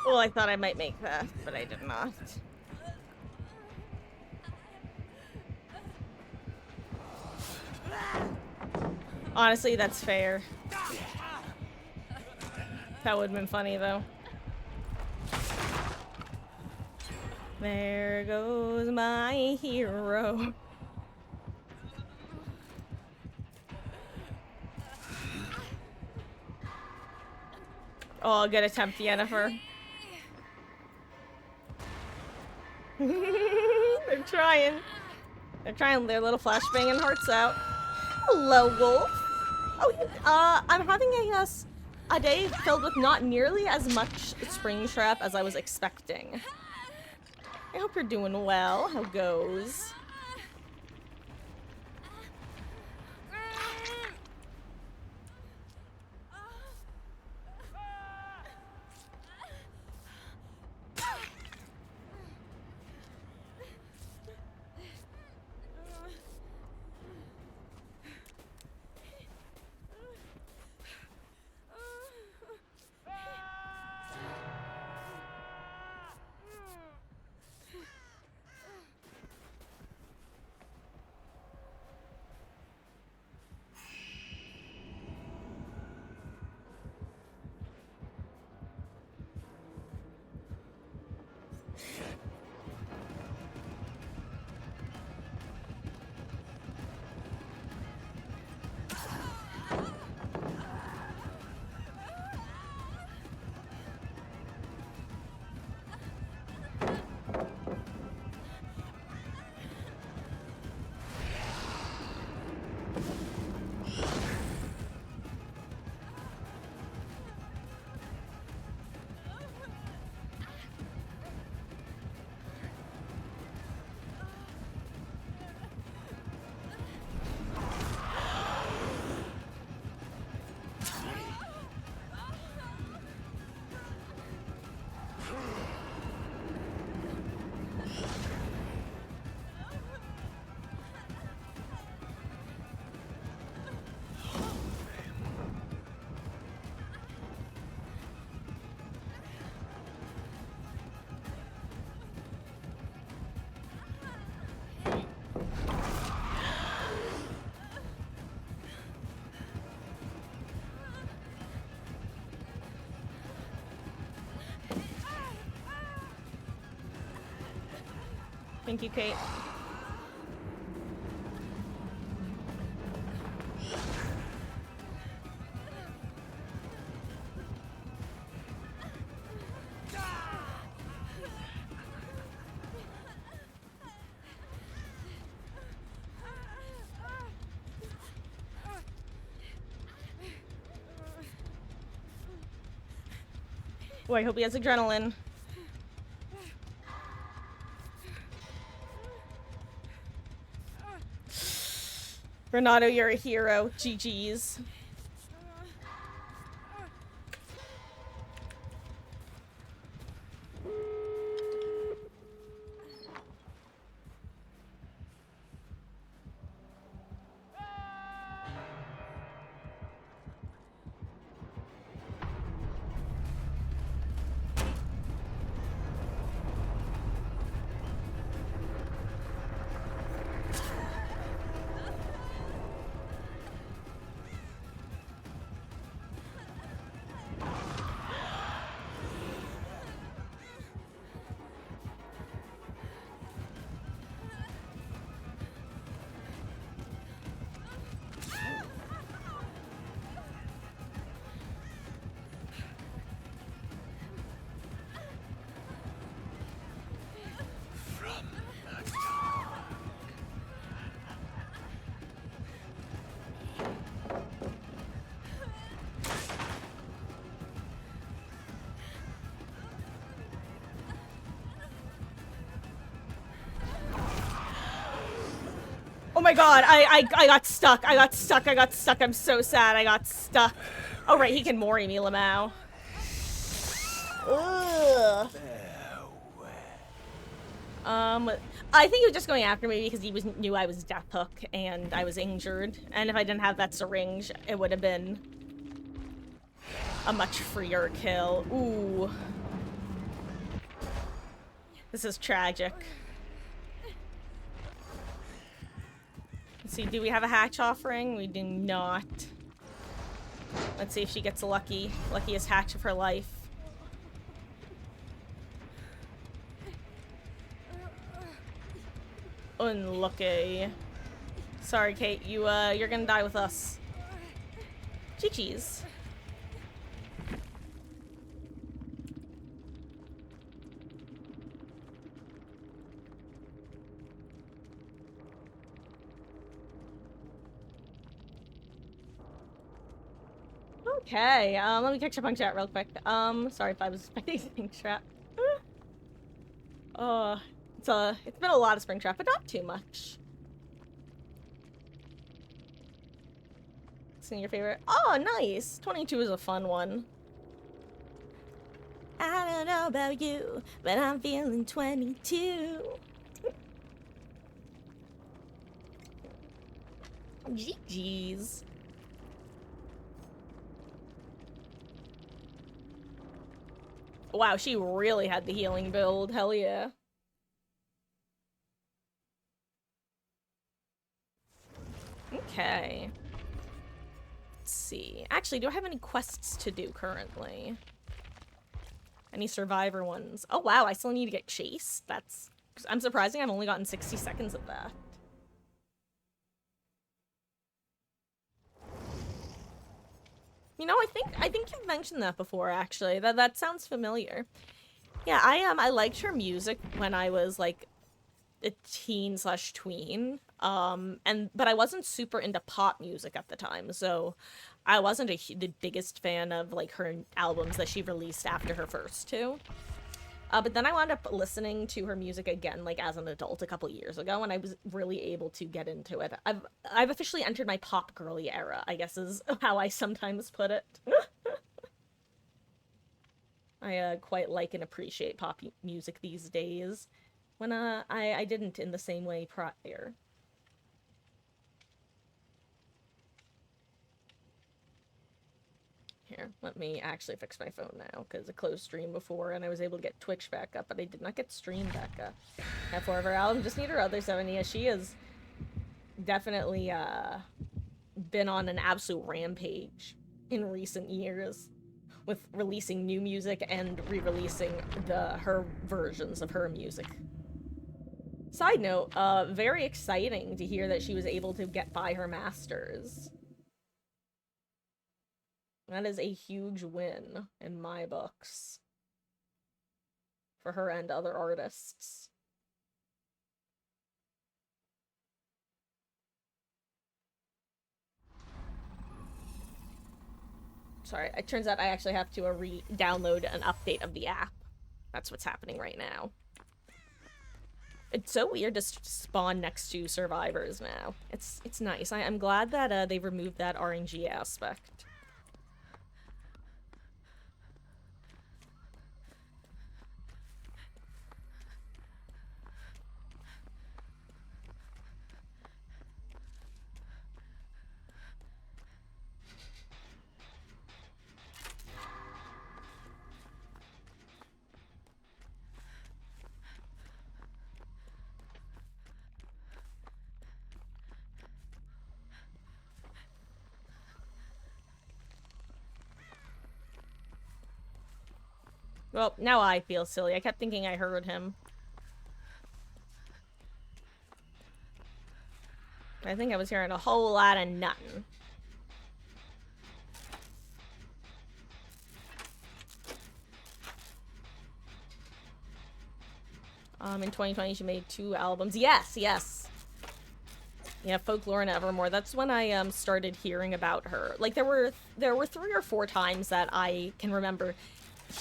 Well, I thought I might make that, but I did not. Honestly, that's fair. That would have been funny, though. There goes my hero. Oh, good attempt, Yennefer. They're trying. They're trying their little flashbanging hearts out. Hello, Wolf. Oh, I'm having a day filled with not nearly as much Springtrap as I was expecting. I hope you're doing well. How goes? Thank you, Kate. Oh, I hope he has adrenaline. Renato, you're a hero. GG's. Oh my god, I got stuck. I got stuck. I got stuck. I'm so sad. I got stuck. Oh right, he can Mori me, Lamau. Ugh. I think he was just going after me because he knew I was Death Hook and I was injured. And if I didn't have that syringe, it would have been a much freer kill. Ooh. This is tragic. Let's see, do we have a hatch offering? We do not. Let's see if she gets lucky. Luckiest hatch of her life. Unlucky. Sorry, Kate. You're gonna die with us. GG's. Okay, let me catch up on chat real quick. Sorry if I was expecting Springtrap. It's been a lot of Springtrap, but not too much. What's your favorite? Oh, nice! 22 is a fun one. I don't know about you, but I'm feeling 22. GG's. Wow, she really had the healing build. Hell yeah. Okay. Let's see. Actually, do I have any quests to do currently? Any survivor ones? Oh wow, I still need to get chased? I'm surprising I've only gotten 60 seconds of that. You know, I think you've mentioned that before, actually. That sounds familiar. Yeah, I liked her music when I was like a teen/tween. But I wasn't super into pop music at the time, so I wasn't the biggest fan of like her albums that she released after her first two. But then I wound up listening to her music again, like as an adult a couple years ago, and I was really able to get into it. I've officially entered my pop girly era, I guess is how I sometimes put it. I quite like and appreciate pop music these days, when I didn't in the same way prior. Here, let me actually fix my phone now, because I closed stream before and I was able to get Twitch back up, but I did not get stream back up. Have 4 of her albums, just need her other 7. Yeah, she has definitely been on an absolute rampage in recent years, with releasing new music and re-releasing her versions of her music. Side note, very exciting to hear that she was able to get by her masters. That is a huge win in my books for her and other artists. Sorry, it turns out I actually have to re-download an update of the app. That's what's happening right now. It's so weird to spawn next to survivors now. It's nice. I'm glad that they removed that RNG aspect. Well, now I feel silly. I kept thinking I heard him. I think I was hearing a whole lot of nothing. In 2020, she made 2 albums. Yes, yes. Yeah, Folklore and Evermore. That's when I started hearing about her. Like there were 3 or 4 times that I can remember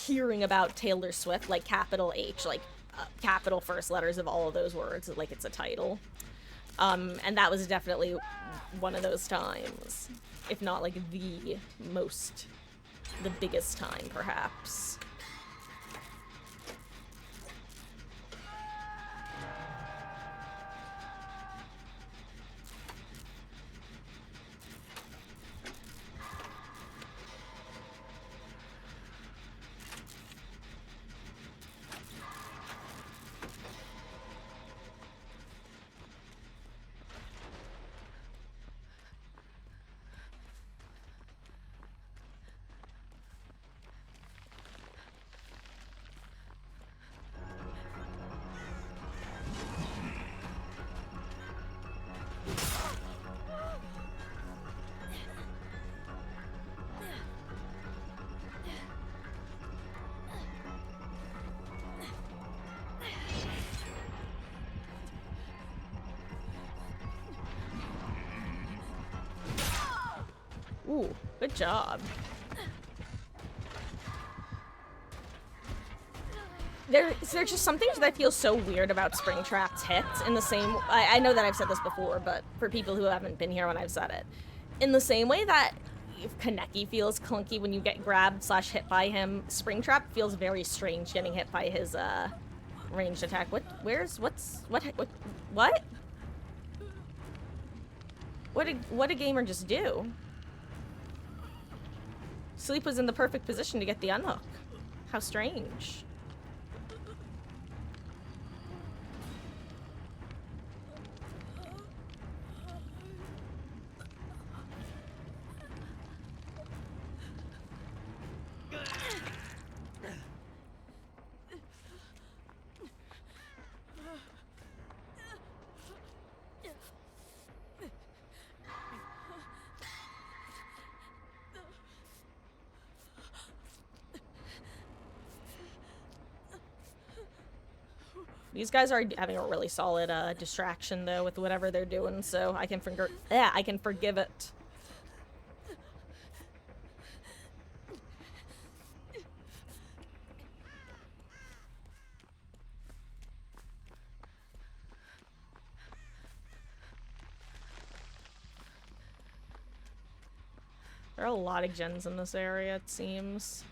hearing about Taylor Swift, like capital H, like capital first letters of all of those words, like it's a title. And that was definitely one of those times, if not like the biggest time, perhaps. Ooh, good job. there's just something that feels so weird about Springtrap's hits in the same... I know that I've said this before, but for people who haven't been here when I've said it. In the same way that Kaneki feels clunky when you get grabbed / hit by him, Springtrap feels very strange getting hit by his, ranged attack. What did gamer just do? Sleep was in the perfect position to get the unhook. How strange. These guys are having a really solid distraction though with whatever they're doing, so I can forgive it. There are a lot of gens in this area, it seems.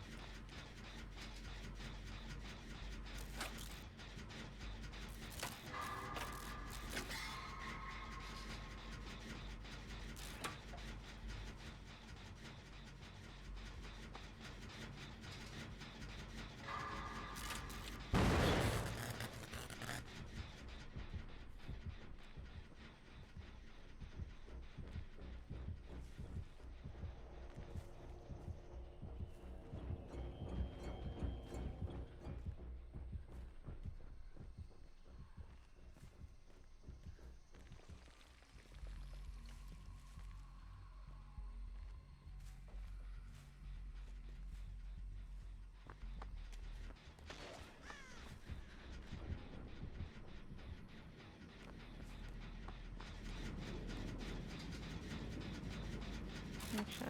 Okay.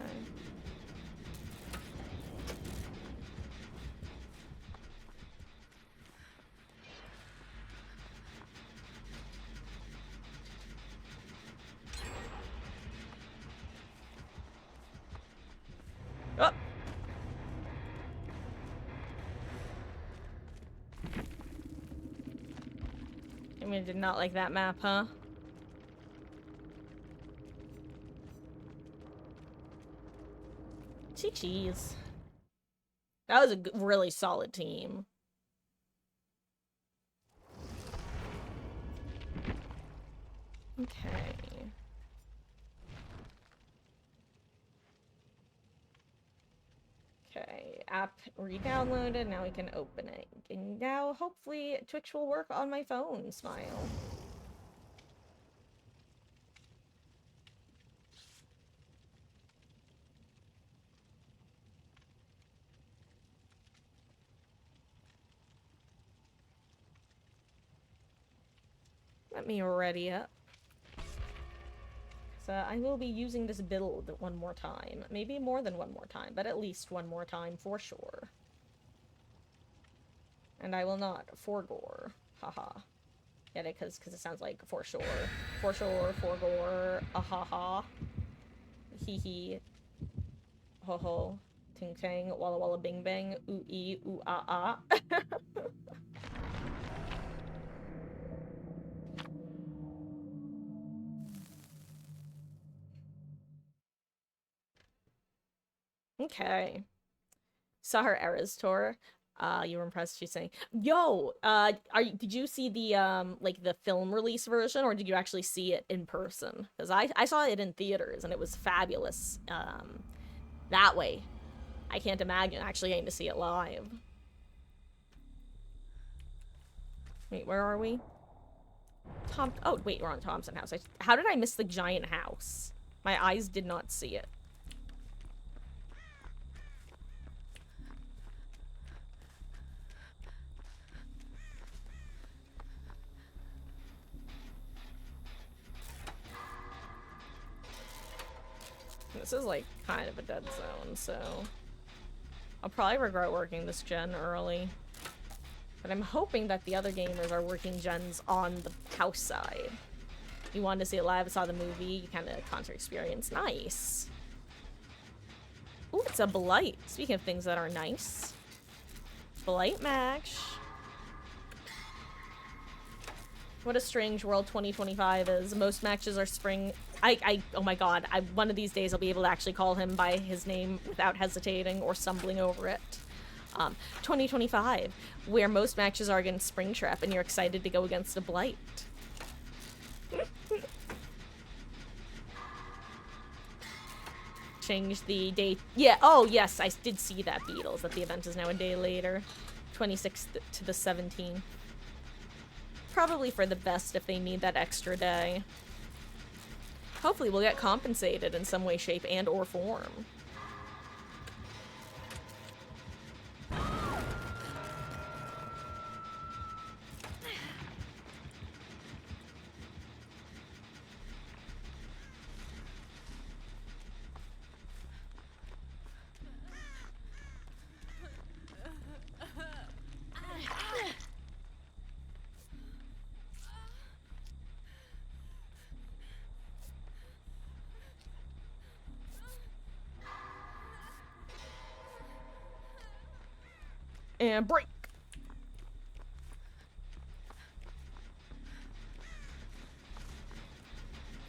Oh! I mean, did not like that map, huh? Cheese. That was a really solid team. Okay. Okay, app re-downloaded. Now we can open it. And now, hopefully, Twitch will work on my phone. Smile. Let me ready up. So I will be using this build one more time. Maybe more than one more time, but at least one more time for sure. And I will not forgore. Haha. Get it? Because it sounds like for sure. For sure, forgore. Ahaha. Hee hee. Ho ho. Ting tang. Walla walla bing bang. Ooh ee. Ooh ah ah. Okay. Saw her Eras tour. You were impressed. She's saying, "Yo, did you see the like the film release version, or did you actually see it in person? Because I saw it in theaters and it was fabulous. That way, I can't imagine actually getting to see it live. Wait, where are we? Oh, wait, we're on Thompson House. How did I miss the giant house? My eyes did not see it. This is like kind of a dead zone, so I'll probably regret working this gen early. But I'm hoping that the other gamers are working gens on the house side. You wanted to see it live, saw the movie, kind of concert experience. Nice. Ooh, it's a Blight. Speaking of things that are nice. Blight match. What a strange world 2025 is. Most matches are spring. Oh my god. One of these days I'll be able to actually call him by his name without hesitating or stumbling over it. 2025, where most matches are against Springtrap and you're excited to go against a Blight. Change the date. Yeah, oh yes, I did see that, Beatles, that the event is now a day later. 26th to the 17th. Probably for the best if they need that extra day. Hopefully we'll get compensated in some way, shape, and or form. And break.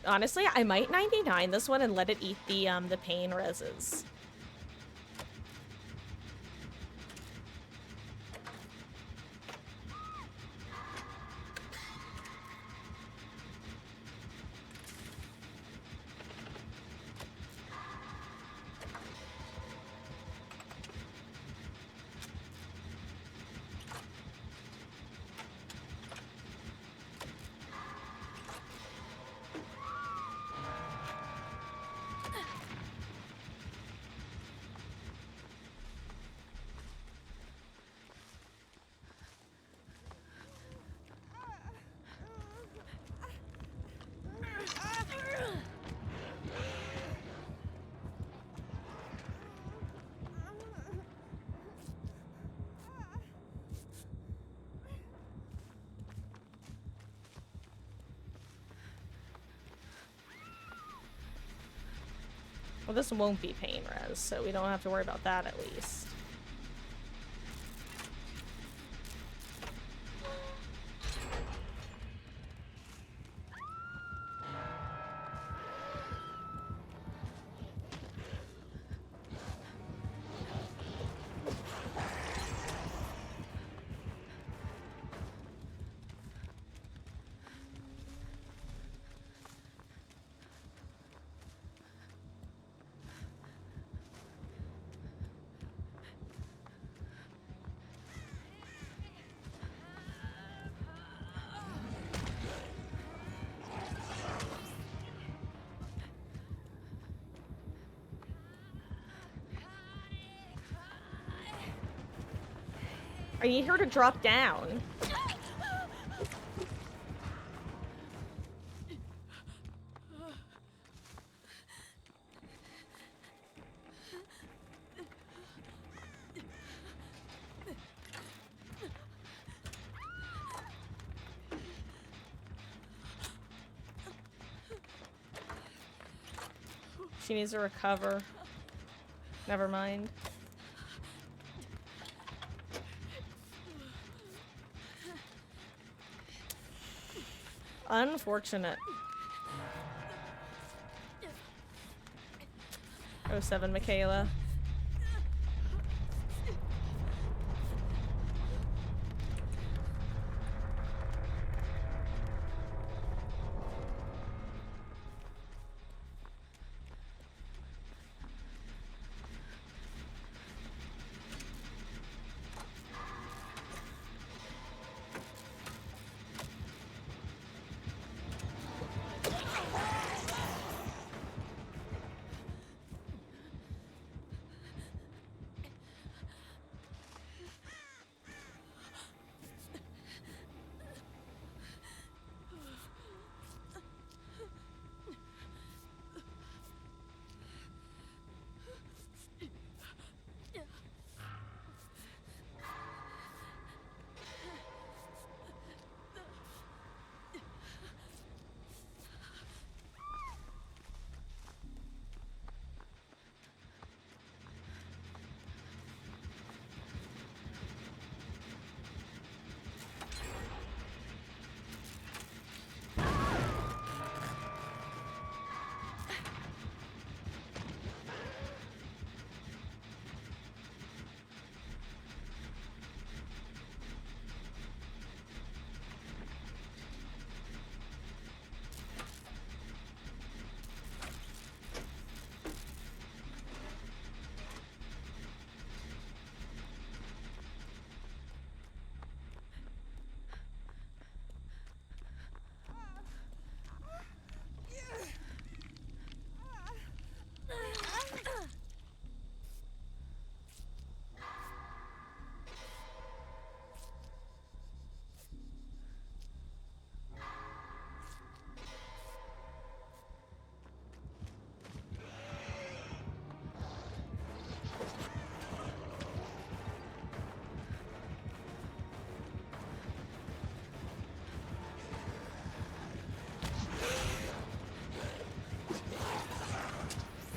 Honestly, I might 99 this one and let it eat the pain reses. Well, this won't be pain res, so we don't have to worry about that at least. I need her to drop down. She needs to recover. Never mind. Unfortunate. 07, Michaela.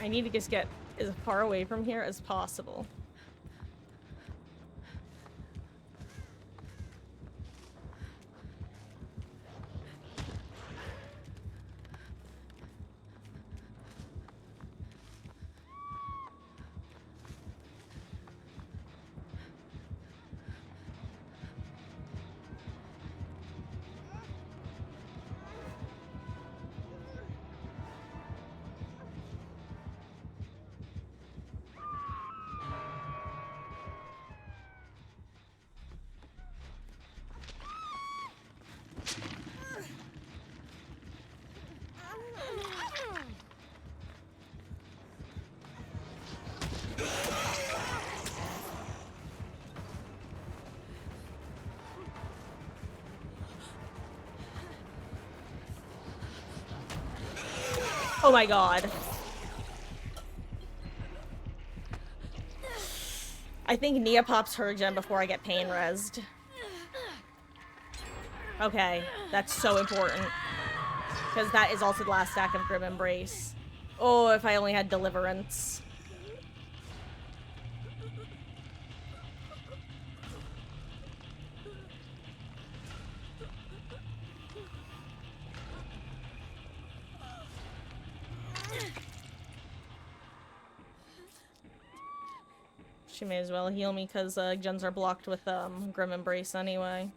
I need to just get as far away from here as possible. Oh my god. I think Nia pops her gem before I get pain rezzed. Okay, that's so important. Because that is also the last stack of Grim Embrace. Oh, if I only had Deliverance. She may as well heal me because gens are blocked with Grim Embrace anyway.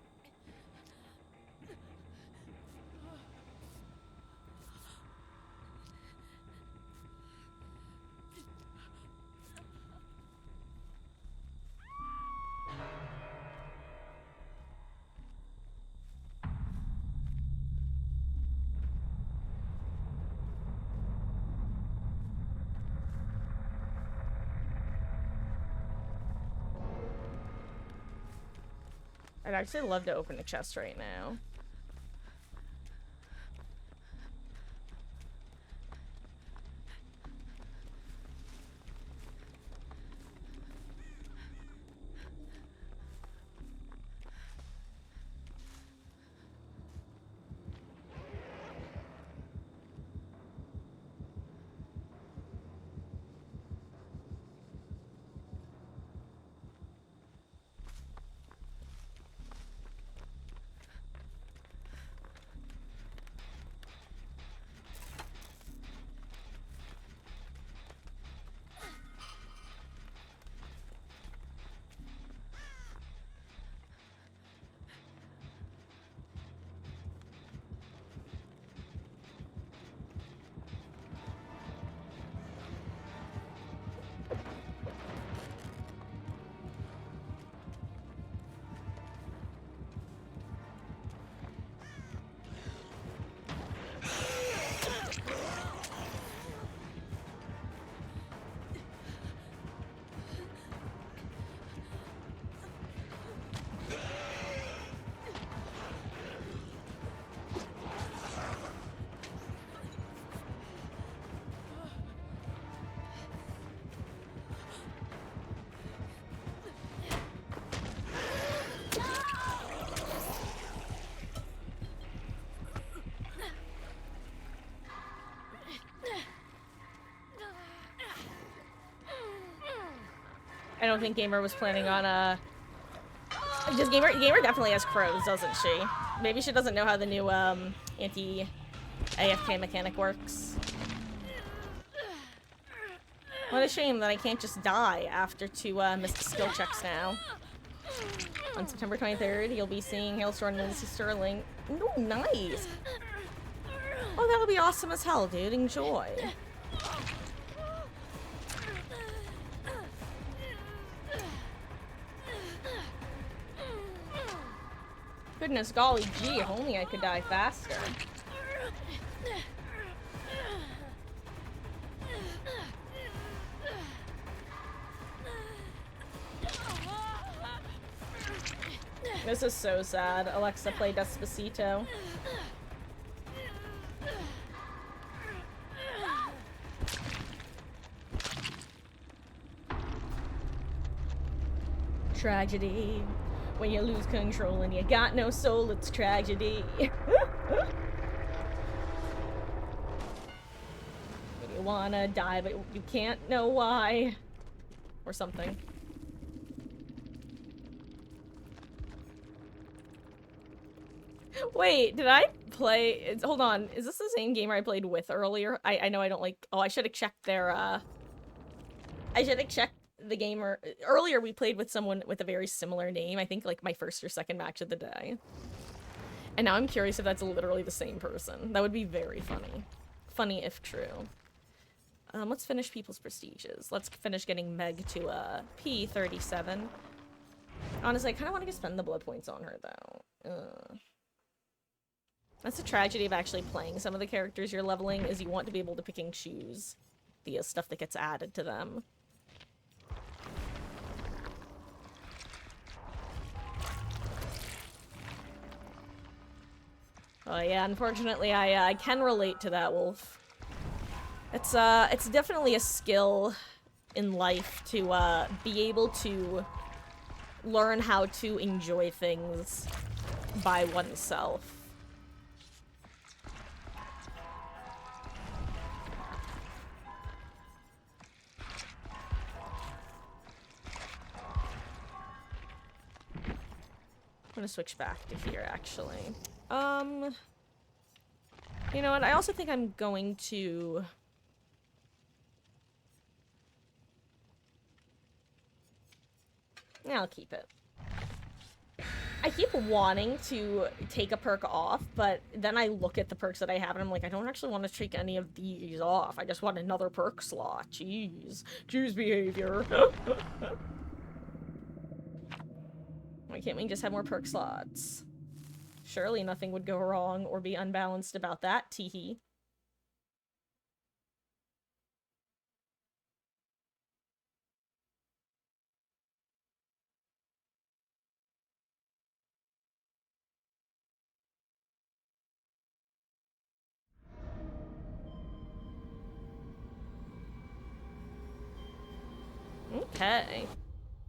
I'd actually love to open a chest right now. I don't think Gamer was planning on, just Gamer definitely has crows, doesn't she? Maybe she doesn't know how the new, anti-AFK mechanic works. What a shame that I can't just die after two, missed skill checks now. On September 23rd, you'll be seeing Hailstorm and Lindsay Sterling. Ooh, nice! Oh, that'll be awesome as hell, dude. Enjoy. Goodness golly gee, if only I could die faster. This is so sad. Alexa, play Despacito. Tragedy. When you lose control and you got no soul, it's tragedy. When you wanna die, but you can't know why. Or something. Wait, did I play... Hold on, is this the same gamer I played with earlier? I know I don't like... Oh, I should have checked their, I should have checked the gamer... Earlier we played with someone with a very similar name. I think, like, my first or second match of the day. And now I'm curious if that's literally the same person. That would be very funny. Funny if true. Let's finish people's prestiges. Let's finish getting Meg to, P37. Honestly, I kind of want to spend the blood points on her, though. That's the tragedy of actually playing some of the characters you're leveling, is you want to be able to pick and choose the stuff that gets added to them. Oh yeah, unfortunately I can relate to that, Wolf. It's definitely a skill in life to be able to learn how to enjoy things by oneself. I'm gonna switch back to here, actually. You know what? I also think I'm going to... Yeah, I'll keep it. I keep wanting to take a perk off, but then I look at the perks that I have and I'm like, I don't actually want to take any of these off. I just want another perk slot. Jeez. Jeez behavior. Why can't we just have more perk slots? Surely nothing would go wrong or be unbalanced about that, teehee. Okay.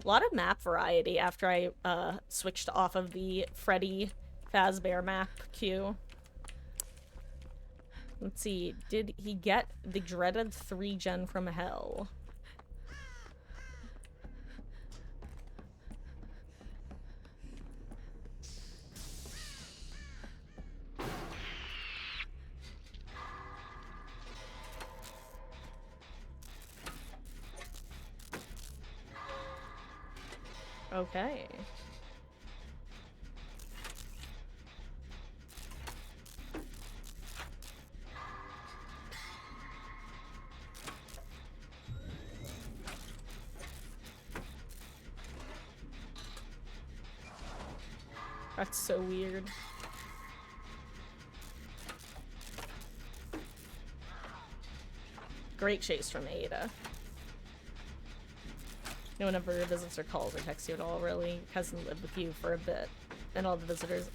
A lot of map variety after I switched off of the Freddy Fazbear map queue. Let's see, did he get the dreaded 3-gen from hell? Okay. That's so weird. Great chase from Ada. No one ever visits or calls or texts you at all, really. Hasn't lived with you for a bit. And all the visitors.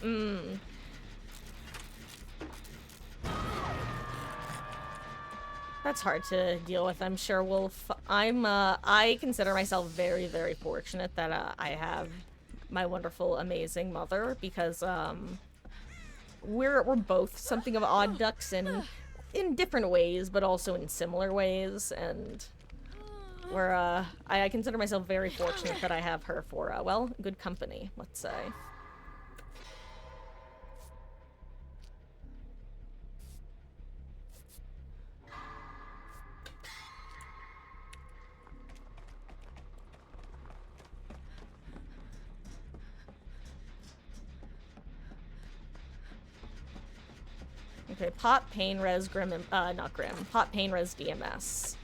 That's hard to deal with, I'm sure, Wolf. I consider myself very, very fortunate that, I have my wonderful, amazing mother, because, we're both something of odd ducks in different ways, but also in similar ways, and I consider myself very fortunate that I have her for, well, good company, let's say. Okay, Pop, Pain, Res, Grim, and, not Grim. Pop, Pain, Res, DMS.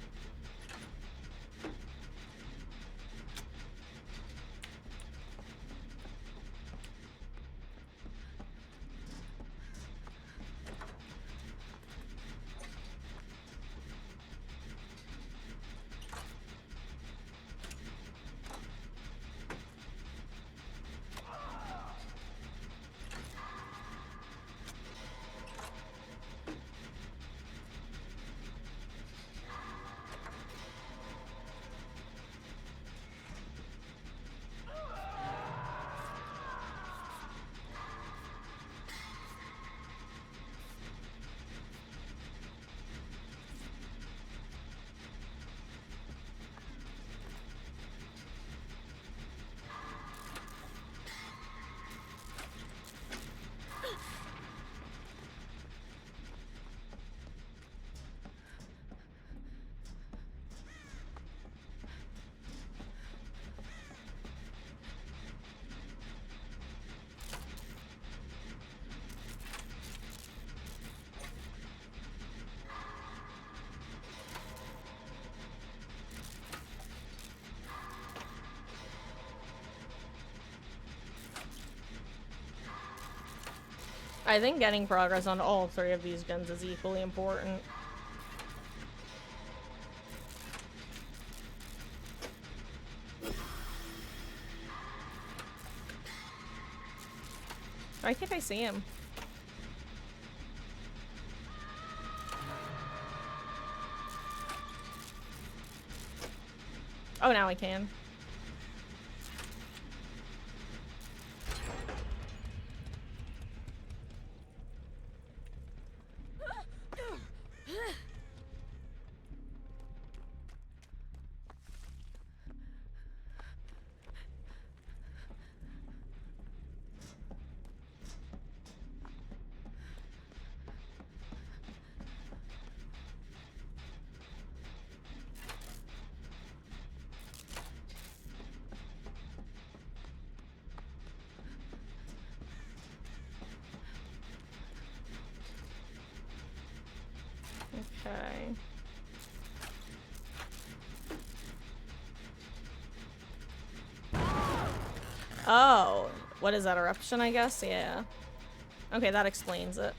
I think getting progress on all 3 of these guns is equally important. Why can't I see him? Oh, now I can. Okay. Oh, what is that, eruption, I guess? Yeah. Okay, that explains it.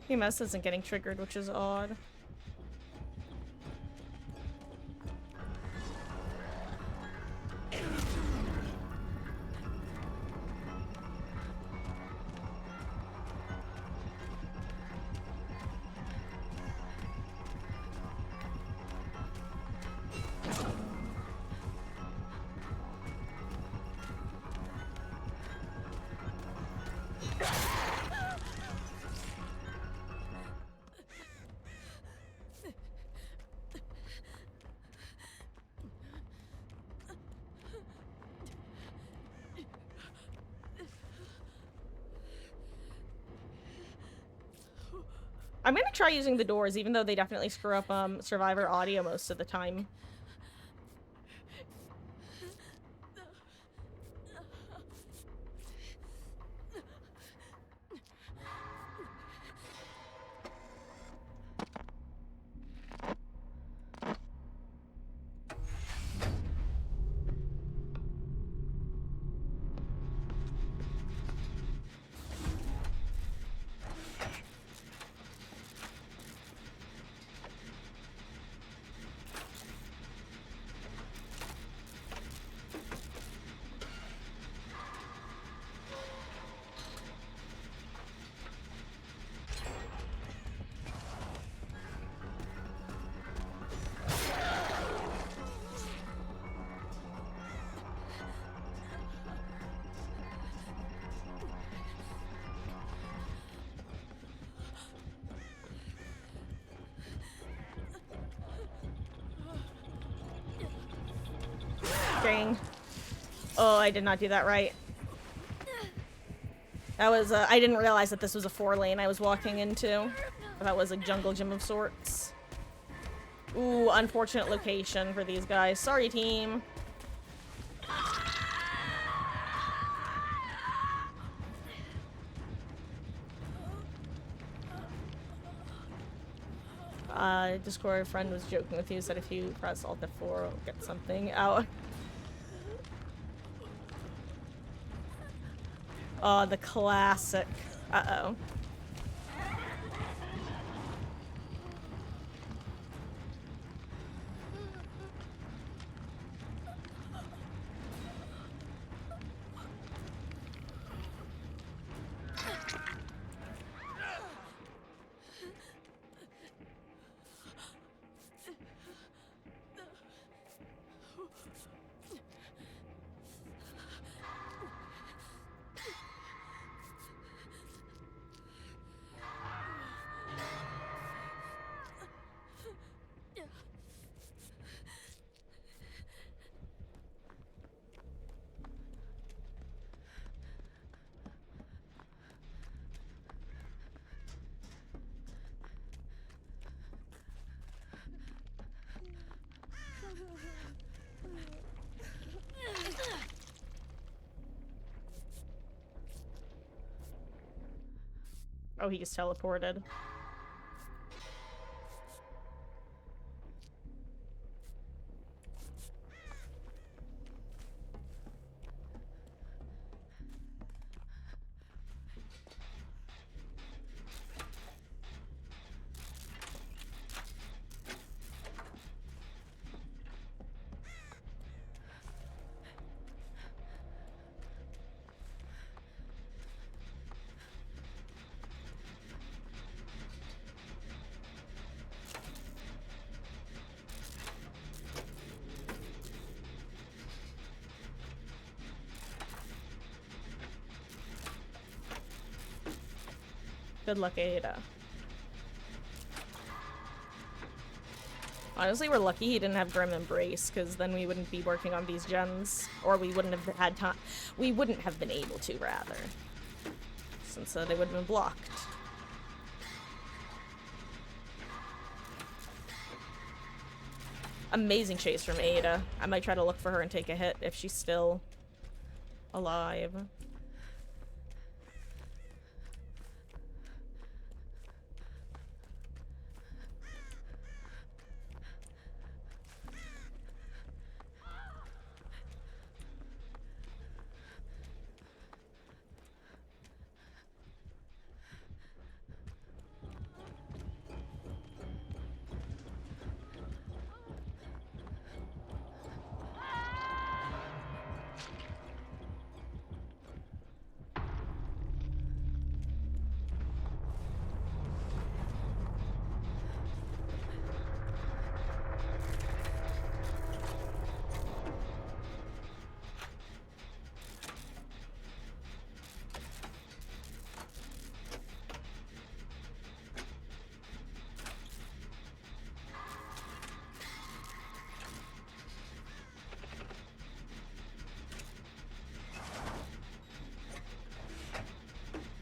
EMS isn't getting triggered, which is odd. I'm gonna try using the doors, even though they definitely screw up survivor audio most of the time. Dang. Oh, I did not do that right. That was, I didn't realize that this was a 4-lane I was walking into. That was a jungle gym of sorts. Ooh, unfortunate location for these guys. Sorry, team. Discord friend was joking with you, said if you press Alt F4, it'll get something out. Oh, the classic. Uh-oh. Oh, he gets teleported. Good luck, Ada. Honestly, we're lucky he didn't have Grim Embrace, because then we wouldn't be working on these gens. Or we wouldn't have had time. We wouldn't have been able to, rather. Since they would have been blocked. Amazing chase from Ada. I might try to look for her and take a hit if she's still alive.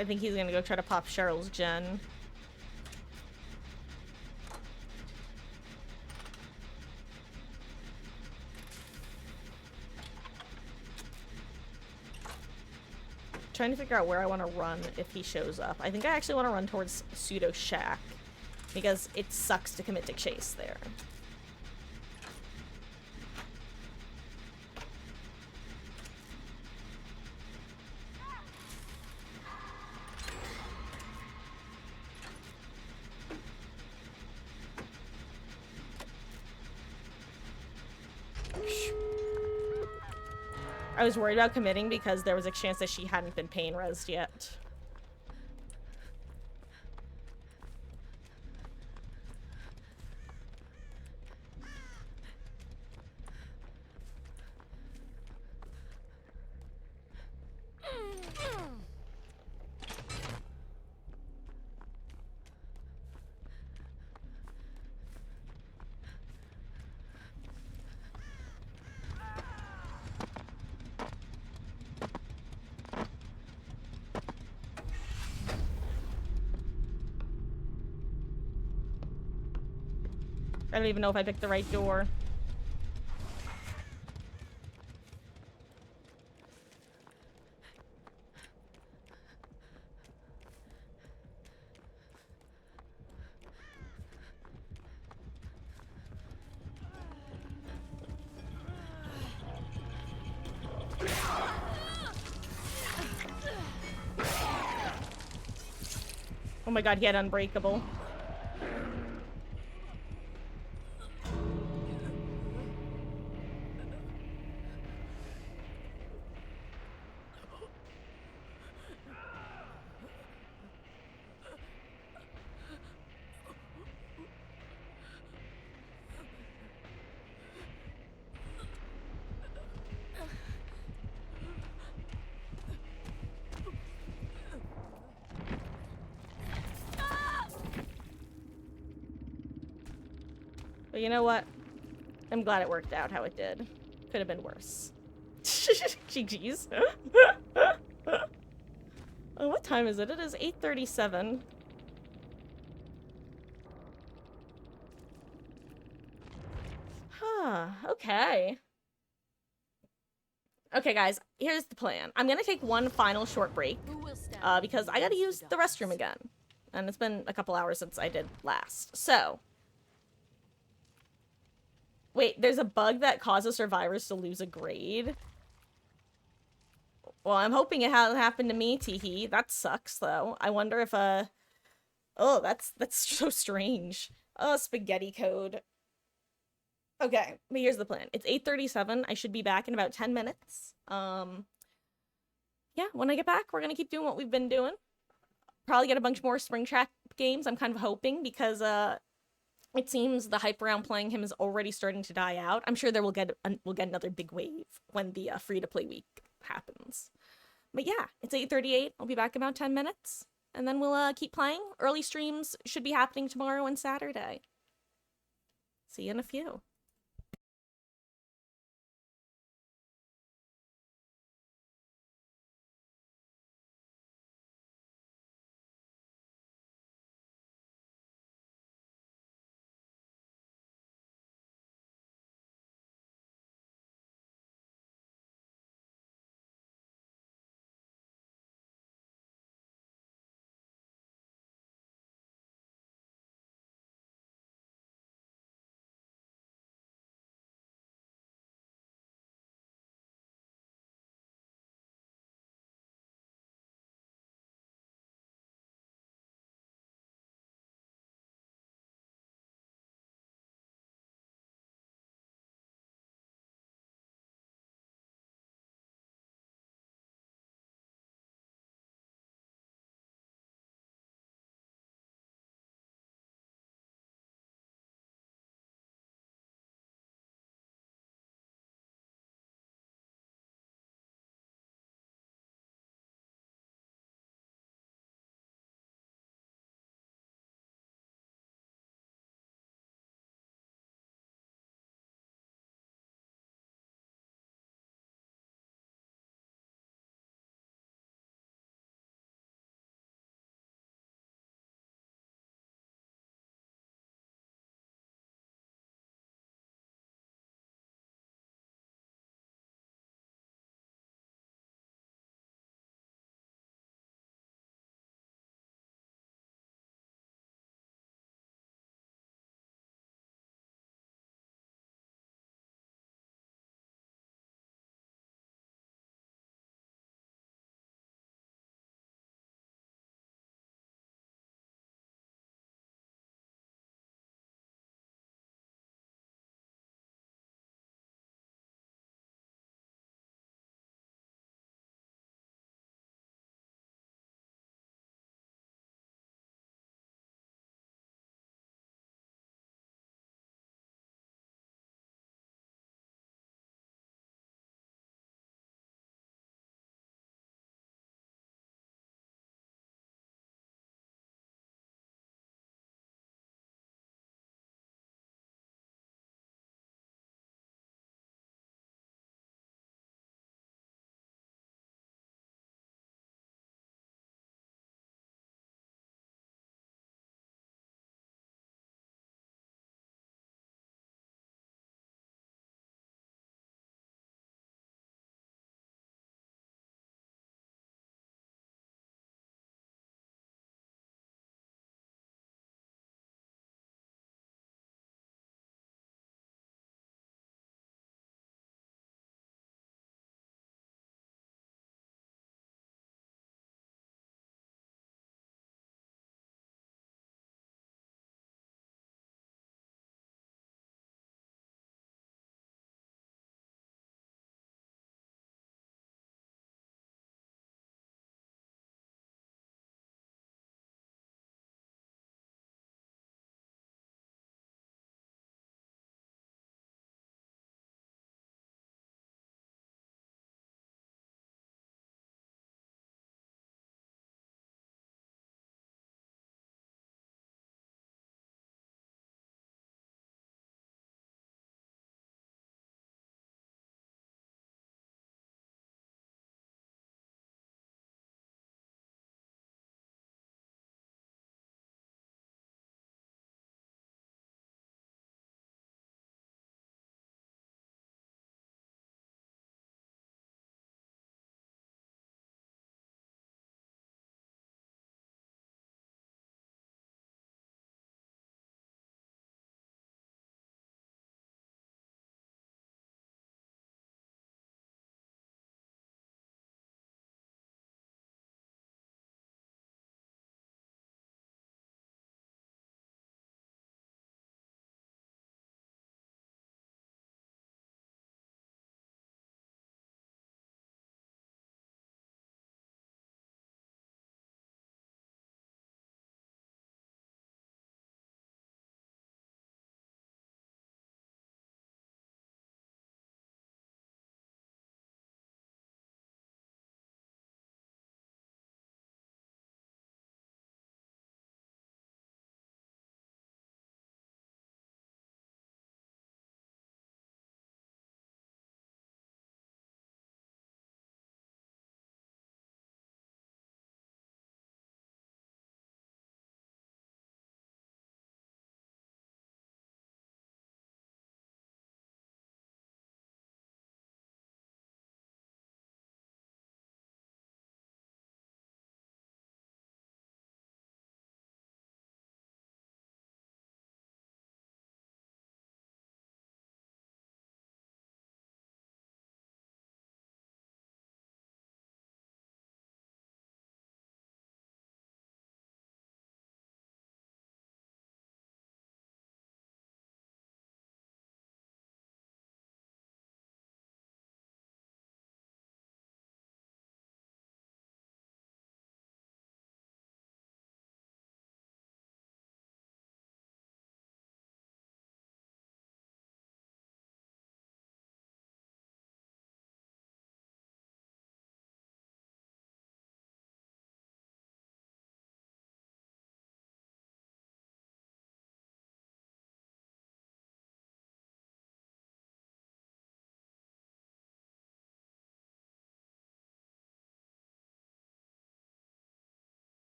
I think he's gonna go try to pop Cheryl's gen. Trying to figure out where I want to run if he shows up. I think I actually want to run towards Pseudo Shack, because it sucks to commit to chase there. I was worried about committing because there was a chance that she hadn't been pain resed yet. I don't even know if I picked the right door. Oh my god, he had Unbreakable. But you know what? I'm glad it worked out how it did. Could have been worse. GG's. Oh, what time is it? It is 8:37. Huh, okay. Okay, guys, here's the plan. I'm gonna take one final short break, because I gotta use the restroom again. And it's been a couple hours since I did last. So, wait, there's a bug that causes survivors to lose a grade? Well, I'm hoping it hasn't happened to me, teehee. That sucks, though. I wonder if, oh, that's so strange. Oh, spaghetti code. Okay, but here's the plan. It's 8:37. I should be back in about 10 minutes. Yeah, when I get back, we're gonna keep doing what we've been doing. Probably get a bunch more Springtrap games. I'm kind of hoping because it seems the hype around playing him is already starting to die out. I'm sure we'll get another big wave when the free to play week happens. But yeah, it's 8:38. I'll be back in about 10 minutes, and then we'll keep playing. Early streams should be happening tomorrow and Saturday. See you in a few.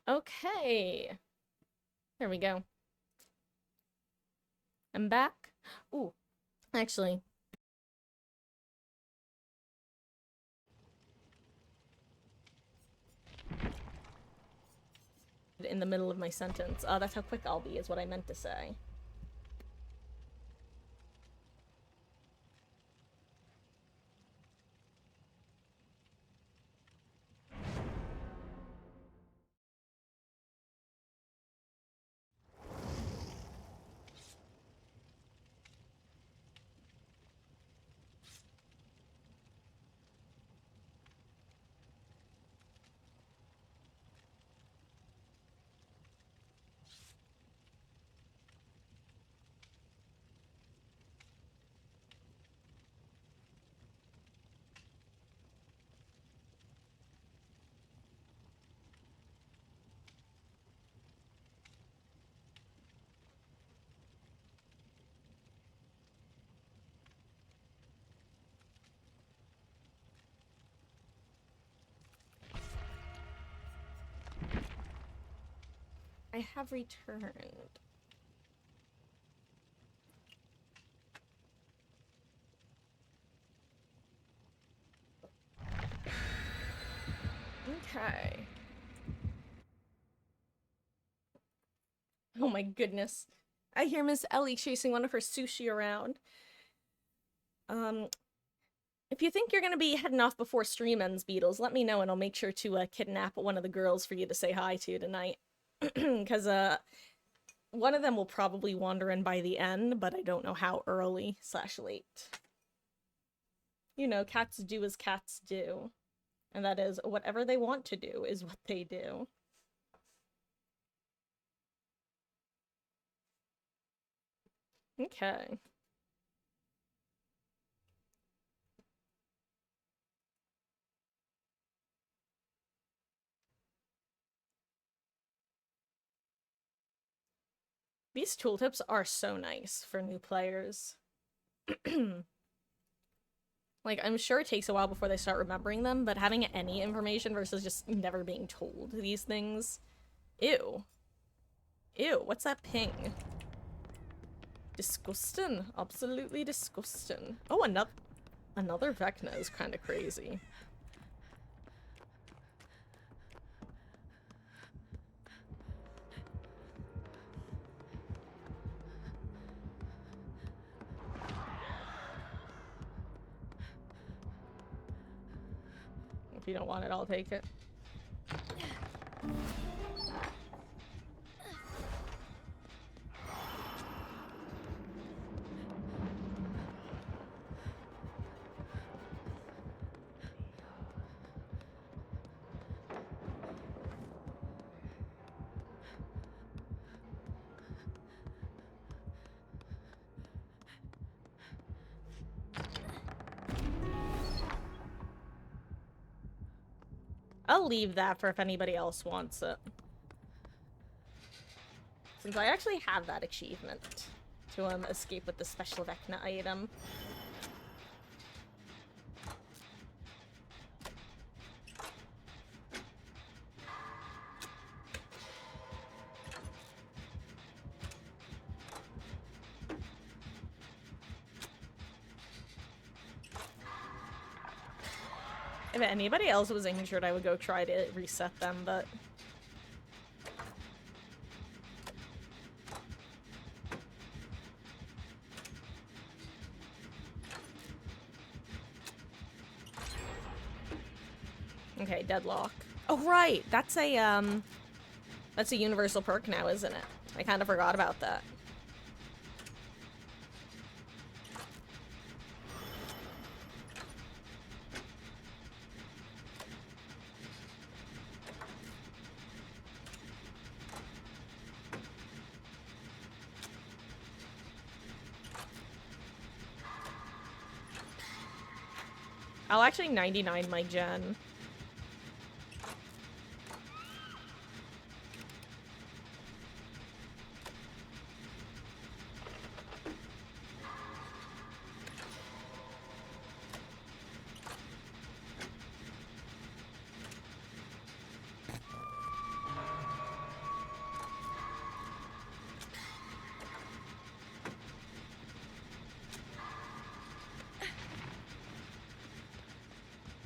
Okay. There we go. I'm back. Ooh, actually. In the middle of my sentence. That's how quick I'll be, is what I meant to say. I have returned. Okay. Oh my goodness. I hear Miss Ellie chasing one of her sushi around. If you think you're gonna be heading off before stream ends, Beatles, let me know and I'll make sure to kidnap one of the girls for you to say hi to tonight. Because one of them will probably wander in by the end, but I don't know how early / late. You know, cats do as cats do. And that is, whatever they want to do is what they do. Okay. These tooltips are so nice for new players. Like, I'm sure it takes a while before they start remembering them, but having any information versus just never being told these things. Ew. Ew, what's that ping? Disgusting. Absolutely disgusting. Oh, another Vecna is kind of crazy. If you don't want it, I'll take it. I'll leave that for if anybody else wants it. Since I actually have that achievement to escape with the special Vecna item. If anybody else was injured, I would go try to reset them, but... Okay, deadlock. Oh, right! That's a universal perk now, isn't it? I kind of forgot about that. I'll actually 99 my gen.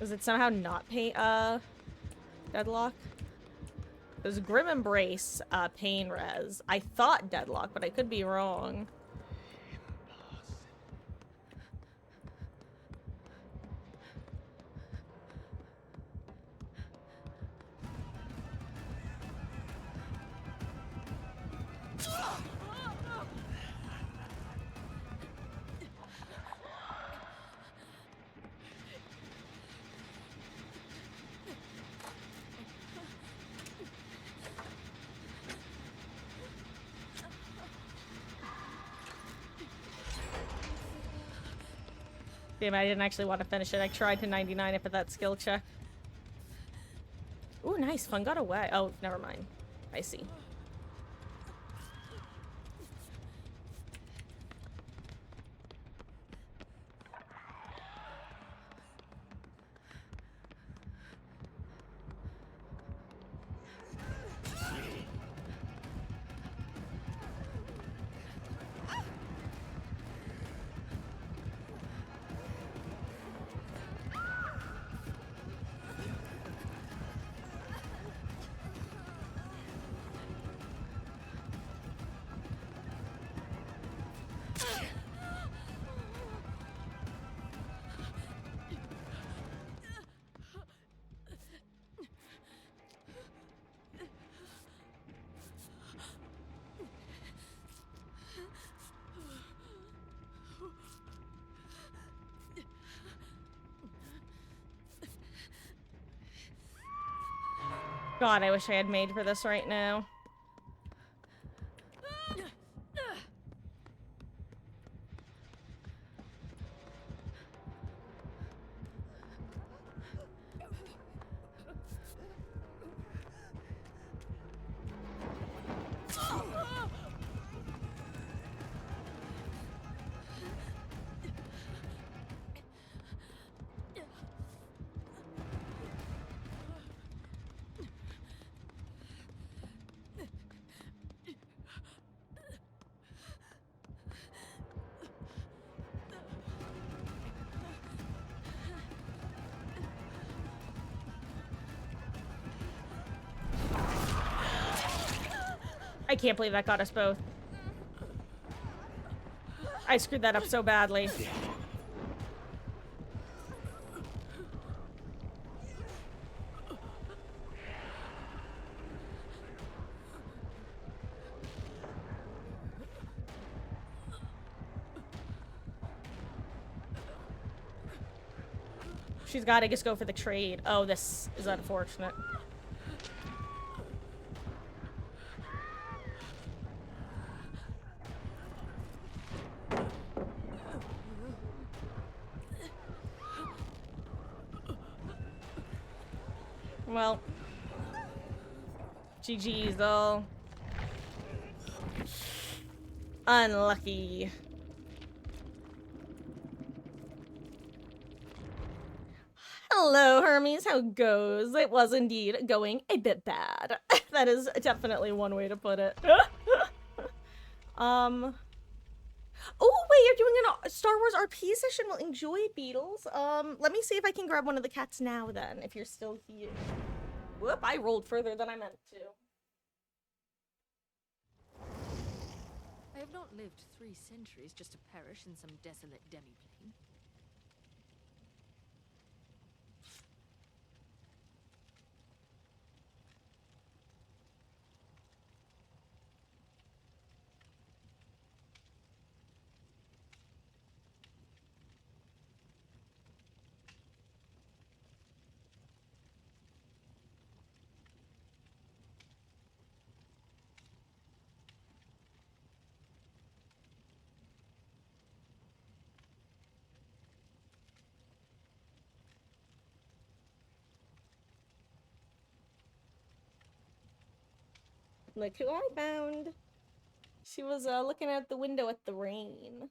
Is it somehow not deadlock? There's Grim Embrace, Pain Res. I thought deadlock, but I could be wrong. Damn, I didn't actually want to finish it. I tried to 99 it for that skill check. Ooh, nice. Fun got away. Oh, never mind. I see. God, I wish I had made for this right now. I can't believe that got us both. I screwed that up so badly. She's gotta just go for the trade. Oh, this is unfortunate. Well, GG's though. Unlucky. Hello, Hermes. How goes? It was indeed going a bit bad. That is definitely one way to put it. Oh, wait, you're doing a Star Wars RP session? Well, enjoy, Beatles. Let me see if I can grab one of the cats now, then, if you're still here. Whoop, I rolled further than I meant to. I have not lived 3 centuries just to perish in some desolate demi-plane. Look who I found. She was looking out the window at the rain.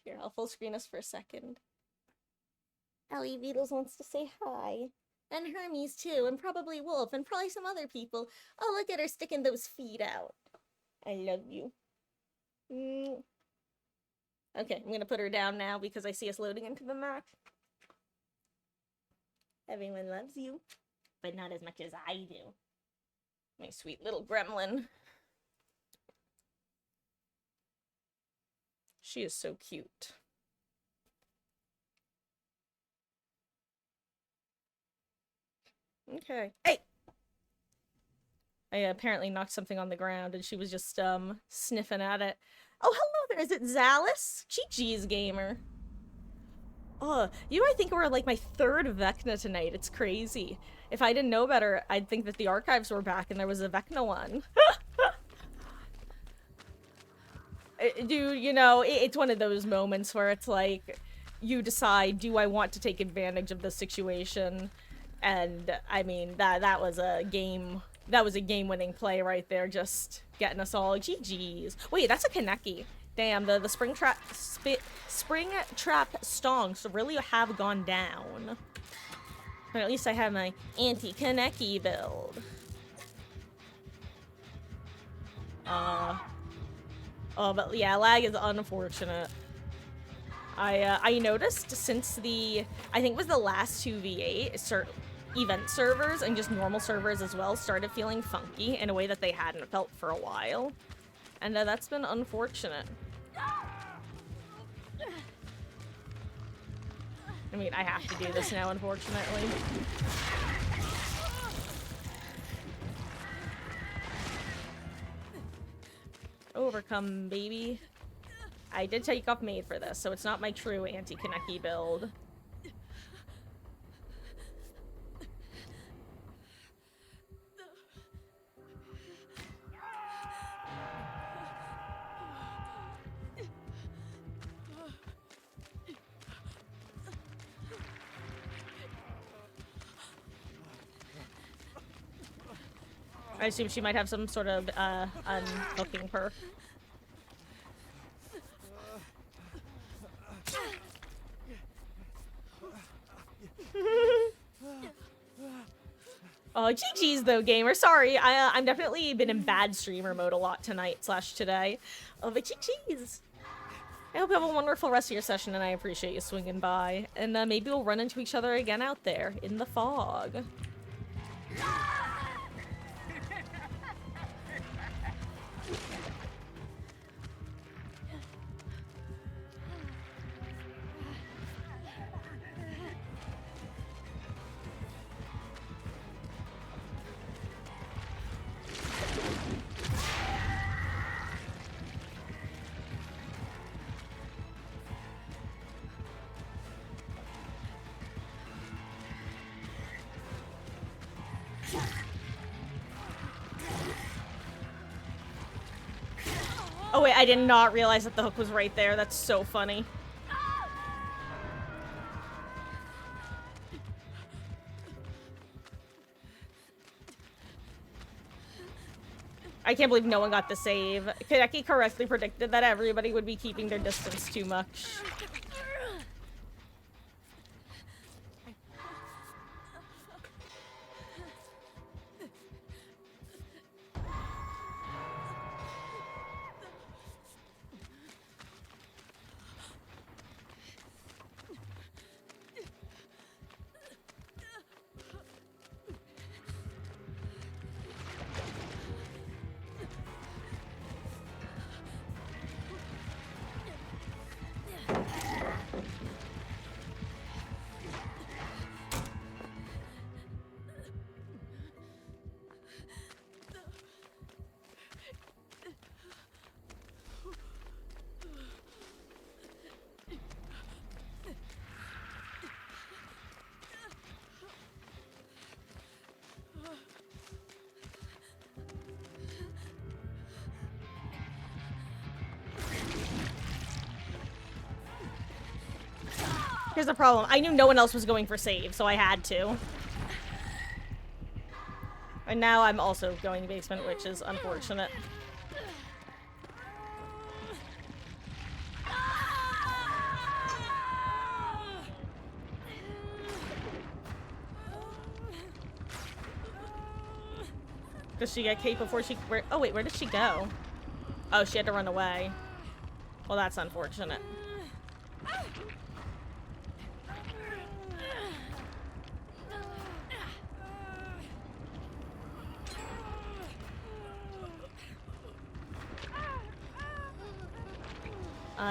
Here, I'll full screen us for a second. Ellie Beatles wants to say hi. And Hermes too, and probably Wolf, and probably some other people. Oh, look at her sticking those feet out. I love you. Okay, I'm gonna put her down now because I see us loading into the map. Everyone loves you, but not as much as I do. My sweet little gremlin. She is so cute. Okay. Hey! I apparently knocked something on the ground and she was just, sniffing at it. Oh, hello there! Is it Zalus? GG's gamer. I think we're like my third Vecna tonight. It's crazy. If I didn't know better, I'd think that the archives were back and there was a Vecna one. Dude, it's one of those moments where it's like, you decide, do I want to take advantage of the situation? And, I mean, that was a game-winning play right there, just getting us all GG's. Wait, that's a Kaneki. Damn, the Springtrap stonks really have gone down. But at least I have my anti-Kaneki build. Oh, but yeah, lag is unfortunate. I noticed since I think it was the last 2v8, event servers and just normal servers as well started feeling funky in a way that they hadn't felt for a while. And that's been unfortunate. I mean, I have to do this now, unfortunately. Overcome, baby. I did take off Maid for this, so it's not my true anti-Kaneki build. I assume she might have some sort of, unhooking perk. Oh, GG's though, gamer. Sorry, I'm definitely been in bad streamer mode a lot tonight / today. Oh, but GG's. I hope you have a wonderful rest of your session, and I appreciate you swinging by. And maybe we'll run into each other again out there in the fog. Oh wait, I did not realize that the hook was right there. That's so funny. I can't believe no one got the save. Kaneki correctly predicted that everybody would be keeping their distance too much. Here's the problem. I knew no one else was going for save, so I had to. And now I'm also going to basement, which is unfortunate. Does she get Kate before she... oh wait, where did she go? Oh, she had to run away. Well, that's unfortunate.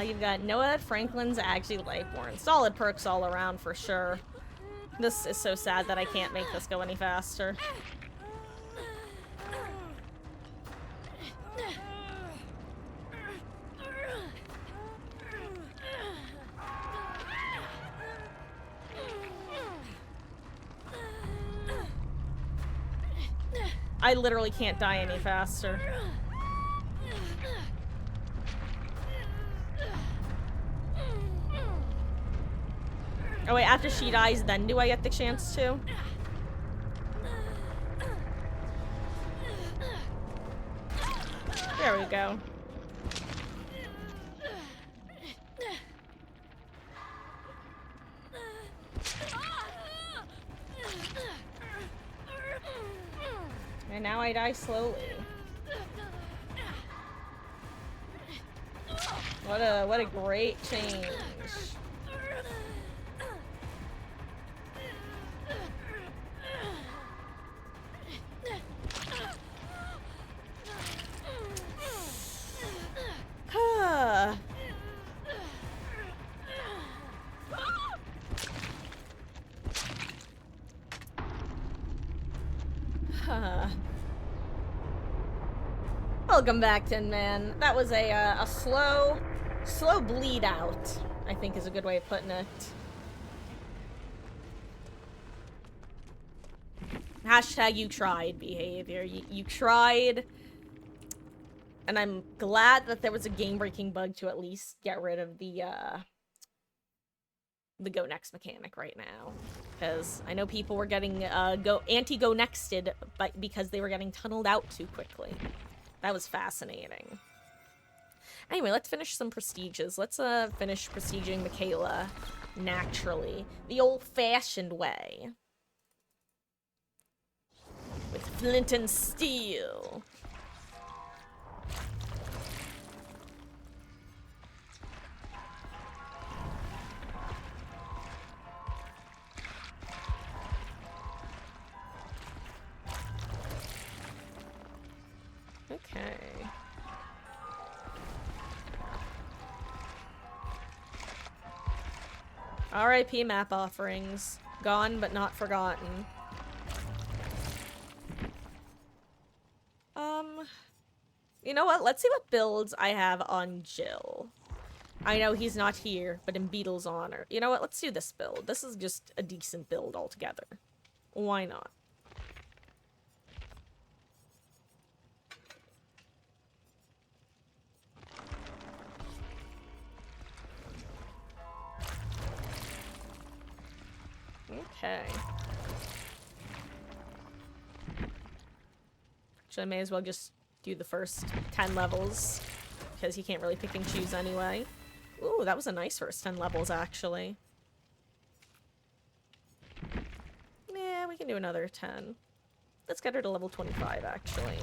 You've got Noah, Franklin's, actually Lightborn. Solid perks all around for sure. This is so sad that I can't make this go any faster. I literally can't die any faster. Oh wait, after she dies, then do I get the chance to? There we go. And now I die slowly. What a great change. Welcome back, Tin Man. That was a slow bleed out, I think is a good way of putting it. Hashtag you tried behavior. You tried. And I'm glad that there was a game-breaking bug to at least get rid of the go next mechanic right now. Because I know people were getting anti-go nexted because they were getting tunneled out too quickly. That was fascinating. Anyway, let's finish some prestiges. Let's finish prestiging Michaela naturally. The old-fashioned way. With flint and steel. Okay. R.I.P. map offerings. Gone but not forgotten. You know what? Let's see what builds I have on Jill. I know he's not here, but in Beetle's honor. You know what? Let's do this build. This is just a decent build altogether. Why not? Okay. So I may as well just do the first 10 levels, because you can't really pick and choose anyway. Ooh, that was a nice first 10 levels, actually. Yeah, we can do another 10. Let's get her to level 25, actually.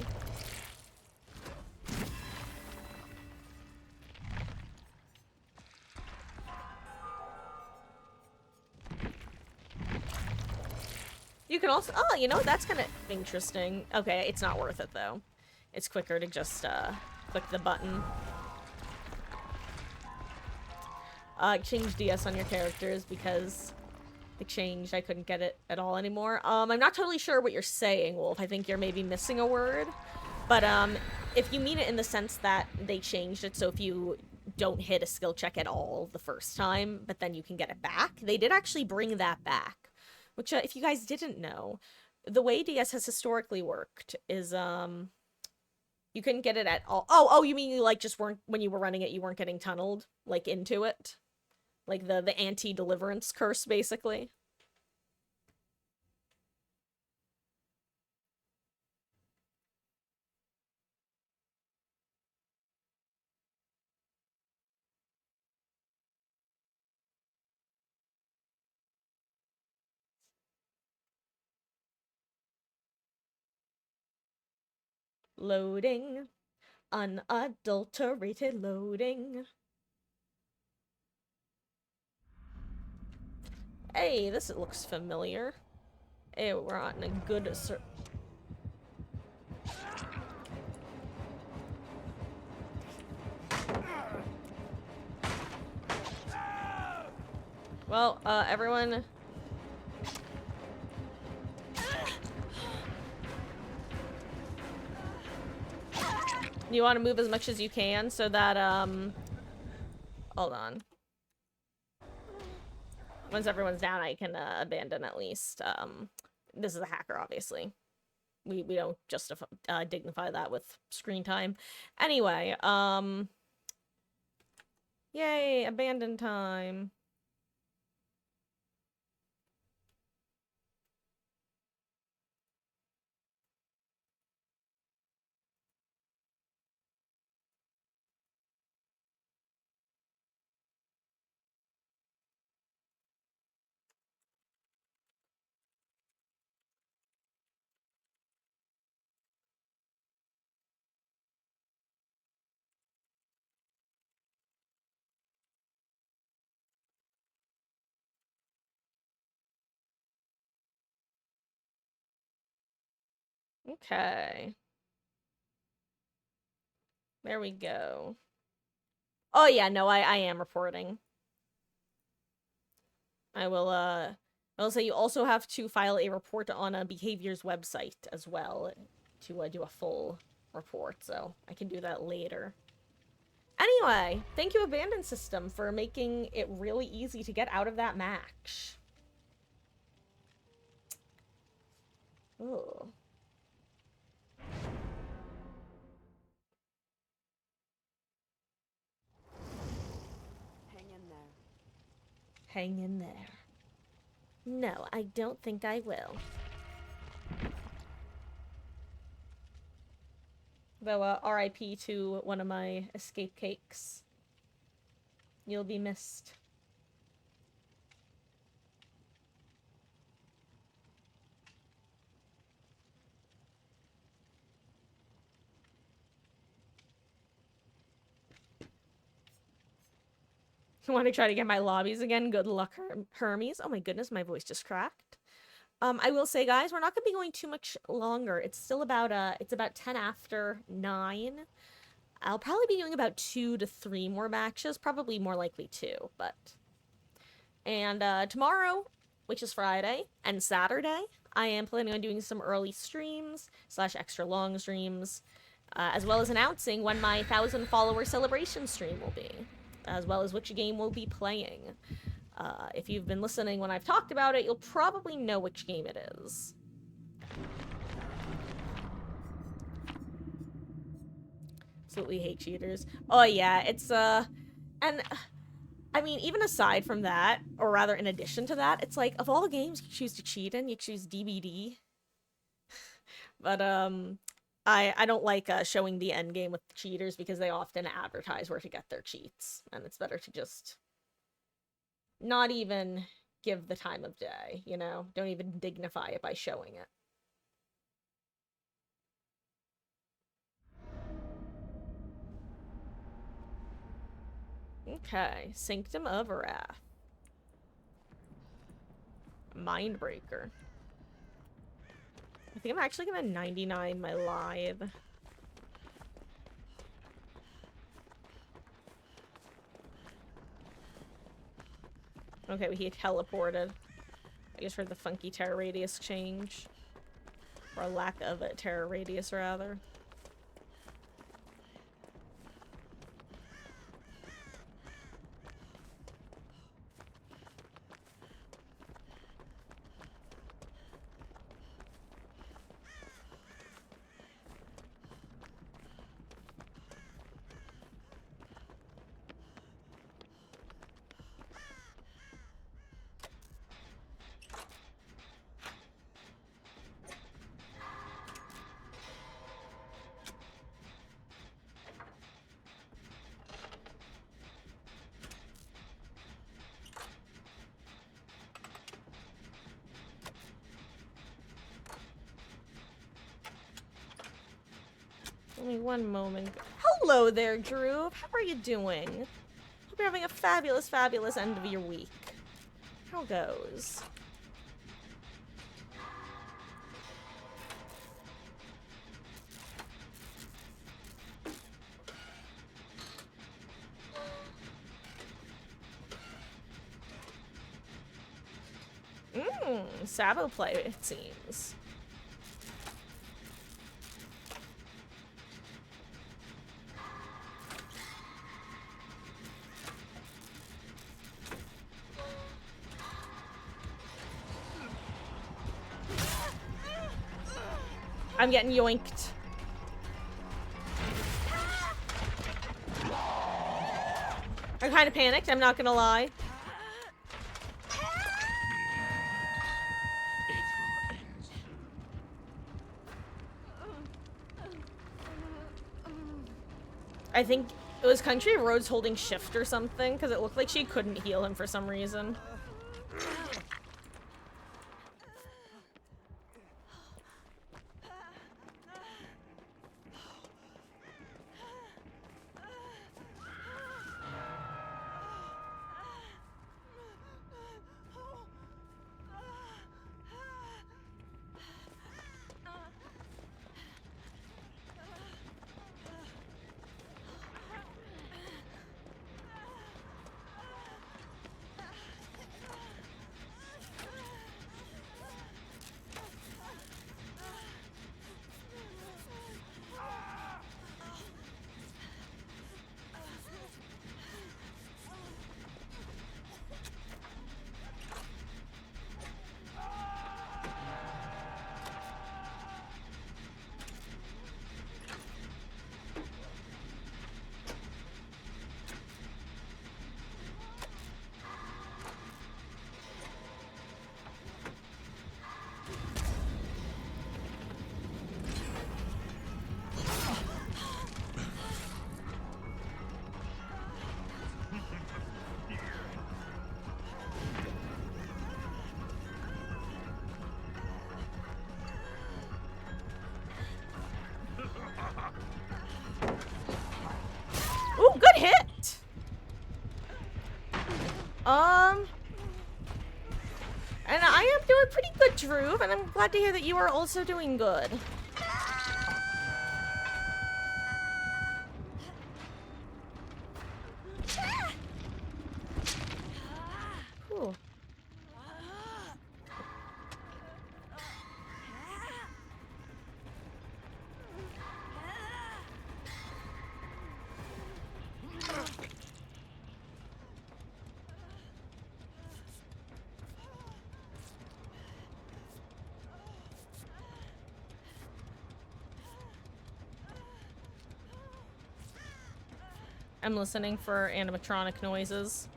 You can also... Oh, you know, that's kind of interesting. Okay, it's not worth it, though. It's quicker to just, click the button. Change DS on your characters because it changed. I couldn't get it at all anymore. I'm not totally sure what you're saying, Wolf. I think you're maybe missing a word. But, if you mean it in the sense that they changed it so if you don't hit a skill check at all the first time, but then you can get it back, they did actually bring that back. Which, if you guys didn't know, the way DS has historically worked is, you couldn't get it at all. Oh, you mean you, like, just weren't, when you were running it, you weren't getting tunneled, like, into it? Like, the anti-deliverance curse, basically? Loading. Unadulterated loading. Hey, this looks familiar. Hey, we're on a good Well, everyone... You want to move as much as you can so that, hold on. Once everyone's down, I can, abandon at least. This is a hacker, obviously. We don't justify, dignify that with screen time. Anyway, yay, abandon time. Okay. There we go. Oh yeah, no, I am reporting. I will say you also have to file a report on a behaviors website as well to do a full report, so I can do that later. Anyway, thank you Abandon System for making it really easy to get out of that match. Ooh. Hang in there. Hang in there. No, I don't think I will. Though, RIP to one of my escape cakes. You'll be missed. Want to try to get my lobbies again? Good luck, Hermes. Oh my goodness, my voice just cracked. I will say, guys, we're not gonna be going too much longer. It's still about it's about 10 after 9. I'll probably be doing about 2 to 3 more matches, probably more likely 2, but. And tomorrow, which is Friday, and Saturday, I am planning on doing some early streams / extra long streams, as well as announcing when my 1,000 follower celebration stream will be, as well as which game we'll be playing. If you've been listening when I've talked about it, you'll probably know which game it is. Absolutely hate cheaters. Oh yeah, it's, and, I mean, even aside from that, or rather in addition to that, it's like, of all the games you choose to cheat in, you choose DBD. But, I don't like, showing the end game with cheaters because they often advertise where to get their cheats, and it's better to just not even give the time of day, you know? Don't even dignify it by showing it. Okay, Sanctum of Wrath. Mindbreaker. I think I'm actually gonna 99 my live. Okay, he teleported. I guess for the funky terror radius change. Or lack of a terror radius, rather. Only one moment. Hello there, Drew. How are you doing? Hope you're having a fabulous, fabulous end of your week. How goes? Sabo play, it seems. I'm getting yoinked. I'm kind of panicked, I'm not gonna lie. I think it was Country Roads holding shift or something, because it looked like she couldn't heal him for some reason. Ooh, good hit! And I am doing pretty good, Drew, and I'm glad to hear that you are also doing good. Whew. I'm listening for animatronic noises.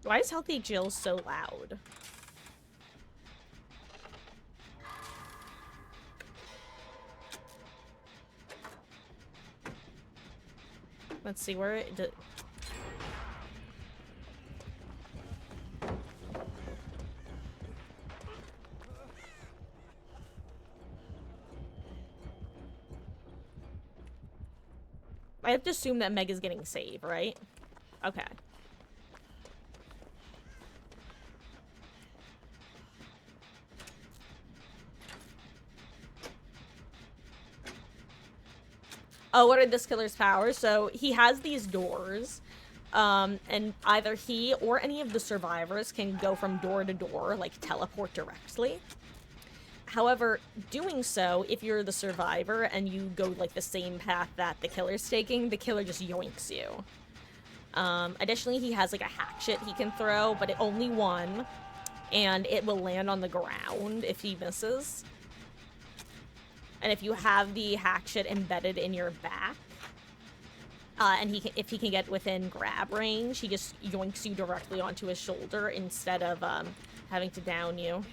Why is Healthy Jill so loud? Let's see where it did. I have to assume that Meg is getting saved, right? Okay. Oh, what are this killer's powers? So he has these doors, and either he or any of the survivors can go from door to door, like teleport directly. However, doing so, if you're the survivor and you go like the same path that the killer's taking, the killer just yoinks you. Additionally, he has like a hatchet he can throw, but it only one, and it will land on the ground if he misses. And if you have the hatchet embedded in your back, and if he can get within grab range, he just yoinks you directly onto his shoulder instead of having to down you.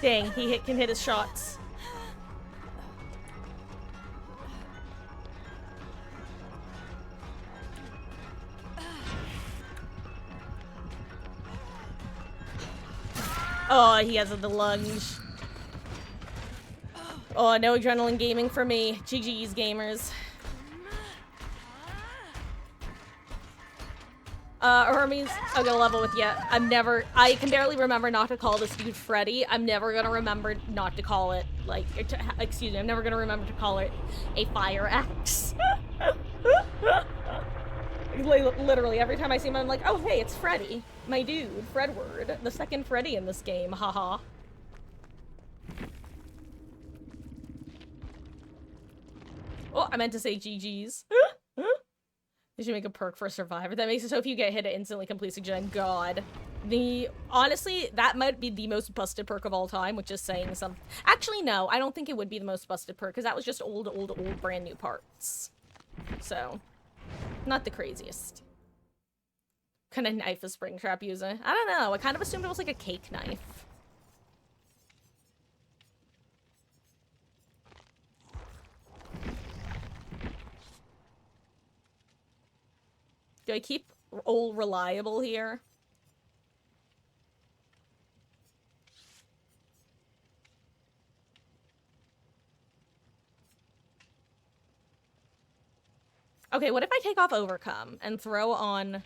Dang, can hit his shots. Oh, he has the lunge. Oh, no adrenaline gaming for me. GG's, gamers. Hermes, I'm gonna level with you. I can barely remember not to call this dude Freddy. I'm never gonna remember not to call it, like, excuse me, I'm never gonna remember to call it a fire axe. Literally, every time I see him, I'm like, oh, hey, it's Freddy. My dude, Fredward. The second Freddy in this game, haha. Oh, I meant to say GG's. They should make a perk for a survivor. That makes it so if you get hit, it instantly completes a gen. God. Honestly, that might be the most busted perk of all time, which is saying some. Actually, no, I don't think it would be the most busted perk, because that was just old brand new parts. So, not the craziest. Kind of knife a Springtrap user? I don't know. I kind of assumed it was like a cake knife. Do I keep old reliable here? Okay, what if I take off Overcome and throw on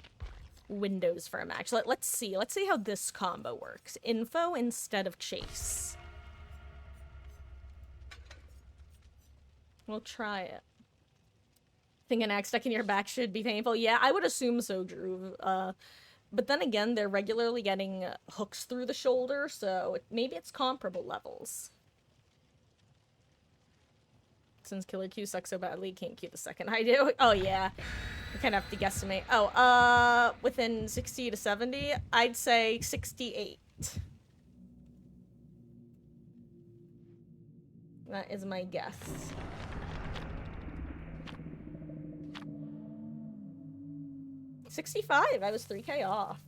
Windows for a match? Let's see. Let's see how this combo works. Info instead of Chase. We'll try it. Think an axe stuck in your back should be painful? Yeah, I would assume so, Drew. But then again, they're regularly getting hooks through the shoulder, so maybe it's comparable levels. Since Killer Q sucks so badly, can't Q the second I do. Oh, yeah. I kind of have to guesstimate. Oh, within 60 to 70, I'd say 68. That is my guess. $65. I was 3K off.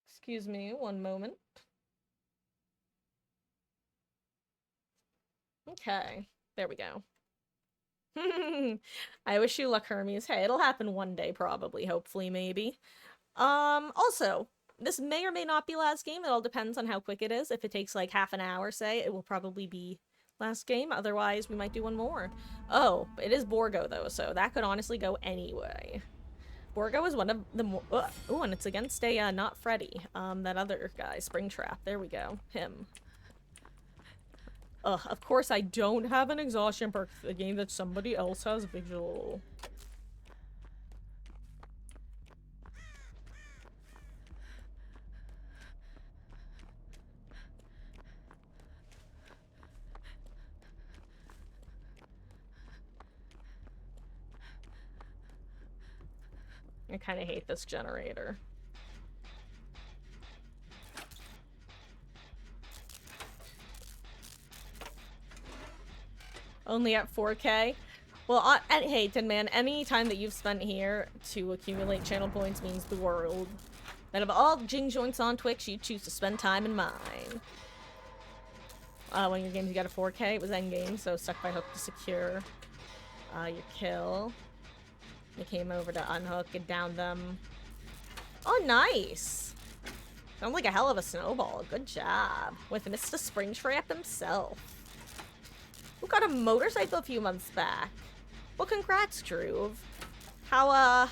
Excuse me, one moment. Okay, there we go. I wish you luck, Hermes. Hey, it'll happen one day, probably, hopefully, maybe. Also, this may or may not be last game. It all depends on how quick it is. If it takes like half an hour, say, it will probably be last game. Otherwise, we might do one more. Oh, it is Borgo, though, so that could honestly go anyway. Borgo is one of the more... Oh, and it's against a, not Freddy. That other guy, Springtrap. There we go. Him. Ugh, of course I don't have an exhaustion perk for the game that somebody else has visual. I kind of hate this generator. Only at 4K? Well, hey, Tin Man, any time that you've spent here to accumulate channel points means the world. That of all Jing joints on Twitch, you choose to spend time in mine. One of your games you got a 4K, it was endgame, so stuck by hook to secure your kill. They came over to unhook and down them. Oh, nice! Sounds like a hell of a snowball. Good job. With Mr. Springtrap himself. Who got a motorcycle a few months back? Well, congrats, Drew. How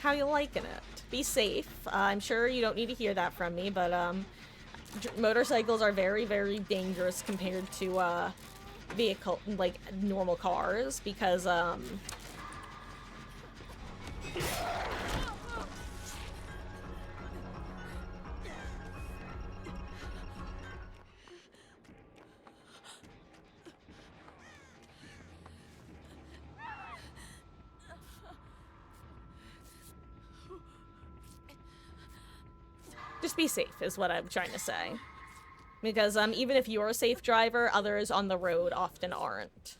you liking it? Be safe. I'm sure you don't need to hear that from me, but, motorcycles are very, very dangerous compared to, vehicle, like, normal cars, because, just be safe, is what I'm trying to say. Because even if you're a safe driver, others on the road often aren't.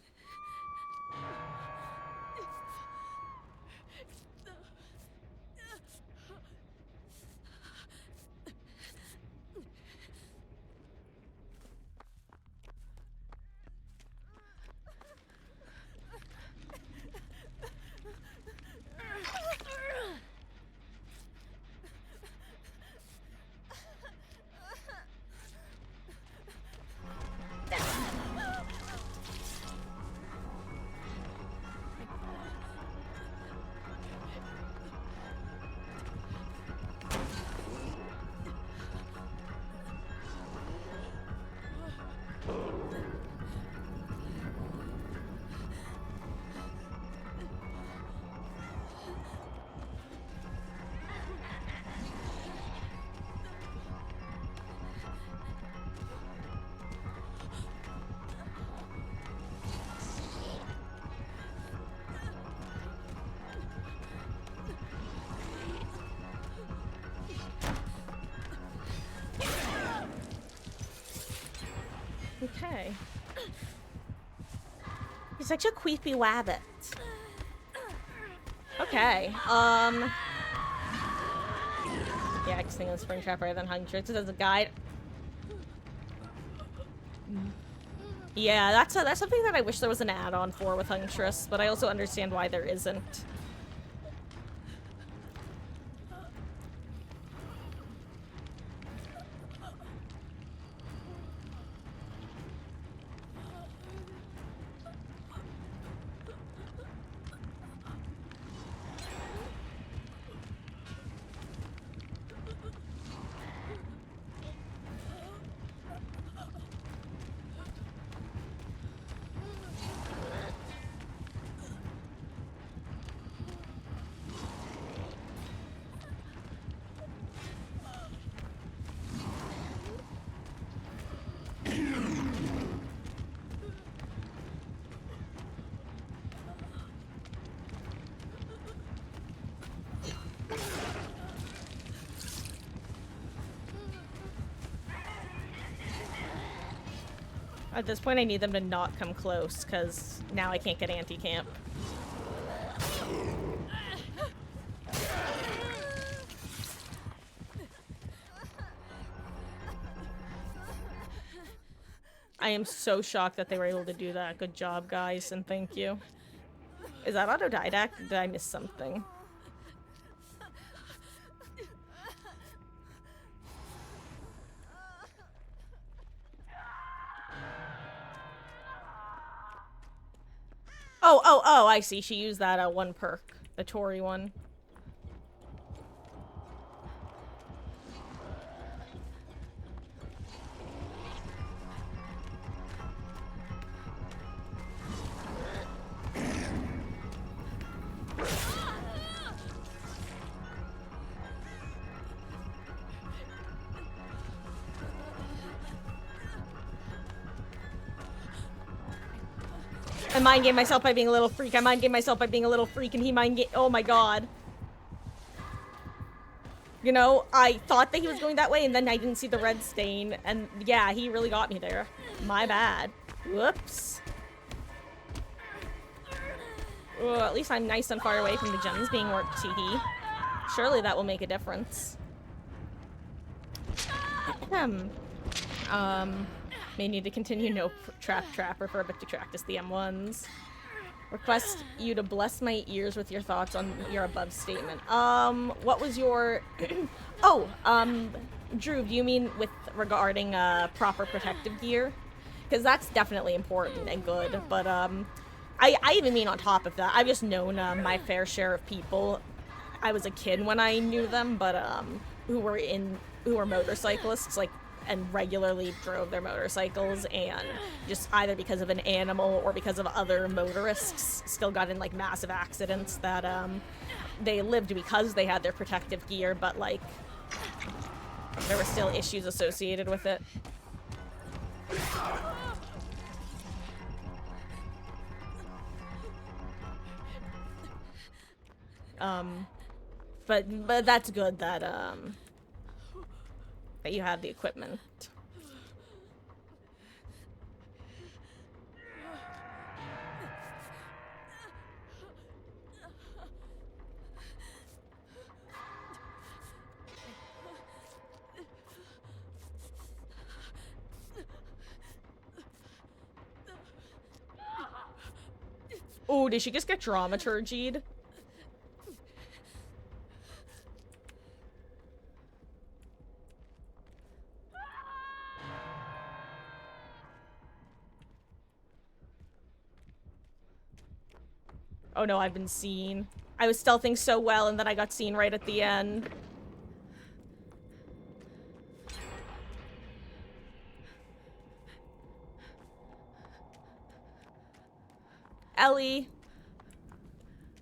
Okay. He's such a creepy wabbit. Okay. Yeah, Xing on Springtrap rather than Huntress as a guide. Yeah, that's something that I wish there was an add-on for with Huntress, but I also understand why there isn't. At this point, I need them to not come close, because now I can't get anti-camp. I am so shocked that they were able to do that. Good job, guys, and thank you. Is that autodidact? Did I miss something? Oh, I see. She used that one perk. The Tory one. I mind game myself by being a little freak. I mind game myself by being a little freak, and he mind game. Oh my god. You know, I thought that he was going that way, and then I didn't see the red stain, and yeah, he really got me there. My bad. Whoops. Oh, at least I'm nice and far away from the gems being worked, teehee. Surely that will make a difference. May need to continue no trap, refer but to practice the M1s. Request you to bless my ears with your thoughts on your above statement. What was your... Drew, do you mean with regarding, proper protective gear? Because that's definitely important and good, but, I even mean on top of that. I've just known, my fair share of people. I was a kid when I knew them, but, who were motorcyclists, like, and regularly drove their motorcycles, and just either because of an animal or because of other motorists still got in like massive accidents that they lived because they had their protective gear, but like there were still issues associated with it. But that's good that that you have the equipment. Oh, did she just get dramaturgied? Oh no, I've been seen. I was stealthing so well and then I got seen right at the end. Ellie.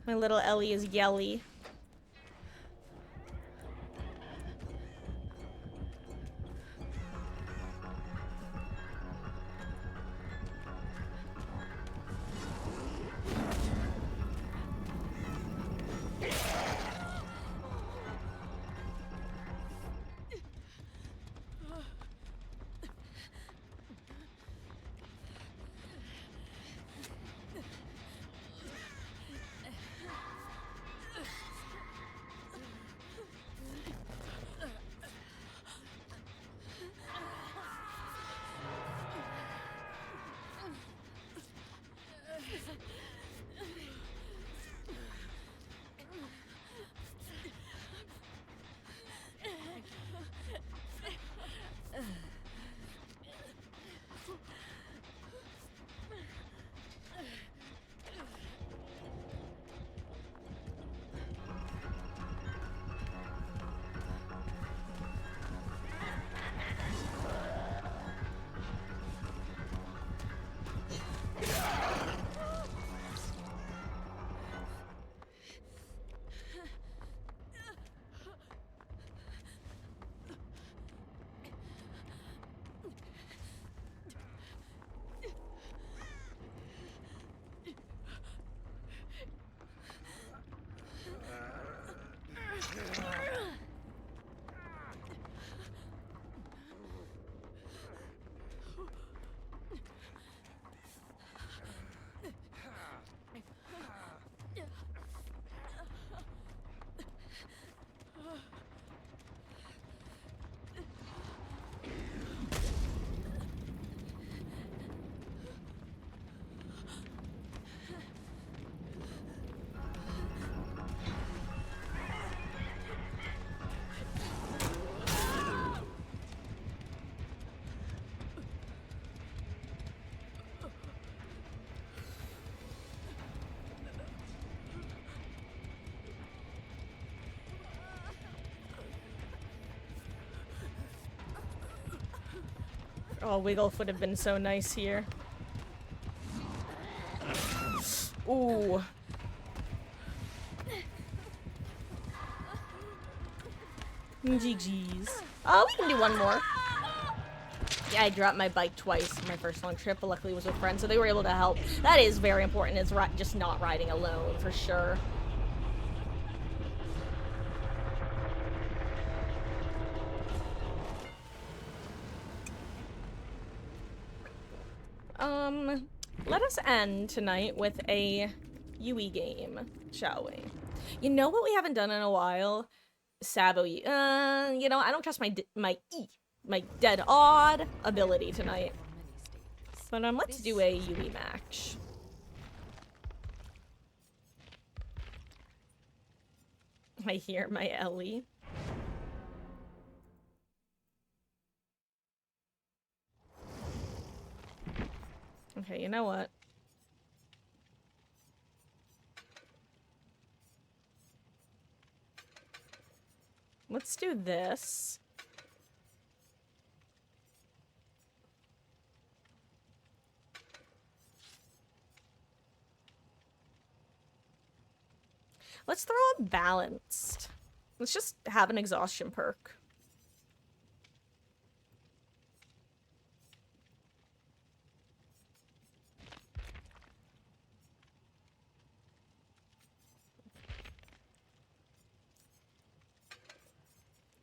My little Ellie is yelly. Oh, Wiggles would have been so nice here. Ooh. GG's. Oh, we can do one more. Yeah, I dropped my bike twice on my first long trip, but luckily it was with friends, so they were able to help. That is very important, is just not riding alone, for sure. Let us end tonight with a Yui game, shall we? You know what we haven't done in a while? Sabo. You know, I don't trust my dead odd ability tonight. But let's do a Yui match. I hear my Ellie. Okay, you know what? Let's do this. Let's throw a balanced. Let's just have an exhaustion perk.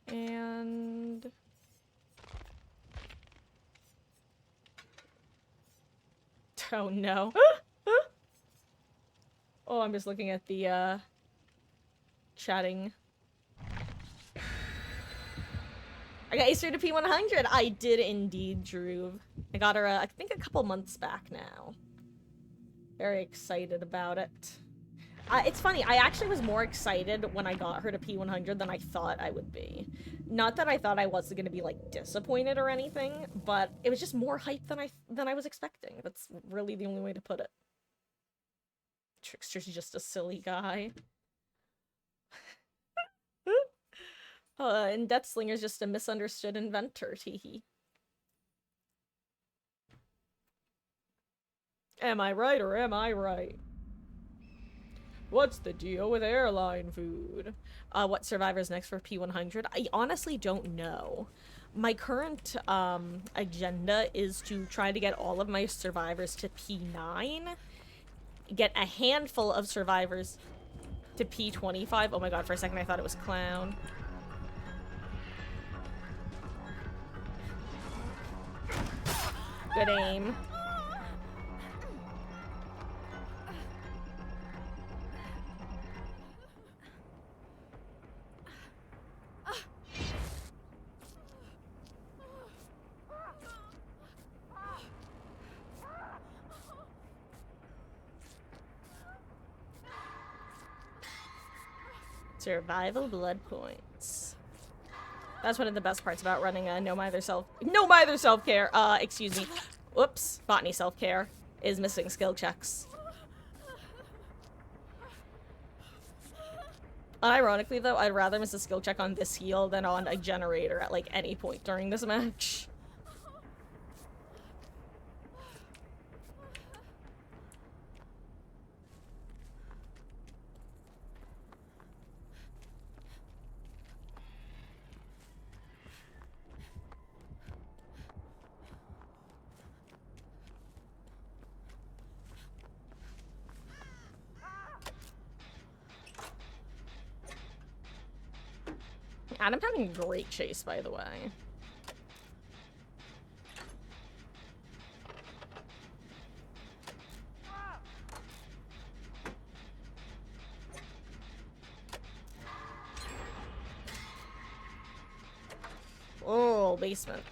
And oh no. Oh, I'm just looking at the chatting. I got Acer to P100. I did indeed, Drew. I got her I think a couple months back now. Very excited about it. It's funny, I actually was more excited when I got her to P100 than I thought I would be. Not that I thought I wasn't gonna be, like, disappointed or anything, but it was just more hype than I was expecting. That's really the only way to put it. Trickster's just a silly guy. And Deathslinger's just a misunderstood inventor, teehee. Am I right or am I right? What's the deal with airline food? What survivor's next for P100? I honestly don't know. My current agenda is to try to get all of my survivors to P9, get a handful of survivors to P25. Oh my god, for a second I thought it was Clown. Good aim. Survival blood points. That's one of the best parts about running a no mither self-care, excuse me. Whoops, botany self-care is missing skill checks. Unironically though, I'd rather miss a skill check on this heal than on a generator at like any point during this match. Adam's having a great chase, by the way. Oh, basement.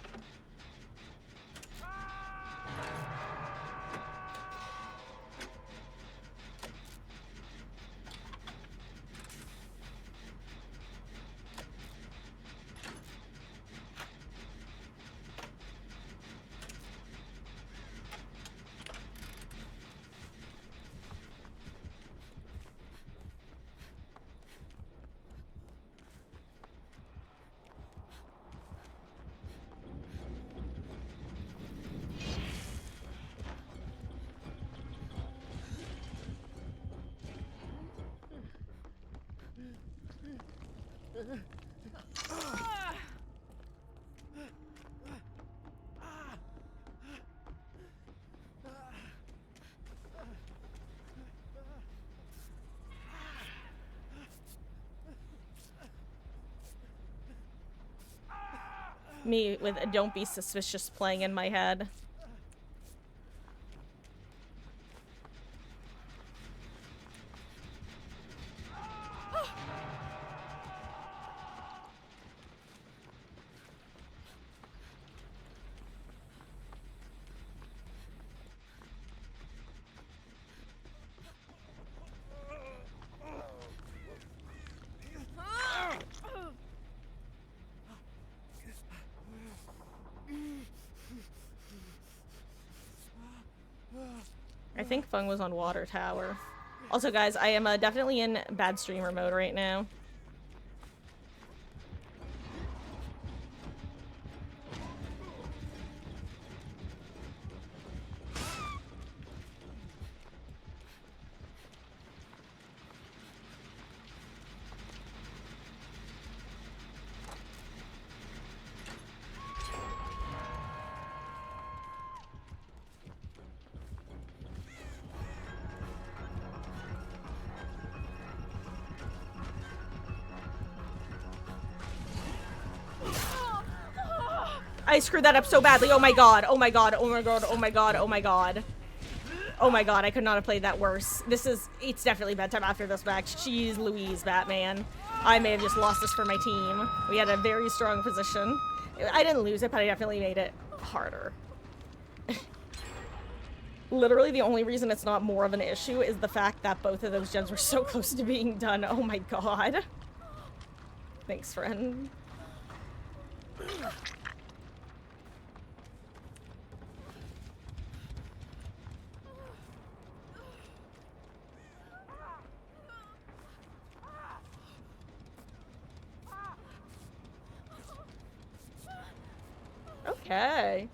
Me with a "Don't be suspicious" playing in my head. I think Fung was on Water Tower. Also, guys, I am definitely in bad streamer mode right now. I screwed that up so badly. Oh my god. Oh my god. Oh my god. Oh my god. Oh my god. Oh my god. I could not have played that worse. It's definitely bedtime after this match. Jeez Louise, Batman. I may have just lost this for my team. We had a very strong position. I didn't lose it, but I definitely made it harder. Literally the only reason it's not more of an issue is the fact that both of those gens were so close to being done. Oh my god. Thanks, friend. Okay.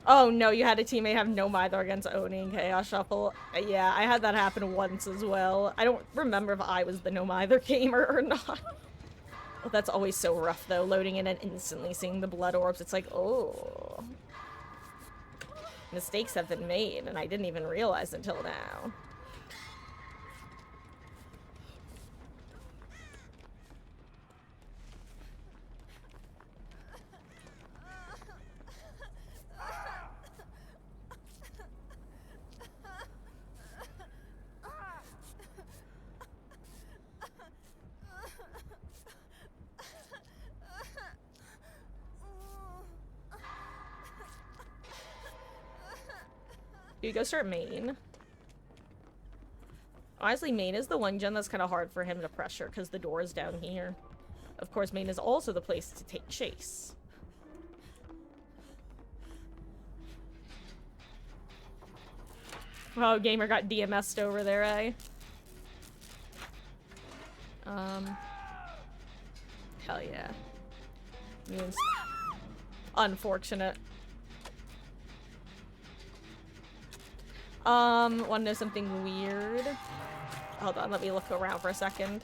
Oh no, you had a teammate have no Mither against Oni in Chaos Shuffle. Yeah, I had that happen once as well. I don't remember if I was the no Mither gamer or not. Oh, that's always so rough though, loading in and instantly seeing the blood orbs. It's like, oh. Mistakes have been made and I didn't even realize until now. You go start main. Honestly, main is the one gen that's kind of hard for him to pressure because the door is down here. Of course, main is also the place to take chase. Oh, gamer got DMS'd over there, eh? Hell yeah. Means unfortunate. Wanna know something weird? Hold on, let me look around for a second.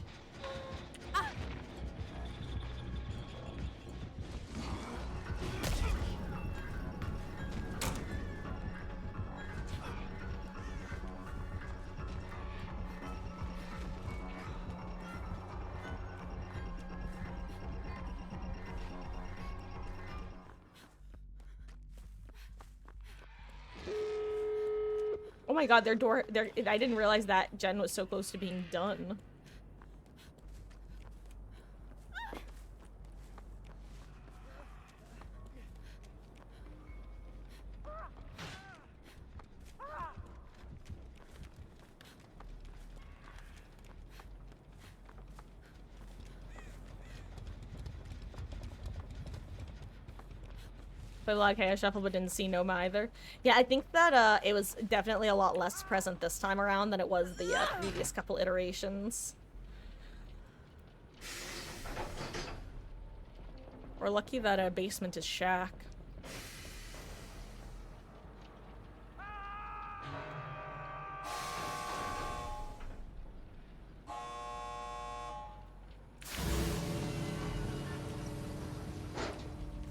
Oh my god, I didn't realize that gen was so close to being done. But like, hey, I shuffled but didn't see Noma either. Yeah, I think that it was definitely a lot less present this time around than it was the previous couple iterations. We're lucky that basement is shack.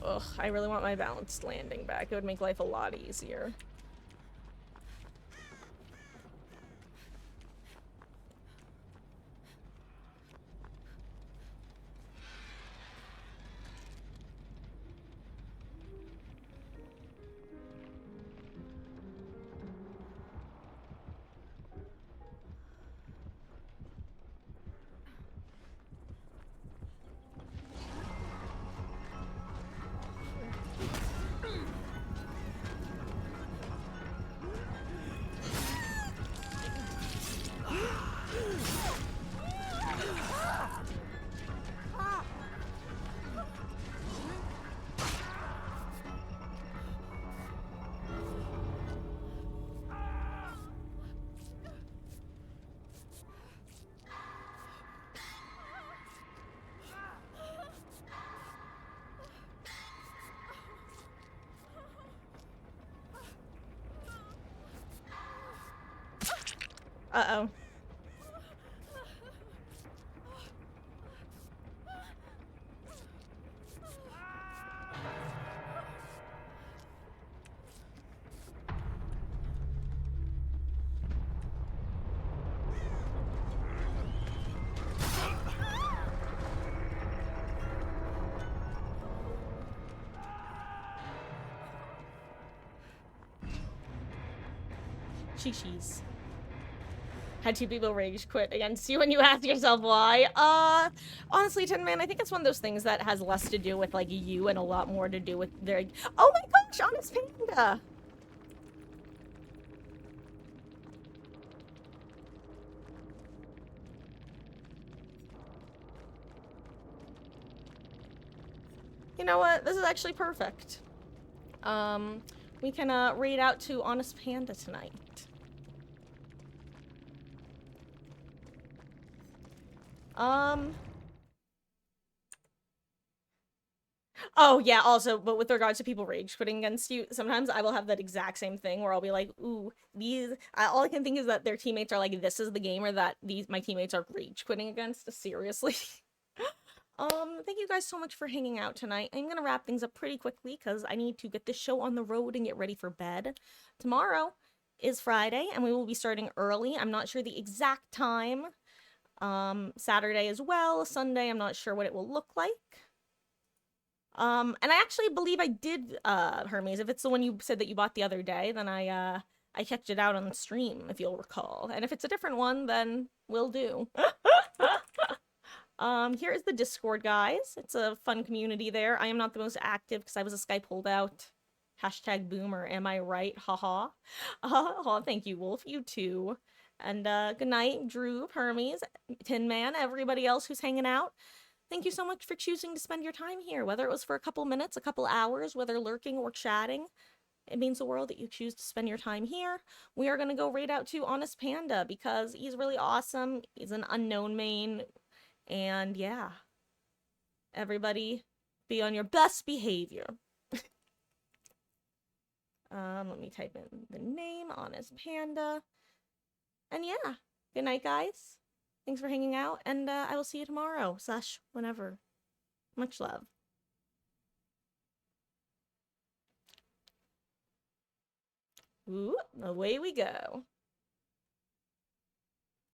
Ugh, I really want my balanced landing back. It would make life a lot easier. Uh-oh. Cheese. Had two people rage quit against you and you ask yourself why. Honestly, Tin Man, I think it's one of those things that has less to do with, like, you and a lot more to do with their— Oh my gosh, Honest Panda! know what? This is actually perfect. We can raid out to Honest Panda tonight. Oh yeah, also, but with regards to people rage quitting against you, sometimes I will have that exact same thing where I'll be like, ooh, all I can think is that their teammates are like, this is the gamer that my teammates are rage quitting against, seriously. Thank you guys so much for hanging out tonight. I'm gonna wrap things up pretty quickly because I need to get this show on the road and get ready for bed. Tomorrow is Friday and we will be starting early. I'm not sure the exact time. Saturday as well. Sunday, I'm not sure what it will look like. And I actually believe I did, Hermes. If it's the one you said that you bought the other day, then I checked it out on the stream, if you'll recall. And if it's a different one, then will do. Here is the Discord, guys. It's a fun community there. I am not the most active because I was a Skype holdout. Hashtag boomer, am I right? Haha. Oh, thank you, Wolf. You too. And, good night, Drew, Hermes, Tin Man, everybody else who's hanging out. Thank you so much for choosing to spend your time here, whether it was for a couple minutes, a couple hours, whether lurking or chatting. It means the world that you choose to spend your time here. We are going to go raid out to Honest Panda because he's really awesome. He's an unknown main. And yeah, everybody be on your best behavior. Let me type in the name, Honest Panda. And yeah, good night, guys. Thanks for hanging out, and I will see you tomorrow, / whenever. Much love. Ooh, away we go.